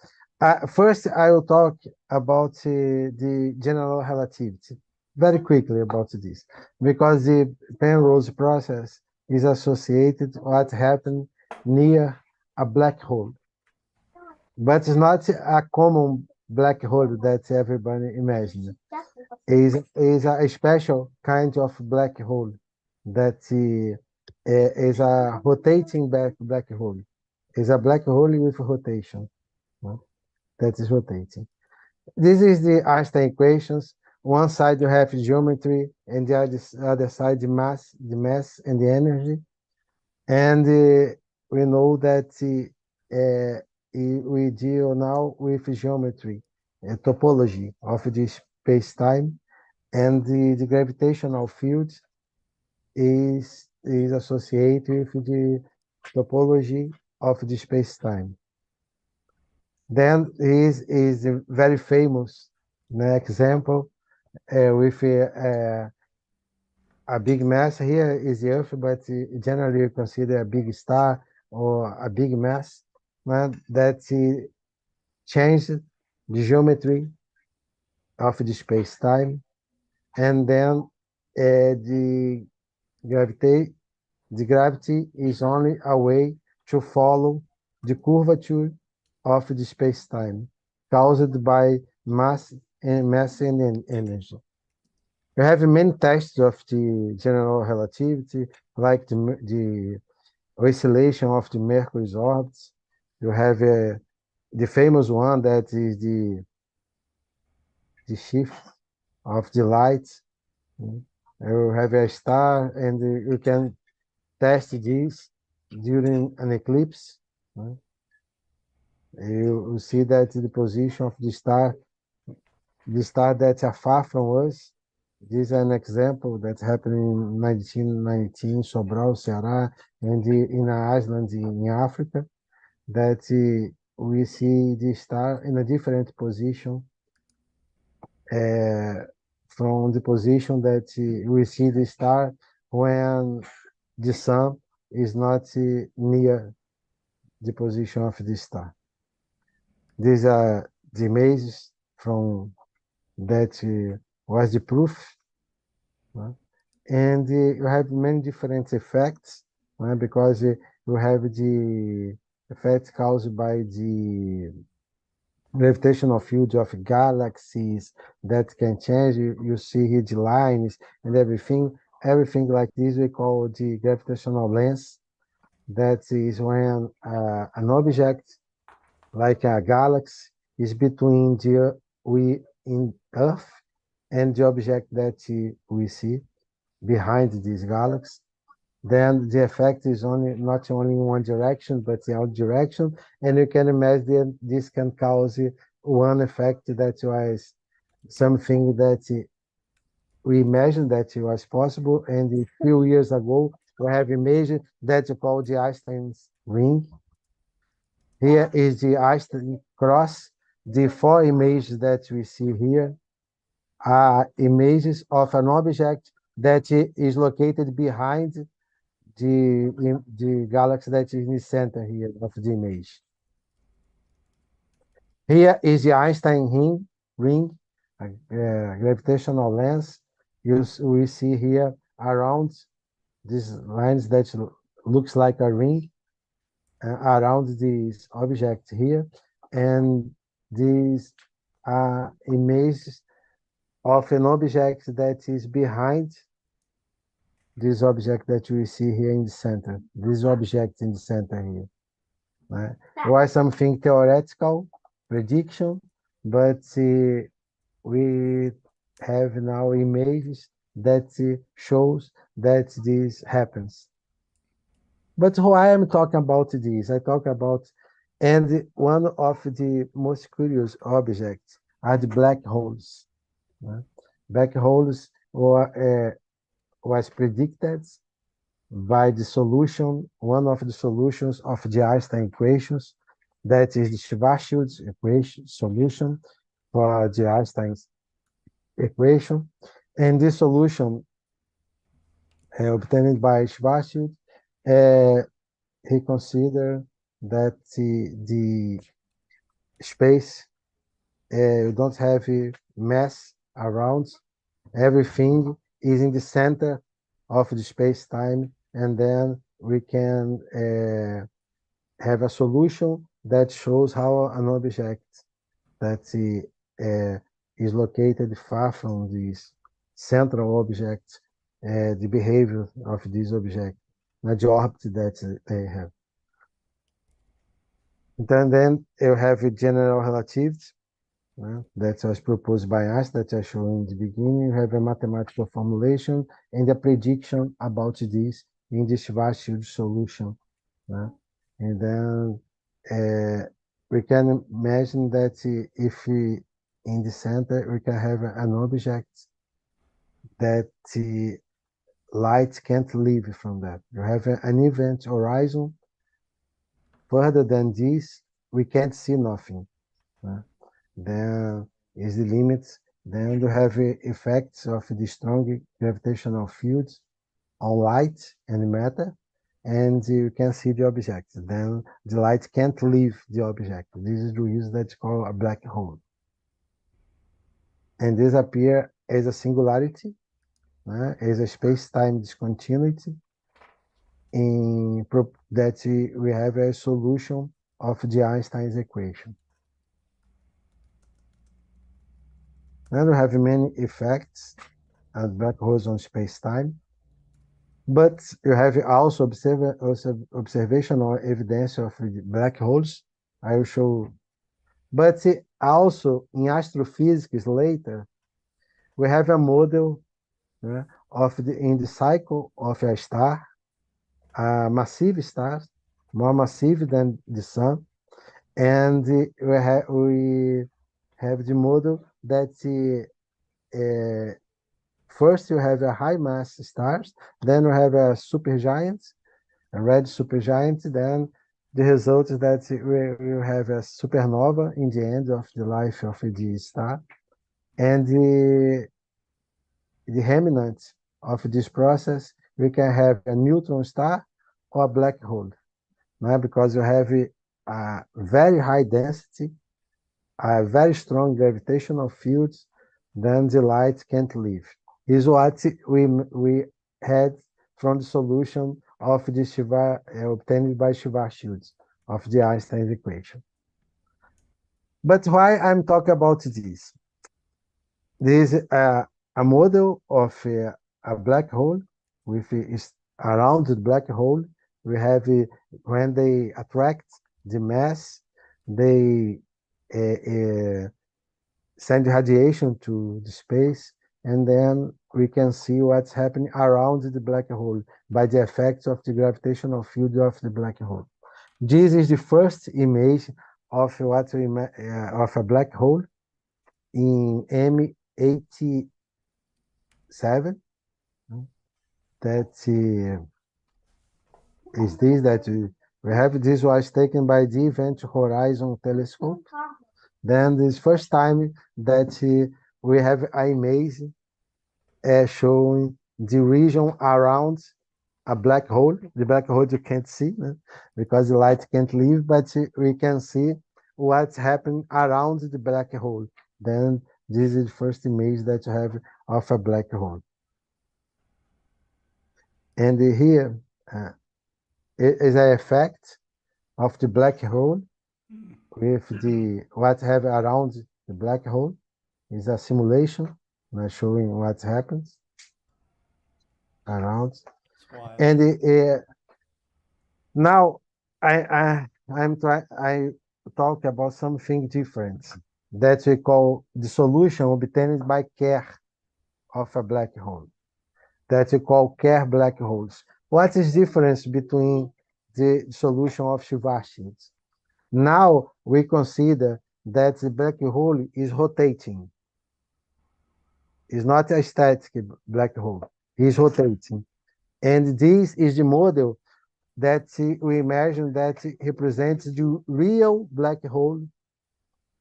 Speaker 12: first I will talk about the general relativity very quickly about this, because the Penrose process is associated what happened near a black hole, but it's not a common black hole that everybody imagines. Is a special kind of black hole that is a rotating black hole. Is a black hole with rotation, no? That is rotating. This is the Einstein equations. One side you have geometry, and the other side the mass and the energy. And we know that we deal now with geometry, topology of the space-time, and the gravitational field is associated with the topology of the space-time. Then is a very famous example with a big mass. Here is the Earth, but generally consider a big star or a big mass that changed the geometry of the space-time, and then the gravity is only a way to follow the curvature of the space-time caused by mass and energy. We have many tests of the general relativity, like the oscillation of the Mercury's orbits. You have the famous one that is the shift of the light. You have a star, and you can test this during an eclipse. You see that the position of the star that are far from us. This is an example that happened in 1919, Sobral, Ceará, and in an island in Africa, that we see the star in a different position from the position that we see the star when the sun is not near the position of the star. These are the images from that was the proof. And you have many different effects because you have the effect caused by the gravitational field of galaxies that can change. You see here the lines and everything like this we call the gravitational lens. That is when an object like a galaxy is between we in Earth and the object that we see behind this galaxy. Then the effect is not only in one direction, but in all direction. And you can imagine this can cause one effect that was something that we imagined that it was possible. And a few years ago, we have imaged that called the Einstein's ring. Here is the Einstein cross. The four images that we see here are images of an object that is located behind the galaxy that is in the center here of the image. Here is the Einstein ring, gravitational lens. We see here around these lines that looks like a ring around this object here, and these are images of an object that is behind this object that we see here in the center. This object in the center here. Was something theoretical prediction, but we have now images that shows that this happens. But why I'm talking about this? I talk about, and one of the most curious objects are the black holes. Black holes was predicted by the solution, one of the solutions of the Einstein equations, that is the Schwarzschild's equation solution for the Einstein's equation. And this solution obtained by Schwarzschild, he considered that the space don't have mass around. Everything is in the center of the space-time, and then we can have a solution that shows how an object that is located far from this central object, the behavior of this object, the orbit that they have. Then you have general relativity, that was proposed by us, that I showed in the beginning. You have a mathematical formulation and a prediction about this in the Schwarzschild solution. And then we can imagine that if in the center we can have an object that light can't leave from that. You have an event horizon. Further than this, we can't see nothing. Then is the limit. Then you have effects of the strong gravitational fields on light and matter, and you can see the object. Then the light can't leave the object. This is the reason that's called a black hole. And this appears as a singularity, as a space-time discontinuity, that we have a solution of the Einstein's equation. And we have many effects and black holes on space-time, but you have also observational evidence of black holes. I will show. But also in astrophysics later, we have a model in the cycle of a star, a massive star, more massive than the sun, and we have the model that first you have a high mass stars, then you have a supergiant, a red supergiant, then the result is that we have a supernova in the end of the life of the star, and the remnant of this process, we can have a neutron star or a black hole, because you have a very high density, a very strong gravitational fields, then the light can't leave. Is what we had from the solution of the obtained by Schwarzschild of the Einstein equation. But why I'm talking about this? This is a model of a black hole with around the black hole. We have when they attract the mass, they send radiation to the space, and then we can see what's happening around the black hole by the effects of the gravitational field of the black hole. This is the first image of of a black hole in M87. That is this that we have. This was taken by the Event Horizon Telescope. Then this first time that we have an image showing the region around a black hole. The black hole you can't see because the light can't leave, but we can see what's happening around the black hole. Then this is the first image that you have of a black hole. And here is an effect of the black hole with what have around the black hole. Is a simulation showing what happens around. And now I talk about something different that we call the solution obtained by Kerr of a black hole, that we call Kerr black holes. What is the difference between the solution of Schwarzschild? Now we consider that the black hole is rotating. It's not a static black hole. It's rotating. And this is the model that we imagine that represents the real black hole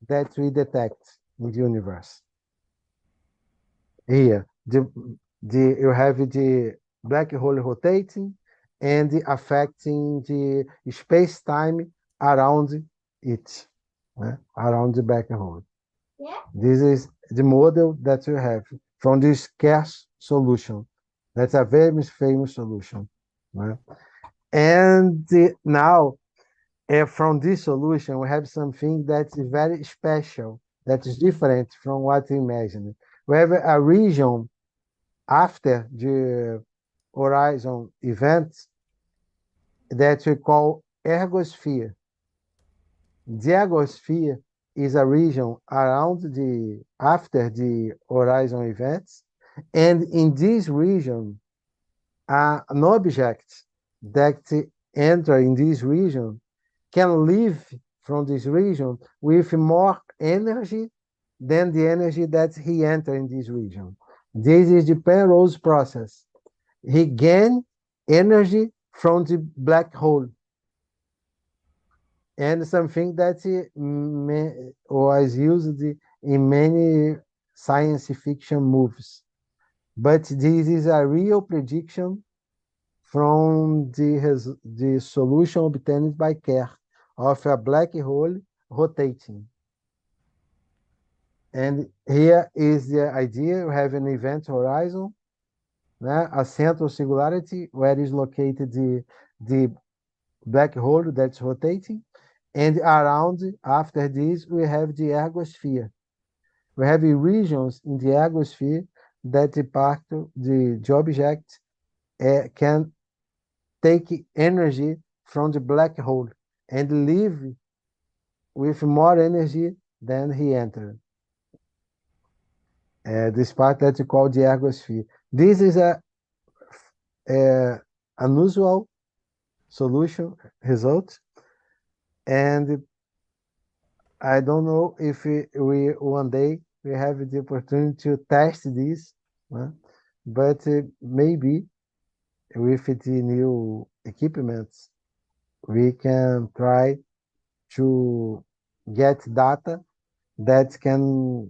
Speaker 12: that we detect in the universe. Here, you have the black hole rotating and affecting the space-time around it, around the black hole. This is the model that we have from this scarce solution. That's a very famous solution. And now, from this solution, we have something that's very special, that is different from what we imagined. We have a region after the horizon event that we call ergosphere. The ergosphere is a region around after the horizon events, and in this region, an object that enter in this region can leave from this region with more energy than the energy that he entered in this region. This is the Penrose process. He gained energy from the black hole. And something that was used in many science fiction movies. But this is a real prediction from the solution obtained by Kerr of a black hole rotating. And here is the idea: we have an event horizon, a central singularity where is located the black hole that's rotating, and around after this we have the ergosphere. We have regions in the ergosphere that the object can take energy from the black hole and leave with more energy than he entered. This part that we call the ergosphere. This is a unusual solution result, and I don't know if we one day we have the opportunity to test this, but maybe with the new equipments we can try to get data that can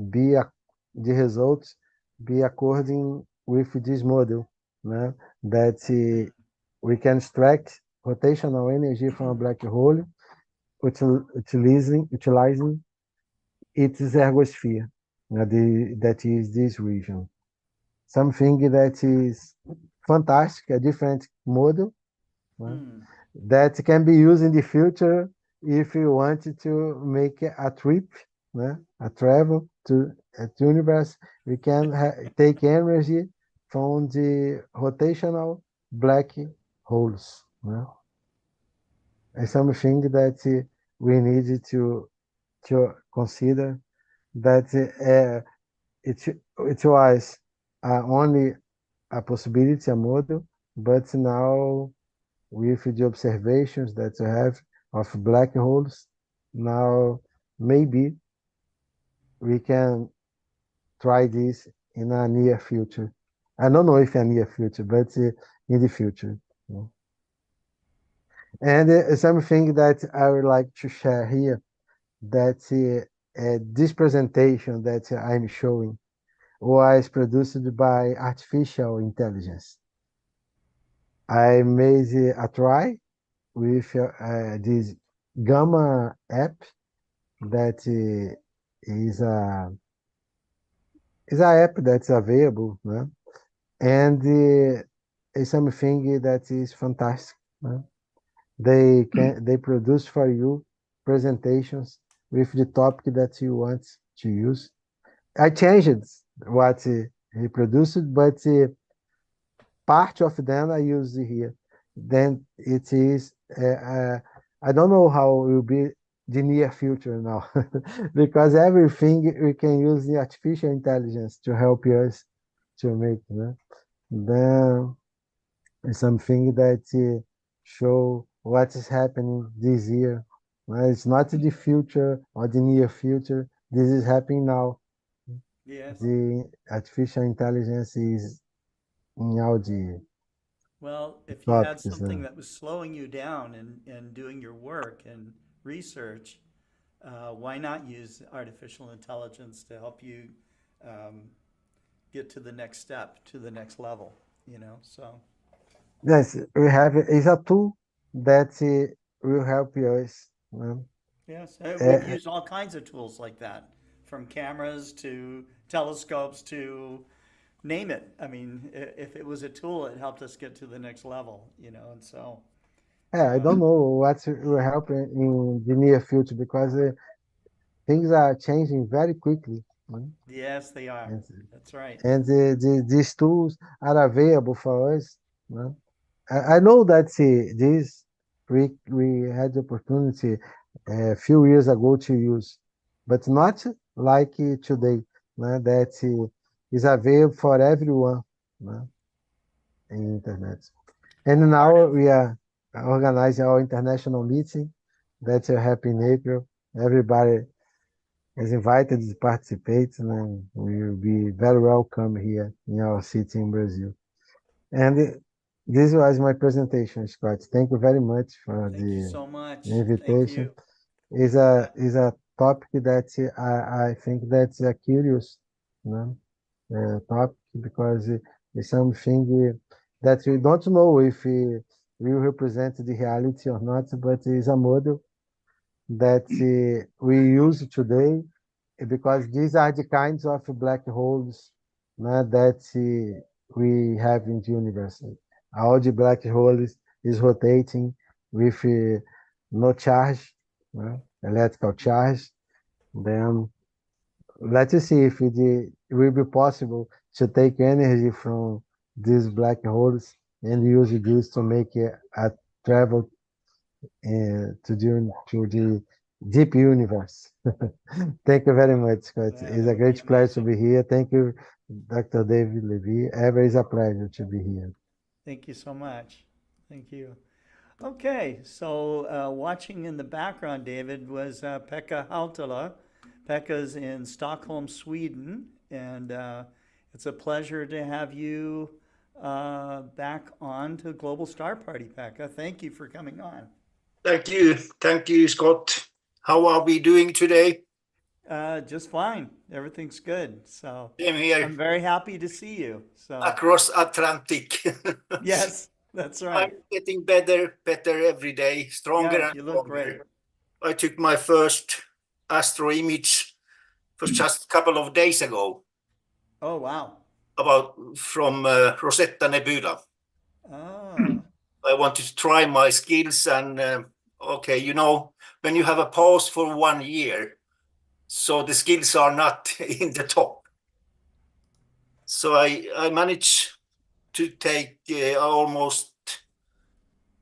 Speaker 12: be the results be according with this model, that we can extract rotational energy from a black hole utilizing its ergosphere, that is this region. Something that is fantastic, a different model that can be used in the future if you want to make a trip, a travel to the universe. We can take energy from the rotational black holes. It's something that we need to consider, that it was only a possibility, a model, but now with the observations that we have of black holes, now maybe we can try this in a near future. I don't know if a near future, but in the future. And something that I would like to share here, that this presentation that I'm showing was produced by artificial intelligence. I made a try with this Gamma app that is a app that's available, and it's something that is fantastic. They produce for you presentations with the topic that you want to use. I changed what he produced, but part of them I use here. Then it is, I don't know how it will be the near future now, because everything we can use the artificial intelligence to help us to make. Then it's something that show what is happening this year. It's not the future or the near future. This is happening now.
Speaker 1: Yes.
Speaker 12: The artificial intelligence is now the
Speaker 1: Well, if you had
Speaker 12: topics.
Speaker 1: something that was slowing you down in doing your work and research, why not use artificial intelligence to help you get to the next step, to the next level? so.
Speaker 12: Yes, we have is a tool that will help us.
Speaker 1: Yes,
Speaker 12: Uh,
Speaker 1: we've used all kinds of tools like that, from cameras to telescopes to name it. I mean, if it was a tool, it helped us get to the next level, and so.
Speaker 12: I don't know what will help in the near future because things are changing very quickly.
Speaker 1: Yes, they are.
Speaker 12: And,
Speaker 1: That's right.
Speaker 12: and these tools are available for us. I know that this we had the opportunity a few years ago to use, but not like today, that is available for everyone in internet. And
Speaker 1: Part
Speaker 12: now
Speaker 1: of
Speaker 12: we are organizing our international meeting that will happen in April. Everybody is invited to participate, and we will be very welcome here in our city in Brazil. And this was my presentation, Scott. Thank you very much for
Speaker 1: Thank you
Speaker 12: the
Speaker 1: so much. Thank
Speaker 12: invitation.
Speaker 1: you.
Speaker 12: Is a topic that I think that's a curious, topic because it's something that we don't know if it will represent the reality or not, but it's a model that we use today because these are the kinds of black holes that we have in the universe. All the black holes is rotating with no charge, electrical charge. Then let's see if it will be possible to take energy from these black holes and use this to make a travel to the deep universe. Thank you very much, Scott. It's
Speaker 1: That
Speaker 12: a
Speaker 1: would be
Speaker 12: great pleasure to
Speaker 1: amazing.
Speaker 12: be here. Thank you, Dr. David Levy. Ever is a pleasure to be here.
Speaker 1: Thank you so much. Thank you. Okay, so watching in the background, David, was Pekka Hautala. Pekka's in Stockholm, Sweden, and it's a pleasure to have you back on to Global Star Party, Pekka. Thank you for coming on.
Speaker 13: Thank you, Scott. How are we doing today?
Speaker 1: Just fine. Everything's good. So
Speaker 13: Same here,
Speaker 1: I'm very happy to see you. So
Speaker 13: across Atlantic.
Speaker 1: yes, that's
Speaker 13: I'm
Speaker 1: right.
Speaker 13: getting better every day, stronger
Speaker 1: Yes,
Speaker 13: and
Speaker 1: you look great.
Speaker 13: stronger. I took my first astro image for just a couple of days ago,
Speaker 1: Oh, wow.
Speaker 13: from Rosetta Nebula.
Speaker 1: Oh,
Speaker 13: I wanted to try my skills, and okay, when you have a pause for 1 year, so the skills are not in the top. So I managed to take almost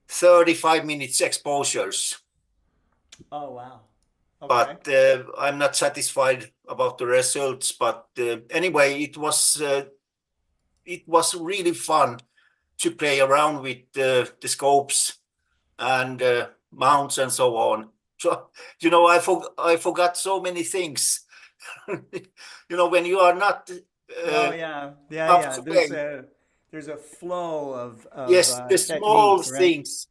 Speaker 13: 35 minutes exposures,
Speaker 1: oh, wow. Okay.
Speaker 13: but I'm not satisfied about the results. But anyway, it was really fun to play around with the scopes and mounts and so on. So I forgot so many things. When you are not
Speaker 1: Oh, yeah. Yeah,
Speaker 13: up
Speaker 1: yeah.
Speaker 13: to date.
Speaker 1: There's a flow of
Speaker 13: Yes, the small
Speaker 1: techniques, right?
Speaker 13: things,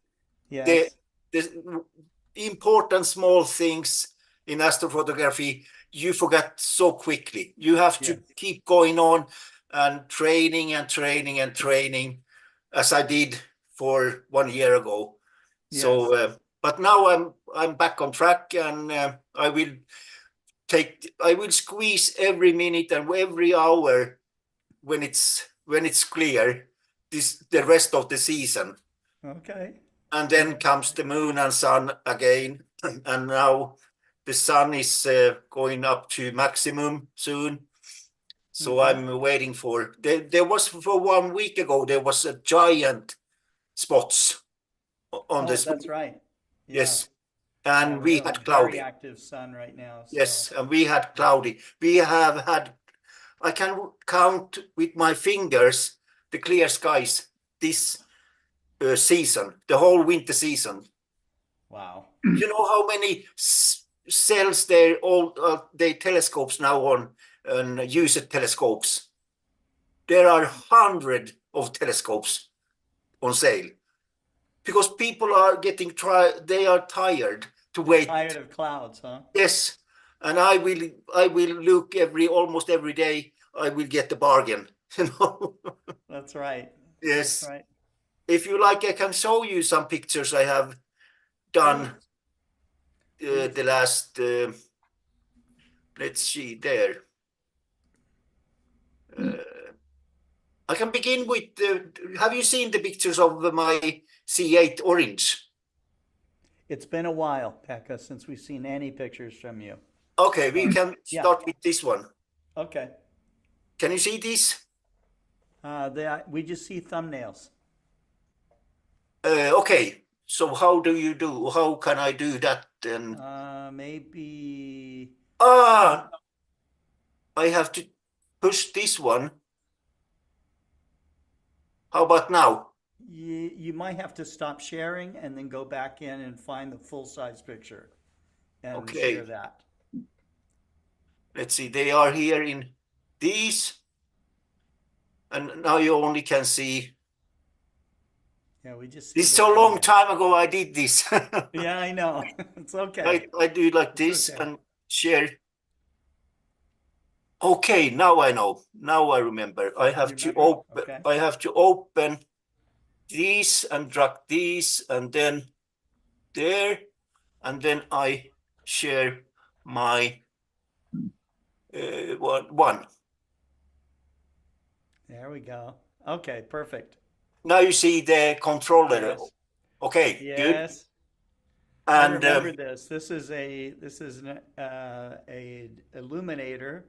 Speaker 13: the
Speaker 1: Yes.
Speaker 13: the important small things in astrophotography, you forget so quickly. You have to
Speaker 1: Yes.
Speaker 13: keep going on and training and training and training, as I did for 1 year ago.
Speaker 1: Yes.
Speaker 13: So, but now I'm back on track, and I will squeeze every minute and every hour when it's clear, the rest of the season.
Speaker 1: Okay.
Speaker 13: And then comes the moon and sun again, and now the sun is going up to maximum soon. So I'm waiting for there was for 1 week ago there was a giant spots on the
Speaker 1: Oh,
Speaker 13: screen.
Speaker 1: that's right. Yeah.
Speaker 13: Yes, and
Speaker 1: Yeah, we
Speaker 13: we
Speaker 1: have a
Speaker 13: had
Speaker 1: very
Speaker 13: cloudy.
Speaker 1: active sun right now. So.
Speaker 13: Yes, and we had cloudy. We have had, I can count with my fingers the clear skies this season, the whole winter season.
Speaker 1: Wow.
Speaker 13: You know how many cells they telescopes now on and used telescopes? There are 100 of telescopes on sale because people are they are tired to
Speaker 1: They're
Speaker 13: wait.
Speaker 1: tired of clouds, huh?
Speaker 13: Yes, and I will look almost every day. I will get the bargain.
Speaker 1: That's right.
Speaker 13: Yes.
Speaker 1: Right.
Speaker 13: If you like, I can show you some pictures I have done the last. Let's see there. I can begin with. Have you seen the pictures of my C8 Orange?
Speaker 1: It's been a while, Pekka, since we've seen any pictures from you.
Speaker 13: Okay, we can
Speaker 1: Yeah.
Speaker 13: start with this one.
Speaker 1: Okay.
Speaker 13: Can you see this?
Speaker 1: We just see thumbnails.
Speaker 13: Okay, so how do you do? How can I do that then?
Speaker 1: Maybe.
Speaker 13: I have to push this one. How about now?
Speaker 1: You might have to stop sharing and then go back in and find the full-size picture and
Speaker 13: Okay.
Speaker 1: share that.
Speaker 13: Let's see, they are here in these. And now you only can see.
Speaker 1: Yeah, we just see
Speaker 13: This is
Speaker 1: the
Speaker 13: so long
Speaker 1: thumbnail.
Speaker 13: time ago I did this.
Speaker 1: Yeah, I know. It's okay.
Speaker 13: I do it like this
Speaker 1: okay.
Speaker 13: and share. Okay, now I know. Now I remember. I have to open.
Speaker 1: Okay.
Speaker 13: I have to open these and drag these and then there, and then I share my one.
Speaker 1: There we go. Okay, perfect.
Speaker 13: Now you see the controller.
Speaker 1: Yes.
Speaker 13: Okay, good.
Speaker 1: Yes.
Speaker 13: And
Speaker 1: I remember this. This is an illuminator.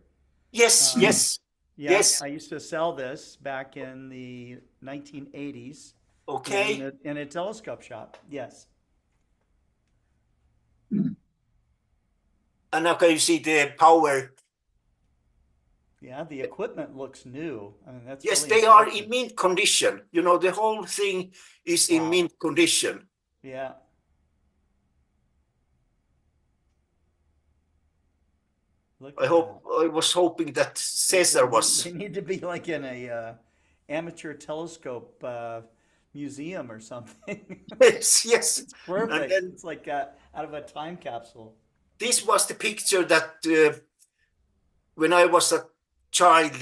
Speaker 13: Yes, yes,
Speaker 1: Yeah,
Speaker 13: yes.
Speaker 1: I used to sell this back in the 1980s.
Speaker 13: Okay.
Speaker 1: In a telescope shop. Yes.
Speaker 13: And now can you see the power?
Speaker 1: Yeah, the equipment looks new. I mean, that's
Speaker 13: Yes,
Speaker 1: really
Speaker 13: they are
Speaker 1: impressive.
Speaker 13: in mint condition. You know, the whole thing is in mint condition.
Speaker 1: Yeah. Look
Speaker 13: I
Speaker 1: at
Speaker 13: hope. I was hoping that Caesar was.
Speaker 1: They need to be like in a amateur telescope museum or something.
Speaker 13: Yes, yes.
Speaker 1: It's perfect.
Speaker 13: And then
Speaker 1: It's like out of a time capsule.
Speaker 13: this was the picture that when I was a child,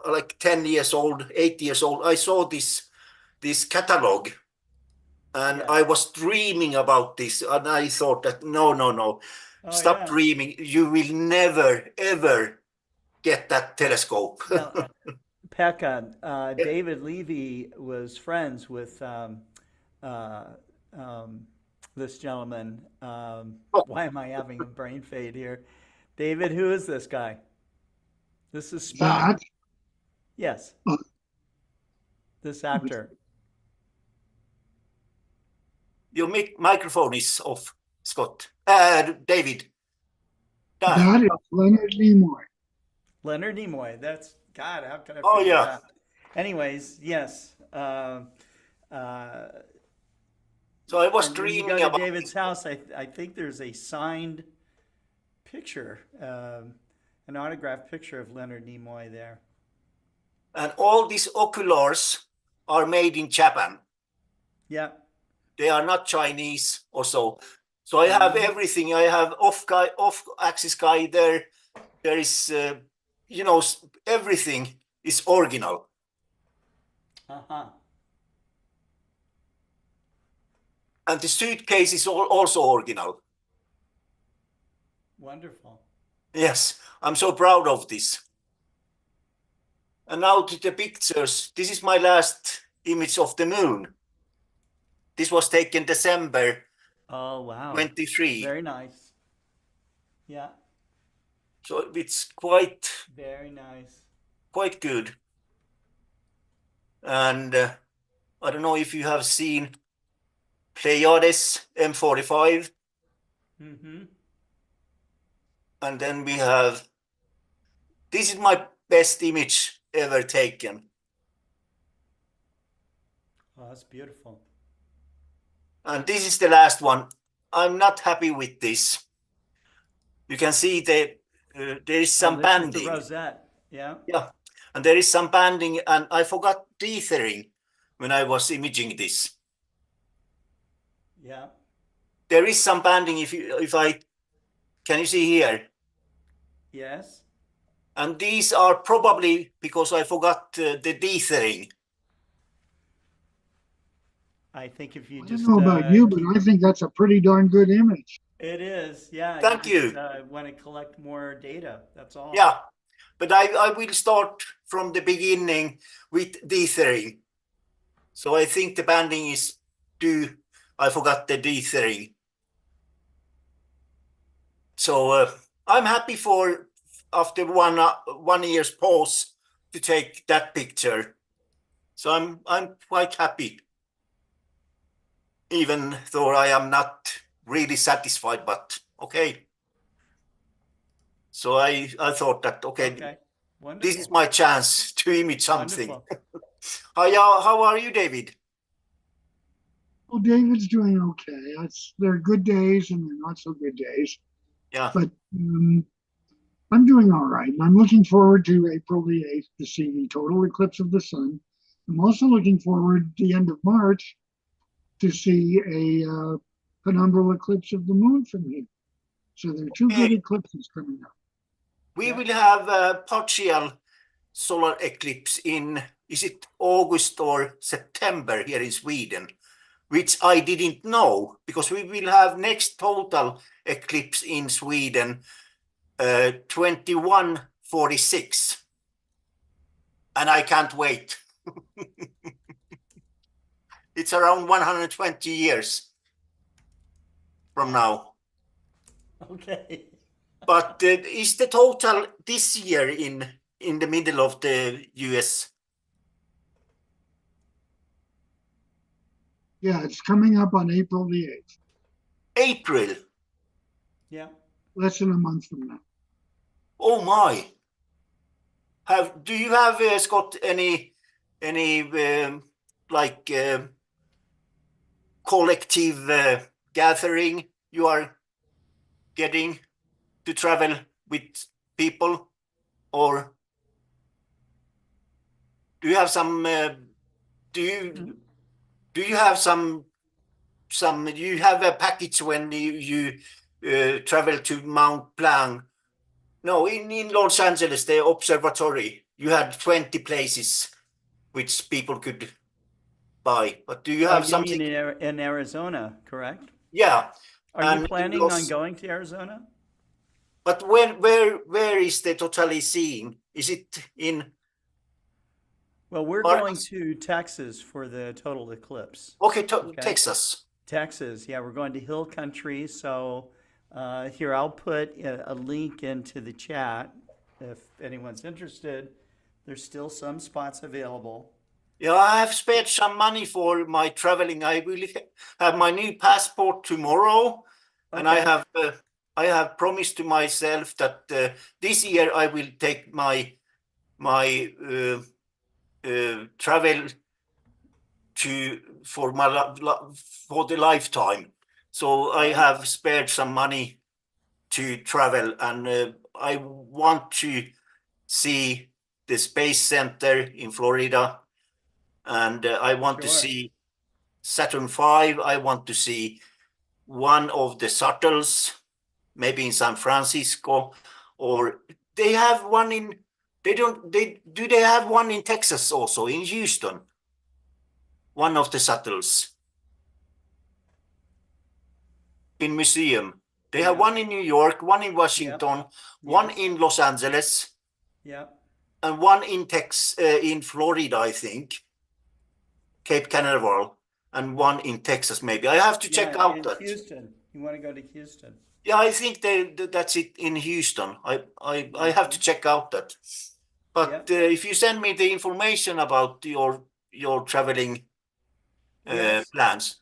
Speaker 13: like 10 years old, 8 years old, I saw this catalog, and I was dreaming about this, and I thought that no, stop dreaming. You will never ever get that telescope.
Speaker 1: Now, Pekka, David Levy was friends with this gentleman. Why am I having a brain fade here? David, who is this guy? This is Spock.
Speaker 5: That?
Speaker 1: Yes. This actor.
Speaker 13: Your microphone is off, Scott. David.
Speaker 5: That is Leonard Nimoy.
Speaker 1: Leonard Nimoy. That's God. How can I forget
Speaker 13: Oh, yeah.
Speaker 1: that? Anyways, yes.
Speaker 13: So I was
Speaker 1: when
Speaker 13: dreaming
Speaker 1: you go to
Speaker 13: about
Speaker 1: David's house, I think there's a signed picture, an autographed picture of Leonard Nimoy there.
Speaker 13: And all these oculars are made in Japan.
Speaker 1: Yeah.
Speaker 13: They are not Chinese or so. So I have everything. I have off-axis guide there. There is, everything is original.
Speaker 1: Uh-huh.
Speaker 13: And the suitcase is also original.
Speaker 1: Wonderful.
Speaker 13: Yes, I'm so proud of this. And now to the pictures. This is my last image of the moon. This was taken December.
Speaker 1: Oh, wow.
Speaker 13: 23.
Speaker 1: Very nice. Yeah.
Speaker 13: So it's quite
Speaker 1: Very nice.
Speaker 13: quite good. And I don't know if you have seen Pleiades M45.
Speaker 1: Mm-hmm.
Speaker 13: And then we have, this is my best image ever taken.
Speaker 1: Oh, that's beautiful.
Speaker 13: And this is the last one. I'm not happy with this. You can see there is some
Speaker 1: this
Speaker 13: banding.
Speaker 1: is the rosette. Yeah.
Speaker 13: Yeah, and there is some banding, and I forgot dithering when I was imaging this.
Speaker 1: Yeah.
Speaker 13: There is some banding. Can you see here?
Speaker 1: Yes.
Speaker 13: And these are probably because I forgot the dithering.
Speaker 1: I think if you
Speaker 5: I
Speaker 1: just
Speaker 5: don't know about you, but
Speaker 1: keep,
Speaker 5: I think that's a pretty darn good image.
Speaker 1: it is, yeah.
Speaker 13: Thank
Speaker 1: You just
Speaker 13: you.
Speaker 1: want to collect more data. That's all.
Speaker 13: Yeah, but I will start from the beginning with dithering. So I think the banding is due. I forgot the dithering. So I'm happy for after 1 year's pause to take that picture. So I'm quite happy, even though I am not really satisfied. But okay. So I thought that
Speaker 1: Okay. Wonderful.
Speaker 13: this is my chance to image something.
Speaker 1: Wonderful.
Speaker 13: How are you, David?
Speaker 5: Well, David's doing okay. There are good days and there are not so good days,
Speaker 13: Yeah.
Speaker 5: but I'm doing all right. And I'm looking forward to April the 8th to see the total eclipse of the sun. I'm also looking forward to the end of March to see a penumbral eclipse of the moon from here. So there are two good eclipses coming up.
Speaker 13: We will have a partial solar eclipse in, is it August or September here in Sweden, which I didn't know, because we will have next total eclipse in Sweden 2146. And I can't wait. It's around 120 years from now.
Speaker 1: Okay.
Speaker 13: But is the total this year in the middle of the US?
Speaker 5: Yeah, it's coming up on April the 8th.
Speaker 13: April?
Speaker 1: Yeah.
Speaker 5: Less than a month from now.
Speaker 13: Oh my. Do you have, Scott, any like collective gathering you are getting to travel with people, or do you have some? Do you have some? You have a package when you travel to Mount Blanc? No, in Los Angeles, the observatory, you had 20 places which people could buy. But do you have
Speaker 1: You
Speaker 13: something?
Speaker 1: mean in Arizona, correct?
Speaker 13: Yeah.
Speaker 1: Are you planning on going to Arizona?
Speaker 13: But where is the totally seeing? Is it in?
Speaker 1: Well, we're going to Texas for the total eclipse.
Speaker 13: Okay, Texas.
Speaker 1: Texas, yeah, we're going to Hill Country. So here, I'll put a link into the chat if anyone's interested. There's still some spots available.
Speaker 13: Yeah, I have spared some money for my traveling. I will have my new passport tomorrow, and I have promised to myself that this year I will take my travel for the lifetime. So I have spared some money to travel, and I want to see the Space Center in Florida, and I want to see Saturn V. I want to see one of the shuttles, maybe in San Francisco, or they have one in. Do they have one in Texas also, in Houston? One of the shuttles in museum. They have one in New York, one in Washington, one in Los Angeles, and one in in Florida, I think, Cape Canaveral, and one in Texas, maybe. I have to check out that.
Speaker 1: Houston. You want to go to Houston?
Speaker 13: Yeah, I think that's it in Houston. I have to check out that. But if you send me the information about your traveling plans.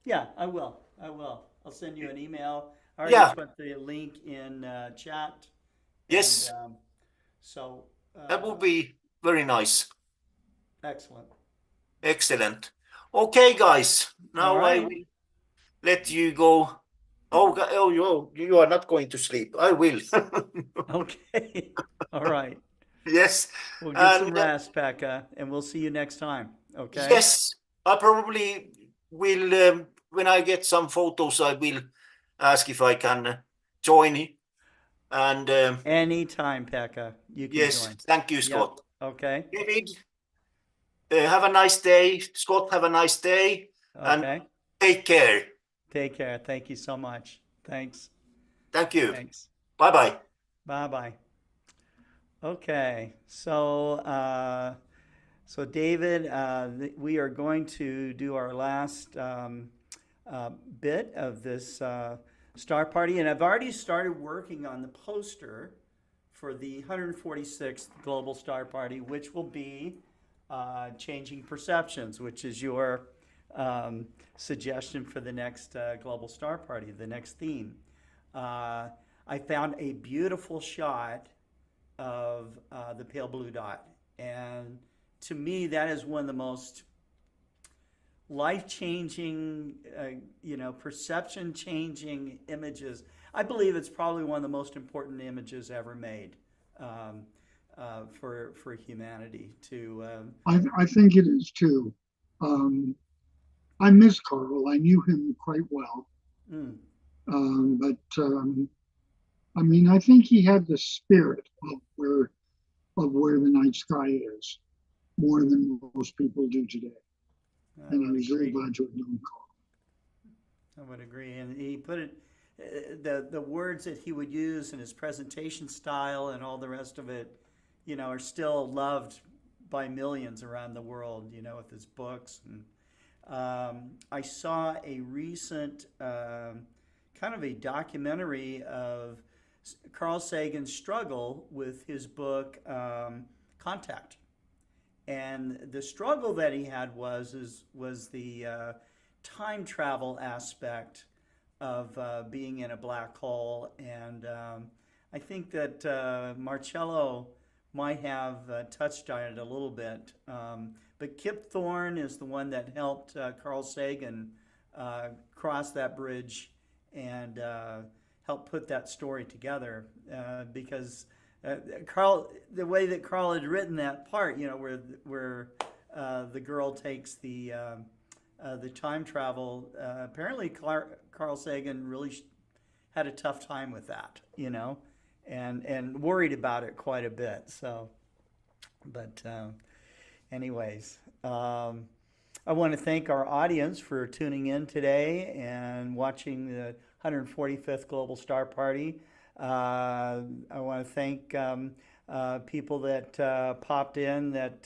Speaker 1: Yeah, I will. I'll send you an email. I already put the link in chat.
Speaker 13: Yes.
Speaker 1: And, so
Speaker 13: that would be very nice.
Speaker 1: Excellent.
Speaker 13: Excellent. Okay, guys. Now I will let you go. Oh, you are not going to sleep. I will.
Speaker 1: Okay. All right.
Speaker 13: Yes.
Speaker 1: We'll get some rest, Pekka, and we'll see you next time. Okay.
Speaker 13: Yes, I probably will. When I get some photos, I will ask if I can join. And
Speaker 1: anytime, Pekka, you can join.
Speaker 13: Thank you, Scott.
Speaker 1: Okay.
Speaker 13: David, have a nice day. Scott, have a nice day. And
Speaker 1: Okay.
Speaker 13: take care.
Speaker 1: Take care. Thank you so much. Thanks.
Speaker 13: Thank you.
Speaker 1: Thanks.
Speaker 13: Bye-bye.
Speaker 1: Bye-bye. Okay. So David, we are going to do our last bit of this star party, and I've already started working on the poster for the 146th Global Star Party, which will be Changing Perceptions, which is your suggestion for the next Global Star Party, the next theme. I found a beautiful shot of the pale blue dot, and to me, that is one of the most life-changing, perception-changing images. I believe it's probably one of the most important images ever made for humanity.
Speaker 5: I think it is too. I miss Carl. I knew him quite well, but I mean, I think he had the spirit of where the night sky is, more than most people do today. And I was very glad to have known Carl.
Speaker 1: I would agree. And he put it, the words that he would use in his presentation style and all the rest of it, are still loved by millions around the world, with his books. And I saw a recent kind of a documentary of Carl Sagan's struggle with his book, Contact. And the struggle that he had was the time travel aspect of being in a black hole. And I think that Marcello might have touched on it a little bit. But Kip Thorne is the one that helped Carl Sagan cross that bridge and help put that story together, because Carl, the way that Carl had written that part, where the girl takes the time travel, apparently Carl Sagan really had a tough time with that, and worried about it quite a bit. So, but anyways, I want to thank our audience for tuning in today and watching the 145th Global Star Party. I want to thank people that popped in that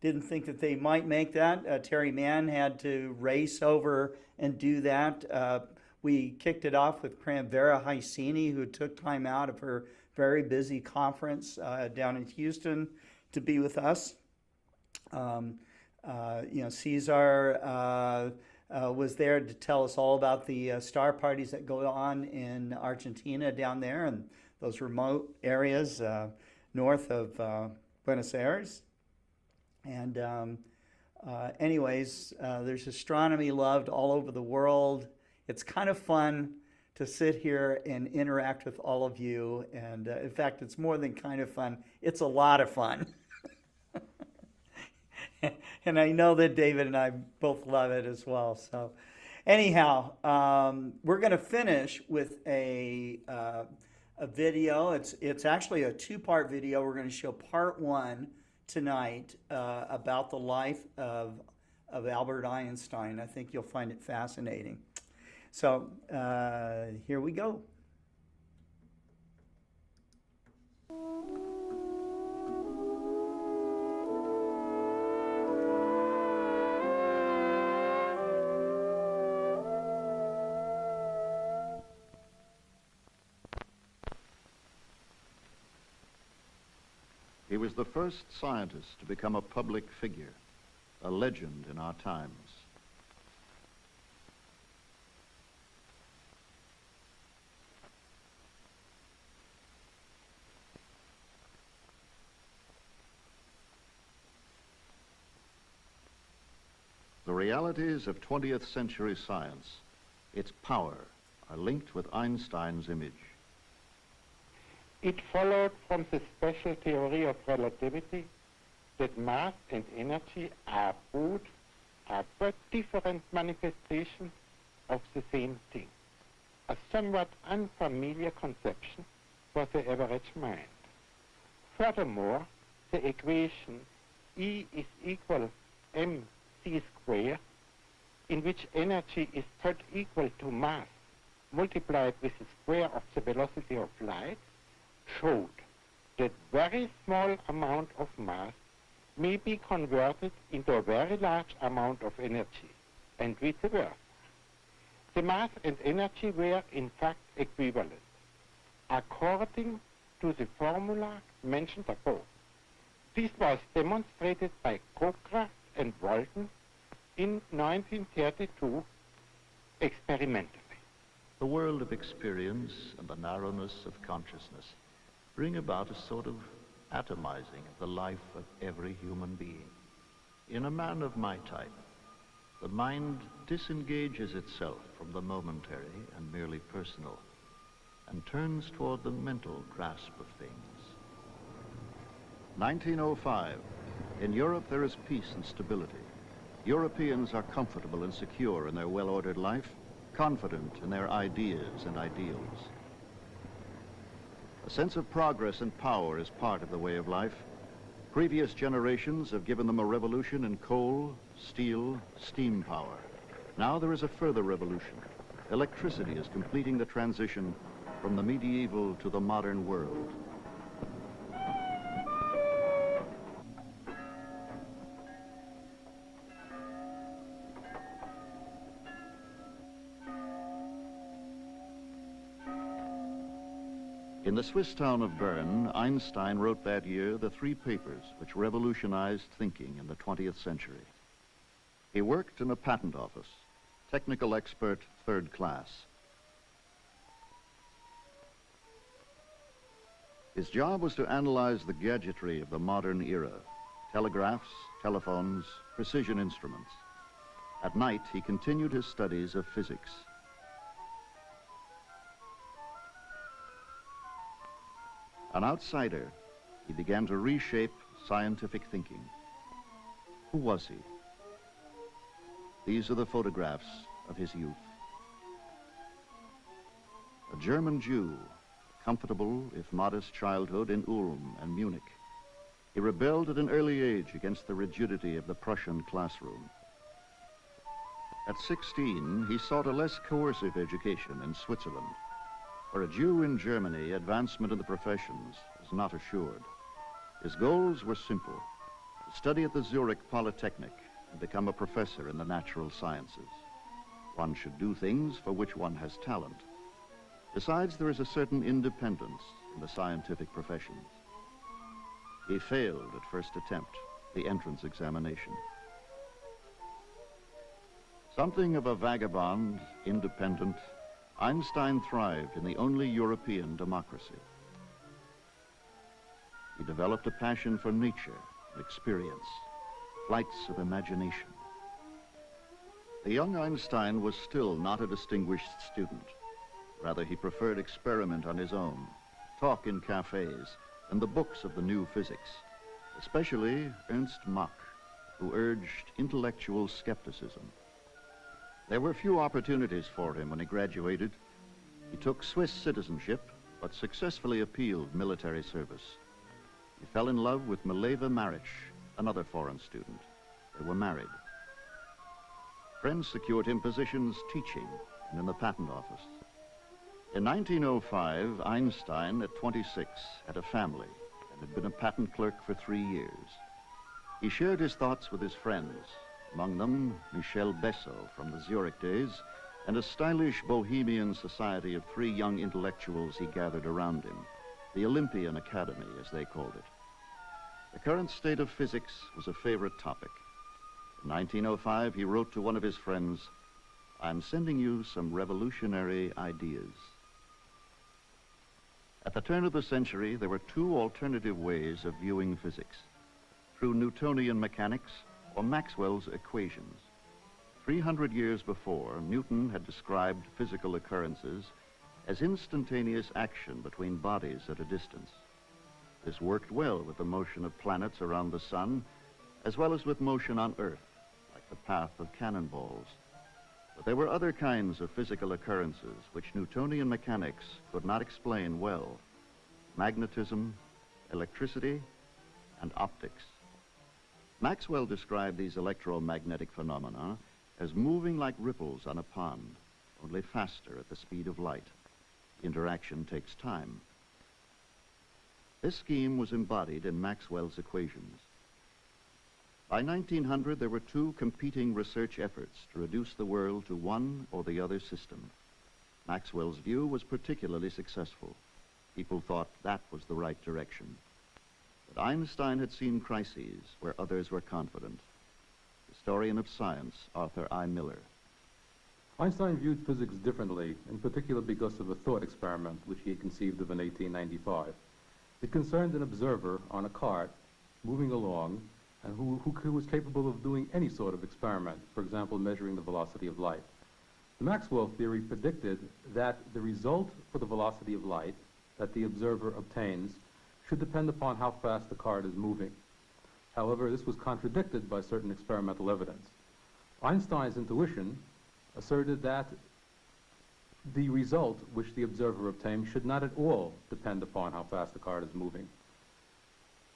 Speaker 1: didn't think that they might make that. Terry Mann had to race over and do that. We kicked it off with Pranvera Hysini, who took time out of her very busy conference down in Houston to be with us. Cesar was there to tell us all about the star parties that go on in Argentina down there and those remote areas north of Buenos Aires. And anyways, there's astronomy loved all over the world. It's kind of fun to sit here and interact with all of you. And in fact, it's more than kind of fun. It's a lot of fun. And I know that David and I both love it as well. So anyhow, we're going to finish with a video. It's actually a two-part video. We're going to show part one tonight about the life of Albert Einstein. I think you'll find it fascinating. So here we go.
Speaker 14: He was the first scientist to become a public figure, a legend in our times. The realities of 20th century science, its power, are linked with Einstein's image.
Speaker 15: It followed from the special theory of relativity that mass and energy are but different manifestations of the same thing, a somewhat unfamiliar conception for the average mind. Furthermore, the equation E is equal mc squared in which energy is put equal to mass multiplied with the square of the velocity of light, showed that very small amount of mass may be converted into a very large amount of energy, and vice versa. The mass and energy were in fact equivalent, according to the formula mentioned above. This was demonstrated by Cockcroft and Walton in 1932 experimentally.
Speaker 14: The world of experience and the narrowness of consciousness bring about a sort of atomizing of the life of every human being. In a man of my type, the mind disengages itself from the momentary and merely personal and turns toward the mental grasp of things. 1905. In Europe there is peace and stability. Europeans are comfortable and secure in their well-ordered life, confident in their ideas and ideals. A sense of progress and power is part of the way of life. Previous generations have given them a revolution in coal, steel, steam power. Now there is a further revolution. Electricity is completing the transition from the medieval to the modern world. In the Swiss town of Bern, Einstein wrote that year the 3 papers which revolutionized thinking in the 20th century. He worked in a patent office, technical expert, 3rd class. His job was to analyze the gadgetry of the modern era, telegraphs, telephones, precision instruments. At night, he continued his studies of physics. An outsider, he began to reshape scientific thinking. Who was he? These are the photographs of his youth. A German Jew, comfortable if modest childhood in Ulm and Munich. He rebelled at an early age against the rigidity of the Prussian classroom. At 16, he sought a less coercive education in Switzerland. For a Jew in Germany, advancement in the professions was not assured. His goals were simple: to study at the Zurich Polytechnic and become a professor in the natural sciences. One should do things for which one has talent. Besides, there is a certain independence in the scientific professions. He failed at first attempt, the entrance examination. Something of a vagabond, independent, Einstein thrived in the only European democracy. He developed a passion for nature and experience, flights of imagination. The young Einstein was still not a distinguished student. Rather, he preferred experiment on his own, talk in cafes, and the books of the new physics, especially Ernst Mach, who urged intellectual skepticism. There were few opportunities for him when he graduated. He took Swiss citizenship, but successfully appealed military service. He fell in love with Mileva Maric, another foreign student. They were married. Friends secured him positions teaching and in the patent office. In 1905, Einstein, at 26, had a family and had been a patent clerk for 3 years. He shared his thoughts with his friends, among them Michel Besso from the Zurich days, and a stylish bohemian society of 3 young intellectuals he gathered around him, the Olympian Academy, as they called it. The current state of physics was a favorite topic. In 1905, he wrote to one of his friends, "I'm sending you some revolutionary ideas." At the turn of the century, there were 2 alternative ways of viewing physics: through Newtonian mechanics or Maxwell's equations. 300 years before, Newton had described physical occurrences as instantaneous action between bodies at a distance. This worked well with the motion of planets around the sun, as well as with motion on Earth, like the path of cannonballs. But there were other kinds of physical occurrences which Newtonian mechanics could not explain well: magnetism, electricity, and optics. Maxwell described these electromagnetic phenomena as moving like ripples on a pond, only faster at the speed of light. Interaction takes time. This scheme was embodied in Maxwell's equations. By 1900, there were two competing research efforts to reduce the world to one or the other system. Maxwell's view was particularly successful. People thought that was the right direction. But Einstein had seen crises where others were confident. Historian of science, Arthur I. Miller.
Speaker 16: Einstein viewed physics differently, in particular because of a thought experiment which he had conceived of in 1895. It concerned an observer on a cart moving along and who was capable of doing any sort of experiment, for example, measuring the velocity of light. The Maxwell theory predicted that the result for the velocity of light that the observer obtains should depend upon how fast the cart is moving. However, this was contradicted by certain experimental evidence. Einstein's intuition asserted that the result which the observer obtained should not at all depend upon how fast the cart is moving.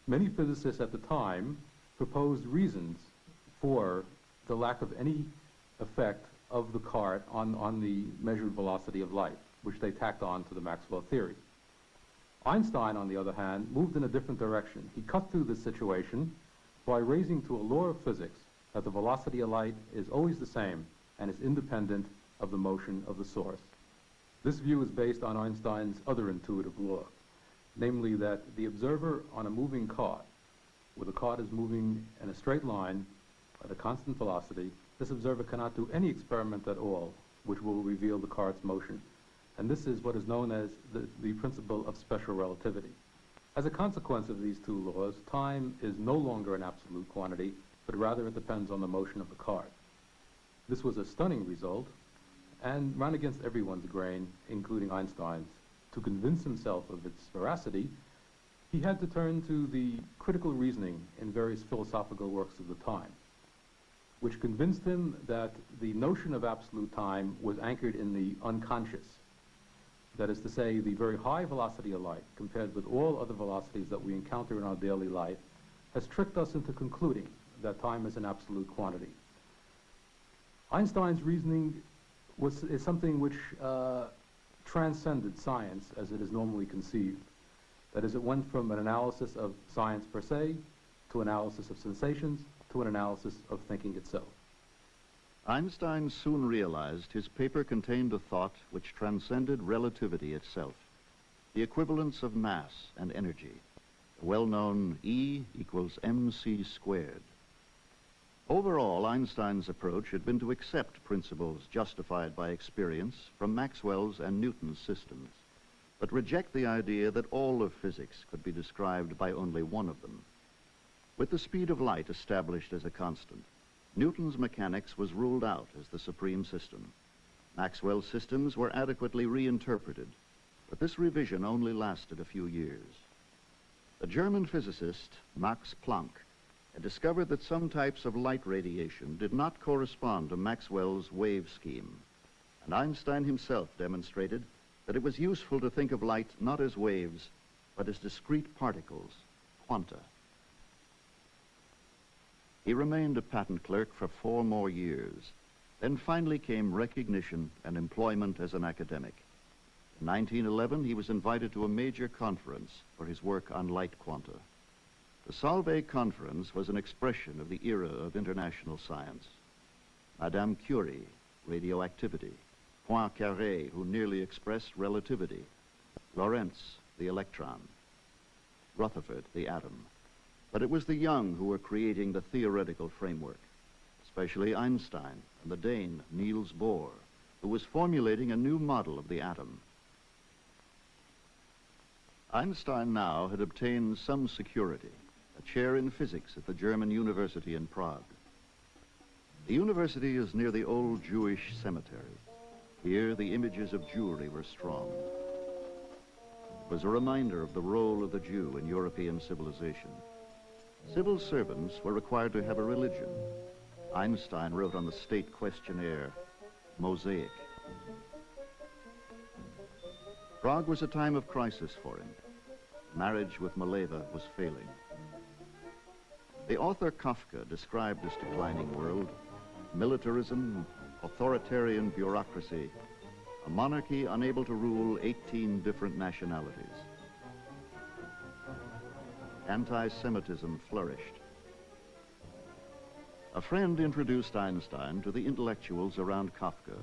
Speaker 16: Many physicists at the time proposed reasons for the lack of any effect of the cart on the measured velocity of light, which they tacked on to the Maxwell theory. Einstein, on the other hand, moved in a different direction. He cut through this situation by raising to a law of physics that the velocity of light is always the same and is independent of the motion of the source. This view is based on Einstein's other intuitive law, namely that the observer on a moving cart, where the cart is moving in a straight line at a constant velocity, this observer cannot do any experiment at all which will reveal the cart's motion. And this is what is known as the principle of special relativity. As a consequence of these two laws, time is no longer an absolute quantity, but rather it depends on the motion of the cart. This was a stunning result and ran against everyone's grain, including Einstein's. To convince himself of its veracity, he had to turn to the critical reasoning in various philosophical works of the time, which convinced him that the notion of absolute time was anchored in the unconscious. That is to say, the very high velocity of light, compared with all other velocities that we encounter in our daily life, has tricked us into concluding that time is an absolute quantity. Einstein's reasoning is something which transcended science as it is normally conceived. That is, it went from an analysis of science per se, to analysis of sensations, to an analysis of thinking itself.
Speaker 14: Einstein soon realized his paper contained a thought which transcended relativity itself, the equivalence of mass and energy, the well-known E equals mc squared. Overall, Einstein's approach had been to accept principles justified by experience from Maxwell's and Newton's systems, but reject the idea that all of physics could be described by only one of them. With the speed of light established as a constant, Newton's mechanics was ruled out as the supreme system. Maxwell's systems were adequately reinterpreted, but this revision only lasted a few years. The German physicist Max Planck had discovered that some types of light radiation did not correspond to Maxwell's wave scheme, and Einstein himself demonstrated that it was useful to think of light not as waves, but as discrete particles, quanta. He remained a patent clerk for 4 more years. Then finally came recognition and employment as an academic. In 1911, he was invited to a major conference for his work on light quanta. The Solvay Conference was an expression of the era of international science. Madame Curie, radioactivity. Poincaré, who nearly expressed relativity. Lorentz, the electron. Rutherford, the atom. But it was the young who were creating the theoretical framework, especially Einstein and the Dane, Niels Bohr, who was formulating a new model of the atom. Einstein now had obtained some security, a chair in physics at the German University in Prague. The university is near the old Jewish cemetery. Here, the images of Jewry were strong. It was a reminder of the role of the Jew in European civilization. Civil servants were required to have a religion. Einstein wrote on the state questionnaire, Mosaic. Prague was a time of crisis for him. Marriage with Mileva was failing. The author Kafka described this declining world militarism, authoritarian bureaucracy, a monarchy unable to rule 18 different nationalities. Anti-Semitism flourished. A friend introduced Einstein to the intellectuals around Kafka,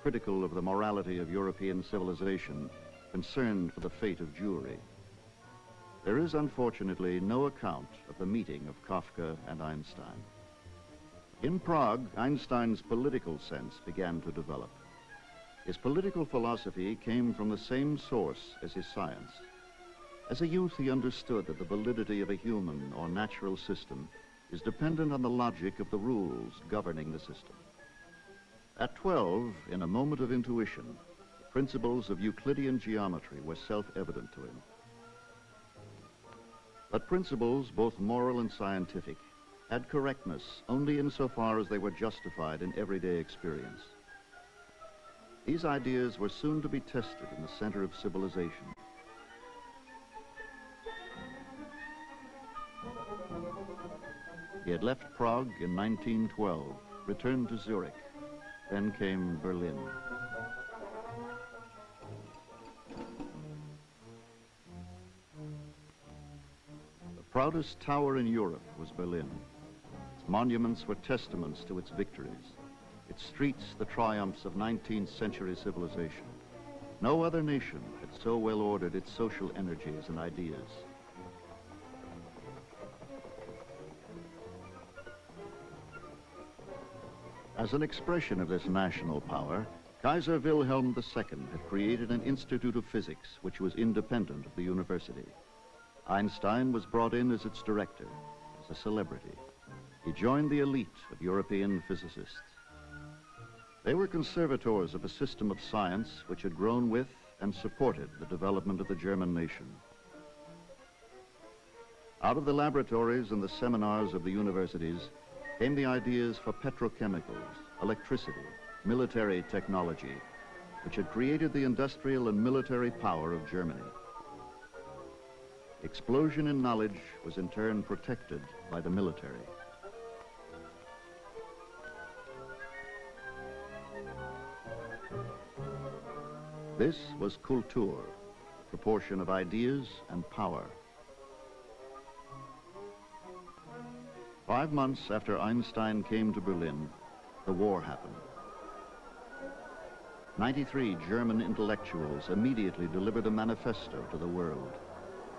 Speaker 14: critical of the morality of European civilization, concerned for the fate of Jewry. There is unfortunately no account of the meeting of Kafka and Einstein. In Prague, Einstein's political sense began to develop. His political philosophy came from the same source as his science. As a youth, he understood that the validity of a human or natural system is dependent on the logic of the rules governing the system. At 12, in a moment of intuition, the principles of Euclidean geometry were self-evident to him. But principles, both moral and scientific, had correctness only insofar as they were justified in everyday experience. These ideas were soon to be tested in the center of civilization. He had left Prague in 1912, returned to Zurich. Then came Berlin. The proudest tower in Europe was Berlin. Its monuments were testaments to its victories. Its streets, the triumphs of 19th century civilization. No other nation had so well ordered its social energies and ideas. As an expression of this national power, Kaiser Wilhelm II had created an Institute of Physics which was independent of the university. Einstein was brought in as its director, as a celebrity. He joined the elite of European physicists. They were conservators of a system of science which had grown with and supported the development of the German nation. Out of the laboratories and the seminars of the universities came the ideas for petrochemicals, electricity, military technology, which had created the industrial and military power of Germany. Explosion in knowledge was in turn protected by the military. This was Kultur, the proportion of ideas and power. 5 months after Einstein came to Berlin, the war happened. 93 German intellectuals immediately delivered a manifesto to the world.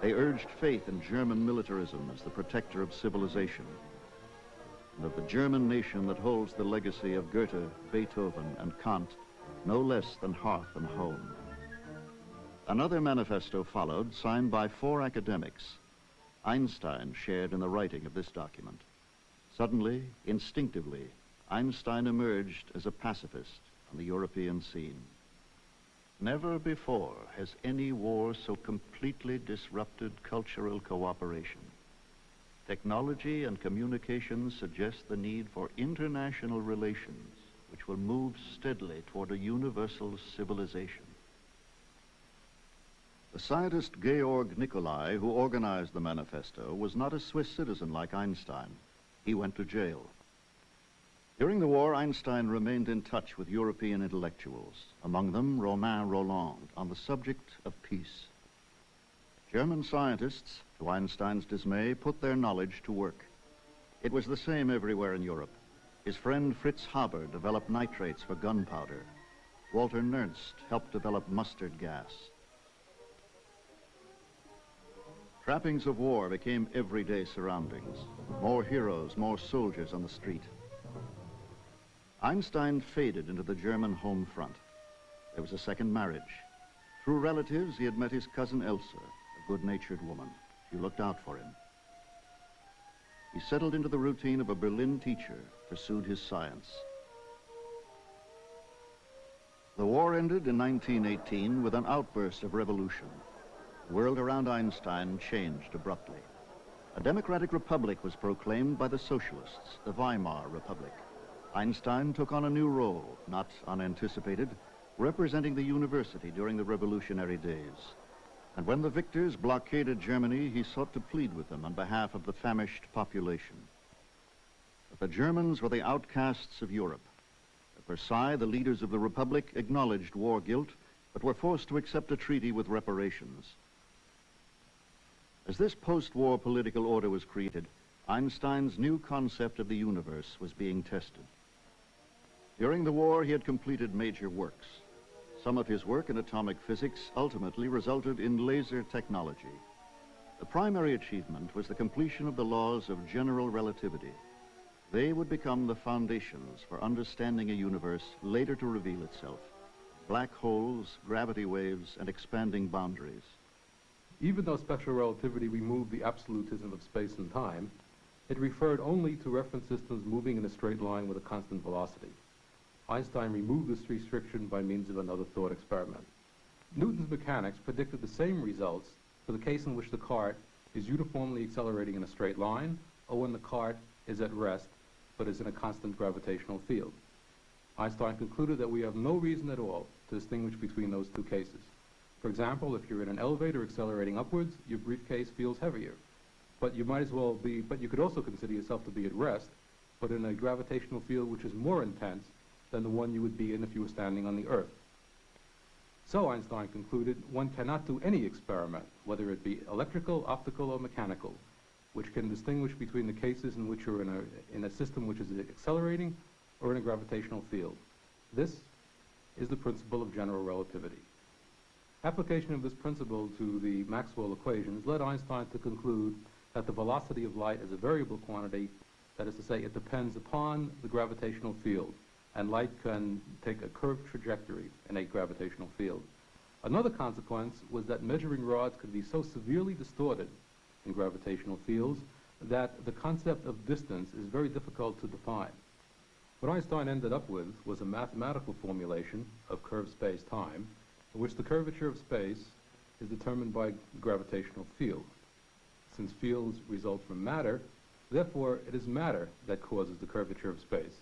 Speaker 14: They urged faith in German militarism as the protector of civilization, and of the German nation that holds the legacy of Goethe, Beethoven, and Kant, no less than hearth and home. Another manifesto followed, signed by 4 academics. Einstein shared in the writing of this document. Suddenly, instinctively, Einstein emerged as a pacifist on the European scene. Never before has any war so completely disrupted cultural cooperation. Technology and communications suggest the need for international relations, which will move steadily toward a universal civilization. The scientist Georg Nicolai, who organized the manifesto, was not a Swiss citizen like Einstein. He went to jail. During the war, Einstein remained in touch with European intellectuals, among them Romain Rolland, on the subject of peace. German scientists, to Einstein's dismay, put their knowledge to work. It was the same everywhere in Europe. His friend Fritz Haber developed nitrates for gunpowder. Walter Nernst helped develop mustard gas. Trappings of war became everyday surroundings. More heroes, more soldiers on the street. Einstein faded into the German home front. There was a second marriage. Through relatives, he had met his cousin Elsa, a good-natured woman. She looked out for him. He settled into the routine of a Berlin teacher, pursued his science. The war ended in 1918 with an outburst of revolution. The world around Einstein changed abruptly. A democratic republic was proclaimed by the socialists, the Weimar Republic. Einstein took on a new role, not unanticipated, representing the university during the revolutionary days. And when the victors blockaded Germany, he sought to plead with them on behalf of the famished population. The the Germans were the outcasts of Europe. At Versailles, the leaders of the Republic acknowledged war guilt, but were forced to accept a treaty with reparations. As this post-war political order was created, Einstein's new concept of the universe was being tested. During the war, he had completed major works. Some of his work in atomic physics ultimately resulted in laser technology. The primary achievement was the completion of the laws of general relativity. They would become the foundations for understanding a universe later to reveal itself. Black holes, gravity waves, and expanding boundaries.
Speaker 16: Even though special relativity removed the absolutism of space and time, it referred only to reference systems moving in a straight line with a constant velocity. Einstein removed this restriction by means of another thought experiment. Newton's mechanics predicted the same results for the case in which the cart is uniformly accelerating in a straight line, or when the cart is at rest but is in a constant gravitational field. Einstein concluded that we have no reason at all to distinguish between those two cases. For example, if you're in an elevator accelerating upwards, your briefcase feels heavier. But you could also consider yourself to be at rest, but in a gravitational field which is more intense than the one you would be in if you were standing on the Earth. So Einstein concluded one cannot do any experiment, whether it be electrical, optical, or mechanical, which can distinguish between the cases in which you're in a system which is accelerating or in a gravitational field. This is the principle of general relativity. Application of this principle to the Maxwell equations led Einstein to conclude that the velocity of light is a variable quantity, that is to say, it depends upon the gravitational field, and light can take a curved trajectory in a gravitational field. Another consequence was that measuring rods could be so severely distorted in gravitational fields that the concept of distance is very difficult to define. What Einstein ended up with was a mathematical formulation of curved space-time, in which the curvature of space is determined by gravitational field. Since fields result from matter, therefore it is matter that causes the curvature of space.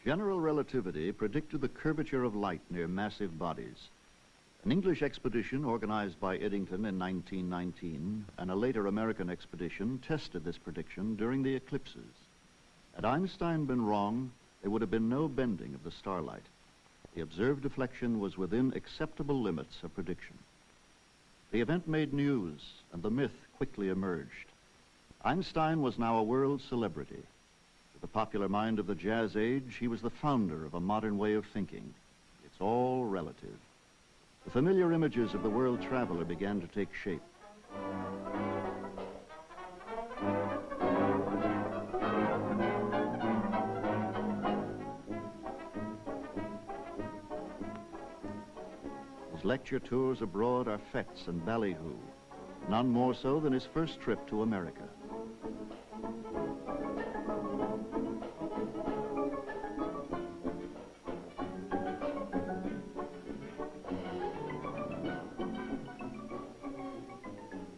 Speaker 14: General relativity predicted the curvature of light near massive bodies. An English expedition organized by Eddington in 1919 and a later American expedition tested this prediction during the eclipses. Had Einstein been wrong, there would have been no bending of the starlight. The observed deflection was within acceptable limits of prediction. The event made news, and the myth quickly emerged. Einstein was now a world celebrity. To the popular mind of the Jazz Age, he was the founder of a modern way of thinking. It's all relative. The familiar images of the world traveler began to take shape. His lecture tours abroad are fetes and ballyhoo, none more so than his first trip to America.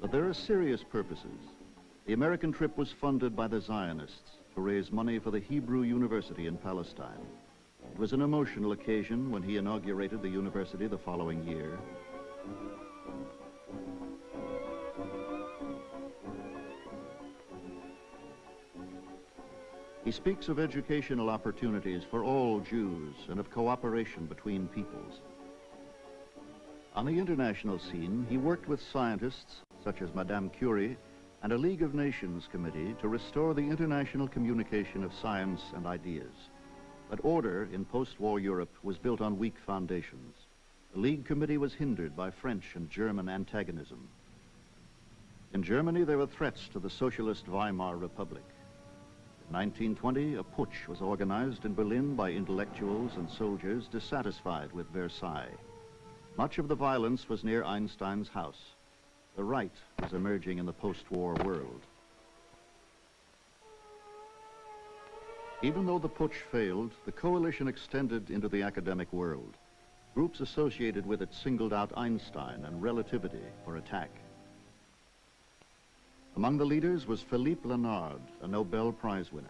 Speaker 14: But there are serious purposes. The American trip was funded by the Zionists to raise money for the Hebrew University in Palestine. It was an emotional occasion when he inaugurated the university the following year. He speaks of educational opportunities for all Jews and of cooperation between peoples. On the international scene, he worked with scientists such as Madame Curie and a League of Nations committee to restore the international communication of science and ideas. But order in post-war Europe was built on weak foundations. The League committee was hindered by French and German antagonism. In Germany, there were threats to the socialist Weimar Republic. In 1920, a putsch was organized in Berlin by intellectuals and soldiers dissatisfied with Versailles. Much of the violence was near Einstein's house. The right was emerging in the post-war world. Even though the putsch failed, the coalition extended into the academic world. Groups associated with it singled out Einstein and relativity for attack. Among the leaders was Philippe Lenard, a Nobel Prize winner.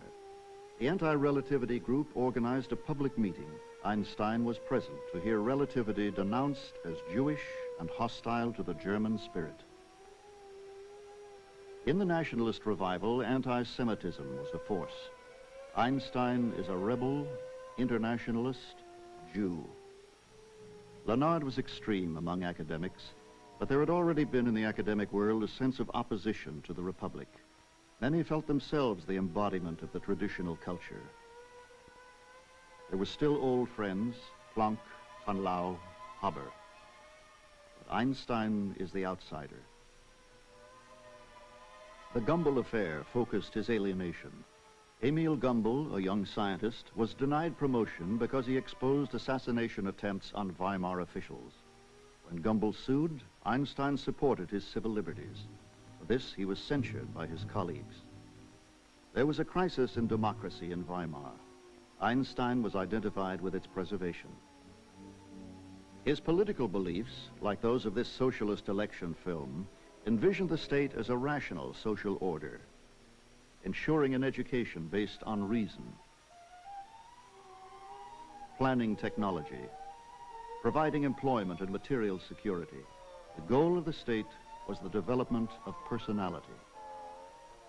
Speaker 14: The anti-relativity group organized a public meeting. Einstein was present to hear relativity denounced as Jewish and hostile to the German spirit. In the nationalist revival, anti-Semitism was a force. Einstein is a rebel, internationalist, Jew. Leonard was extreme among academics, but there had already been in the academic world a sense of opposition to the Republic. Many felt themselves the embodiment of the traditional culture. There were still old friends, Planck, van Lau, Haber. But Einstein is the outsider. The Gumbel affair focused his alienation. Emil Gumbel, a young scientist, was denied promotion because he exposed assassination attempts on Weimar officials. When Gumbel sued, Einstein supported his civil liberties. For this, he was censured by his colleagues. There was a crisis in democracy in Weimar. Einstein was identified with its preservation. His political beliefs, like those of this socialist election film, envisioned the state as a rational social order, ensuring an education based on reason, planning technology, providing employment and material security. The goal of the state was the development of personality.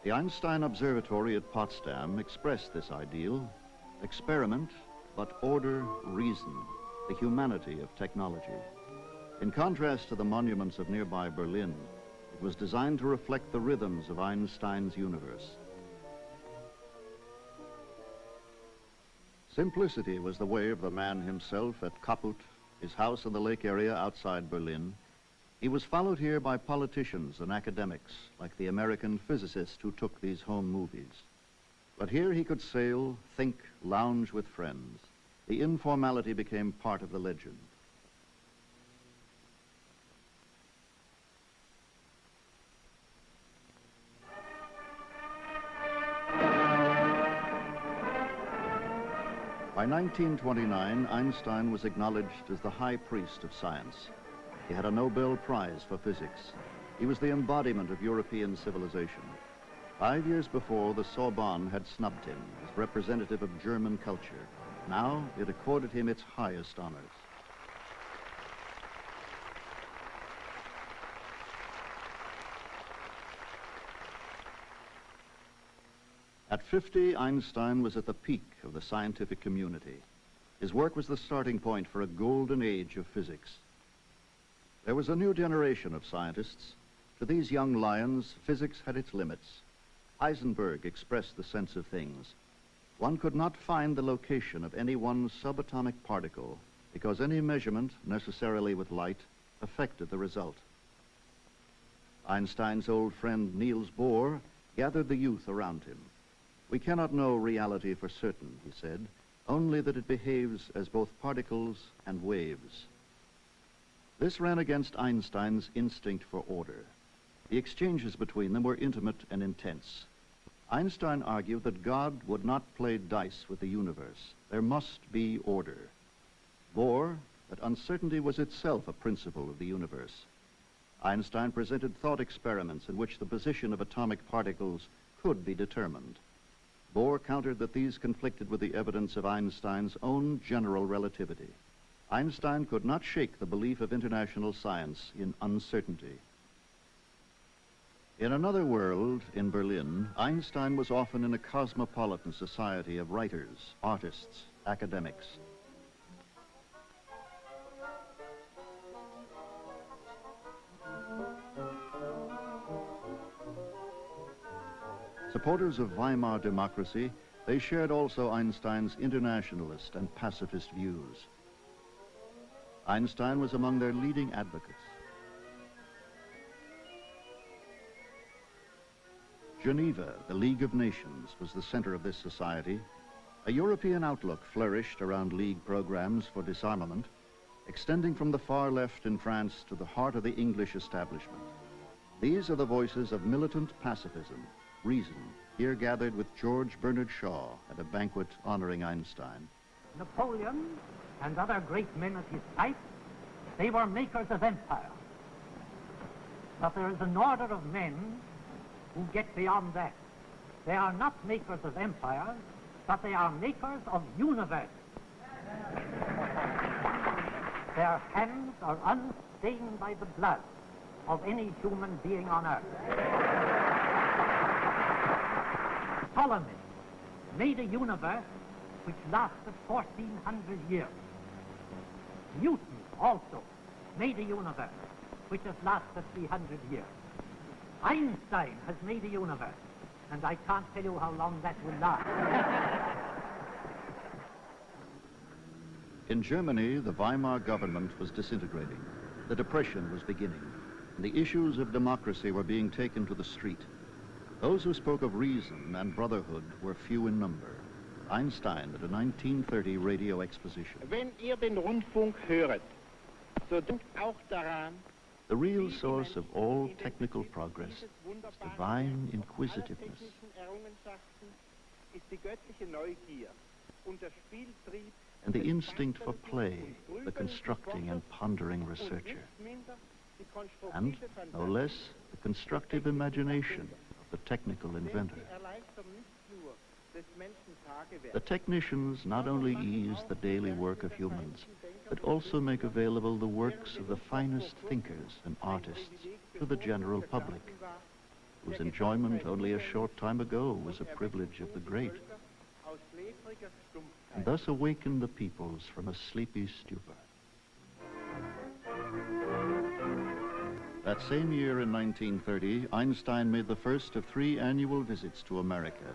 Speaker 14: The Einstein Observatory at Potsdam expressed this ideal: experiment, but order, reason, the humanity of technology. In contrast to the monuments of nearby Berlin, it was designed to reflect the rhythms of Einstein's universe. Simplicity was the way of the man himself at Kaput, his house in the lake area outside Berlin. He was followed here by politicians and academics, like the American physicist who took these home movies. But here he could sail, think, lounge with friends. The informality became part of the legend. By 1929, Einstein was acknowledged as the high priest of science. He had a Nobel Prize for physics. He was the embodiment of European civilization. 5 years before, the Sorbonne had snubbed him as representative of German culture. Now it accorded him its highest honors. At 50, Einstein was at the peak of the scientific community. His work was the starting point for a golden age of physics. There was a new generation of scientists. To these young lions, physics had its limits. Heisenberg expressed the sense of things. One could not find the location of any one subatomic particle because any measurement, necessarily with light, affected the result. Einstein's old friend Niels Bohr gathered the youth around him. We cannot know reality for certain, he said, only that it behaves as both particles and waves. This ran against Einstein's instinct for order. The exchanges between them were intimate and intense. Einstein argued that God would not play dice with the universe. There must be order. Bohr, that uncertainty was itself a principle of the universe. Einstein presented thought experiments in which the position of atomic particles could be determined. Bohr countered that these conflicted with the evidence of Einstein's own general relativity. Einstein could not shake the belief of international science in uncertainty. In another world, in Berlin, Einstein was often in a cosmopolitan society of writers, artists, academics. Supporters of Weimar democracy, they shared also Einstein's internationalist and pacifist views. Einstein was among their leading advocates. Geneva, the League of Nations, was the center of this society. A European outlook flourished around League programs for disarmament, extending from the far left in France to the heart of the English establishment. These are the voices of militant pacifism, reason, here gathered with George Bernard Shaw at a banquet honoring Einstein.
Speaker 17: Napoleon and other great men of his type, they were makers of empire. But there is an order of men who get beyond that. They are not makers of empires, but they are makers of universe. Their hands are unstained by the blood of any human being on earth. Ptolemy, made a universe which lasted 1400 years. Newton also made a universe which has lasted 300 years. Einstein has made a universe, and I can't tell you how long that will last.
Speaker 14: In Germany, the Weimar government was disintegrating. The Depression was beginning, and the issues of democracy were being taken to the street. Those who spoke of reason and brotherhood were few in number. Einstein at a 1930 radio exposition.
Speaker 15: Wenn ihr den Rundfunk höret, so denkt auch daran,
Speaker 14: The real source of all technical progress is divine inquisitiveness.
Speaker 15: Errungenschaften ist die göttliche Neugier und der Spieltrieb
Speaker 14: And the instinct for play, the constructing and pondering researcher. And, no less, the constructive imagination of the technical inventor. The technicians not only ease the daily work of humans, but also make available the works of the finest thinkers and artists to the general public, whose enjoyment only a short time ago was a privilege of the great, and thus awaken the peoples from a sleepy stupor. That same year in 1930, Einstein made the first of 3 annual visits to America.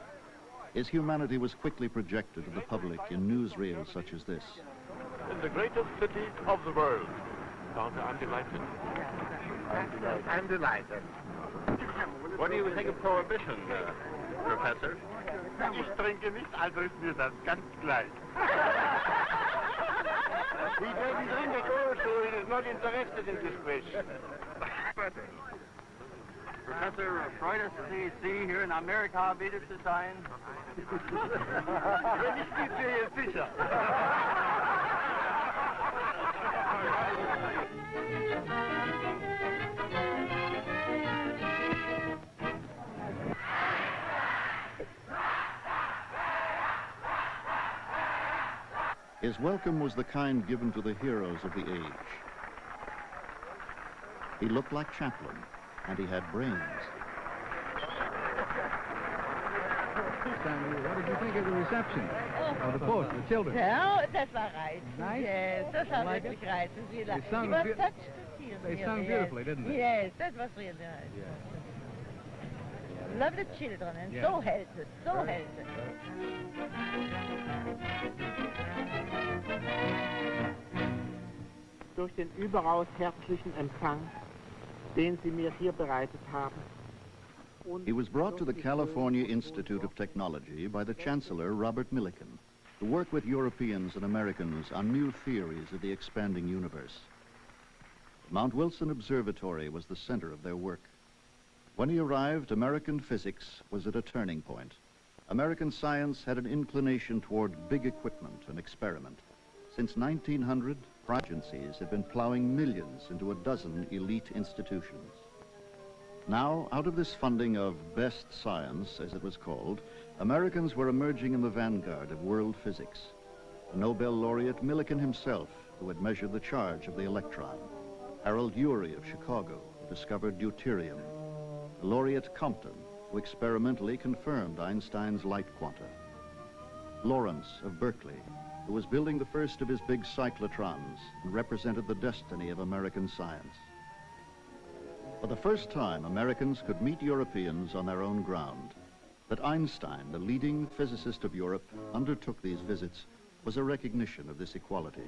Speaker 14: His humanity was quickly projected to the public in newsreels such as this.
Speaker 18: In the greatest city of the world. Doctor, I'm delighted.
Speaker 15: I'm delighted.
Speaker 18: What do you think of prohibition, Professor?
Speaker 15: Ich trinke nicht, also ist mir das ganz gleich.
Speaker 18: He doesn't drink at all, so he is not interested in this question.
Speaker 19: Professor, freut es Sie hier in Amerika wieder zu sein.
Speaker 18: Wenn ich die sehe, sicher.
Speaker 14: His welcome was the kind given to the heroes of the age. He looked like Chaplin, and he had brains.
Speaker 20: What did you think of the reception? Of the folks, the children?
Speaker 21: Ja, das war reizend.
Speaker 20: Nice?
Speaker 21: Yes, das war
Speaker 20: Like
Speaker 21: wirklich reizend.
Speaker 20: They sung, they sung beautifully, didn't they?
Speaker 21: Yes, that was really nice. Love the children, and
Speaker 20: Yeah.
Speaker 21: so healthy, so healthy.
Speaker 15: Durch den überaus herzlichen Empfang, den Sie mir hier bereitet haben.
Speaker 14: He was brought to the California Institute of Technology by the Chancellor, Robert Millikan, to work with Europeans and Americans on new theories of the expanding universe. Mount Wilson Observatory was the center of their work. When he arrived, American physics was at a turning point. American science had an inclination toward big equipment and experiment. Since 1900, agencies had been plowing millions into a dozen elite institutions. Now, out of this funding of best science, as it was called, Americans were emerging in the vanguard of world physics. The Nobel laureate Millikan himself, who had measured the charge of the electron. Harold Urey of Chicago, who discovered deuterium. The laureate Compton, who experimentally confirmed Einstein's light quanta. Lawrence of Berkeley, who was building the first of his big cyclotrons and represented the destiny of American science. For the first time, Americans could meet Europeans on their own ground. That Einstein, the leading physicist of Europe, undertook these visits was a recognition of this equality.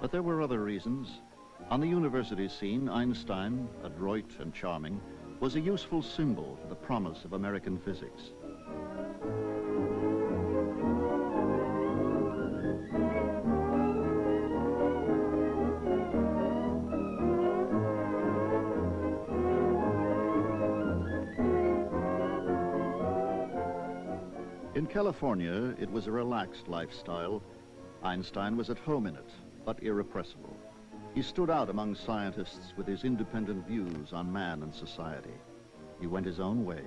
Speaker 14: But there were other reasons. On the university scene, Einstein, adroit and charming, was a useful symbol for the promise of American physics. In California, it was a relaxed lifestyle. Einstein was at home in it, but irrepressible. He stood out among scientists with his independent views on man and society. He went his own way.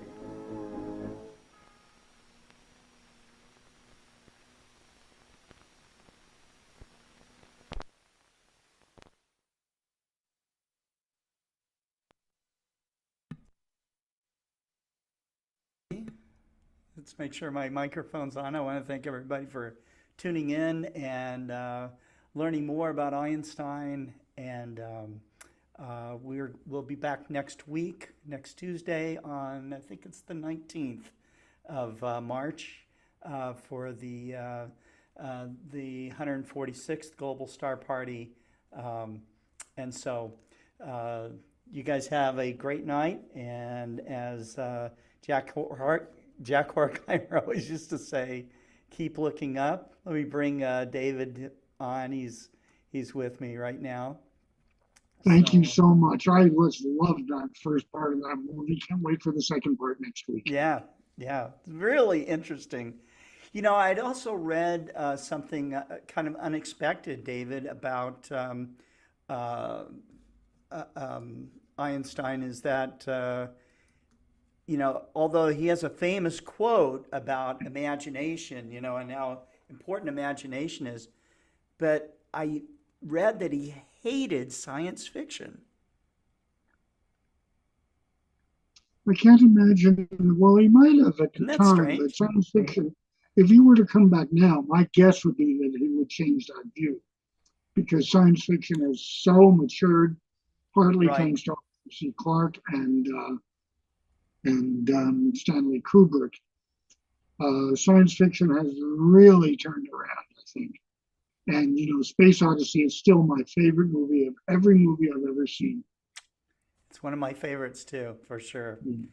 Speaker 1: let's make sure my microphone's on. I want to thank everybody for tuning in and learning more about Einstein. And we'll be back next week, next Tuesday on, I think it's the 19th of March for the 146th Global Star Party. And so you guys have a great night. And as Jack Horkheimer always used to say, keep looking up. Let me bring David on. He's with me right now.
Speaker 5: Thank you so much. I just loved that first part of that movie. Can't wait for the second part next week.
Speaker 1: Yeah, it's really interesting. You know, I'd also read something kind of unexpected, David, about Einstein, is that, you know, although he has a famous quote about imagination, you know, and how important imagination is, but I read that he hated science fiction.
Speaker 5: I can't imagine. Well, he might have at the time,
Speaker 1: strange?
Speaker 5: but science fiction, if he were to come back now, my guess would be that he would change that view because science fiction has so matured, partly thanks to C. Clarke and Stanley Kubrick. Science fiction has really turned around, I think. And, you know, Space Odyssey is still my favorite movie of every movie I've ever seen.
Speaker 1: It's one of my favorites too, for sure.
Speaker 5: Mm.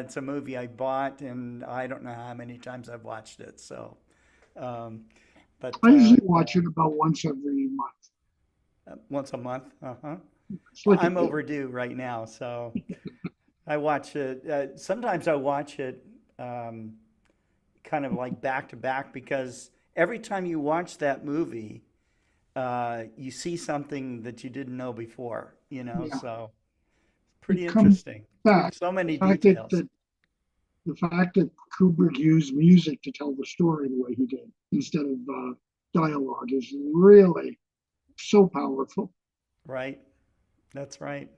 Speaker 1: It's a movie I bought, and I don't know how many times I've watched it. So, but
Speaker 5: I usually watch it about once every month.
Speaker 1: Once a month.
Speaker 5: It's like
Speaker 1: I'm overdue right now, so I watch it. Sometimes I watch it kind of like back to back, because every time you watch that movie, you see something that you didn't know before. You know, so pretty interesting.
Speaker 5: Back.
Speaker 1: So many
Speaker 5: The fact
Speaker 1: details.
Speaker 5: the fact that Kubrick used music to tell the story the way he did instead of dialogue is really so powerful.
Speaker 1: Right. That's right.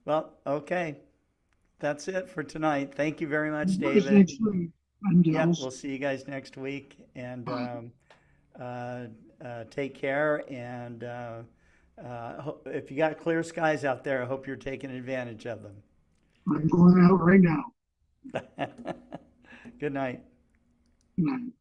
Speaker 1: Well, okay. That's it for tonight. Thank you very much, David.
Speaker 5: Next week.
Speaker 1: Yeah, we'll see you guys next week. And take care. And if you got clear skies out there, I hope you're taking advantage of them.
Speaker 5: I'm going out right now.
Speaker 1: Good night.
Speaker 5: Good night.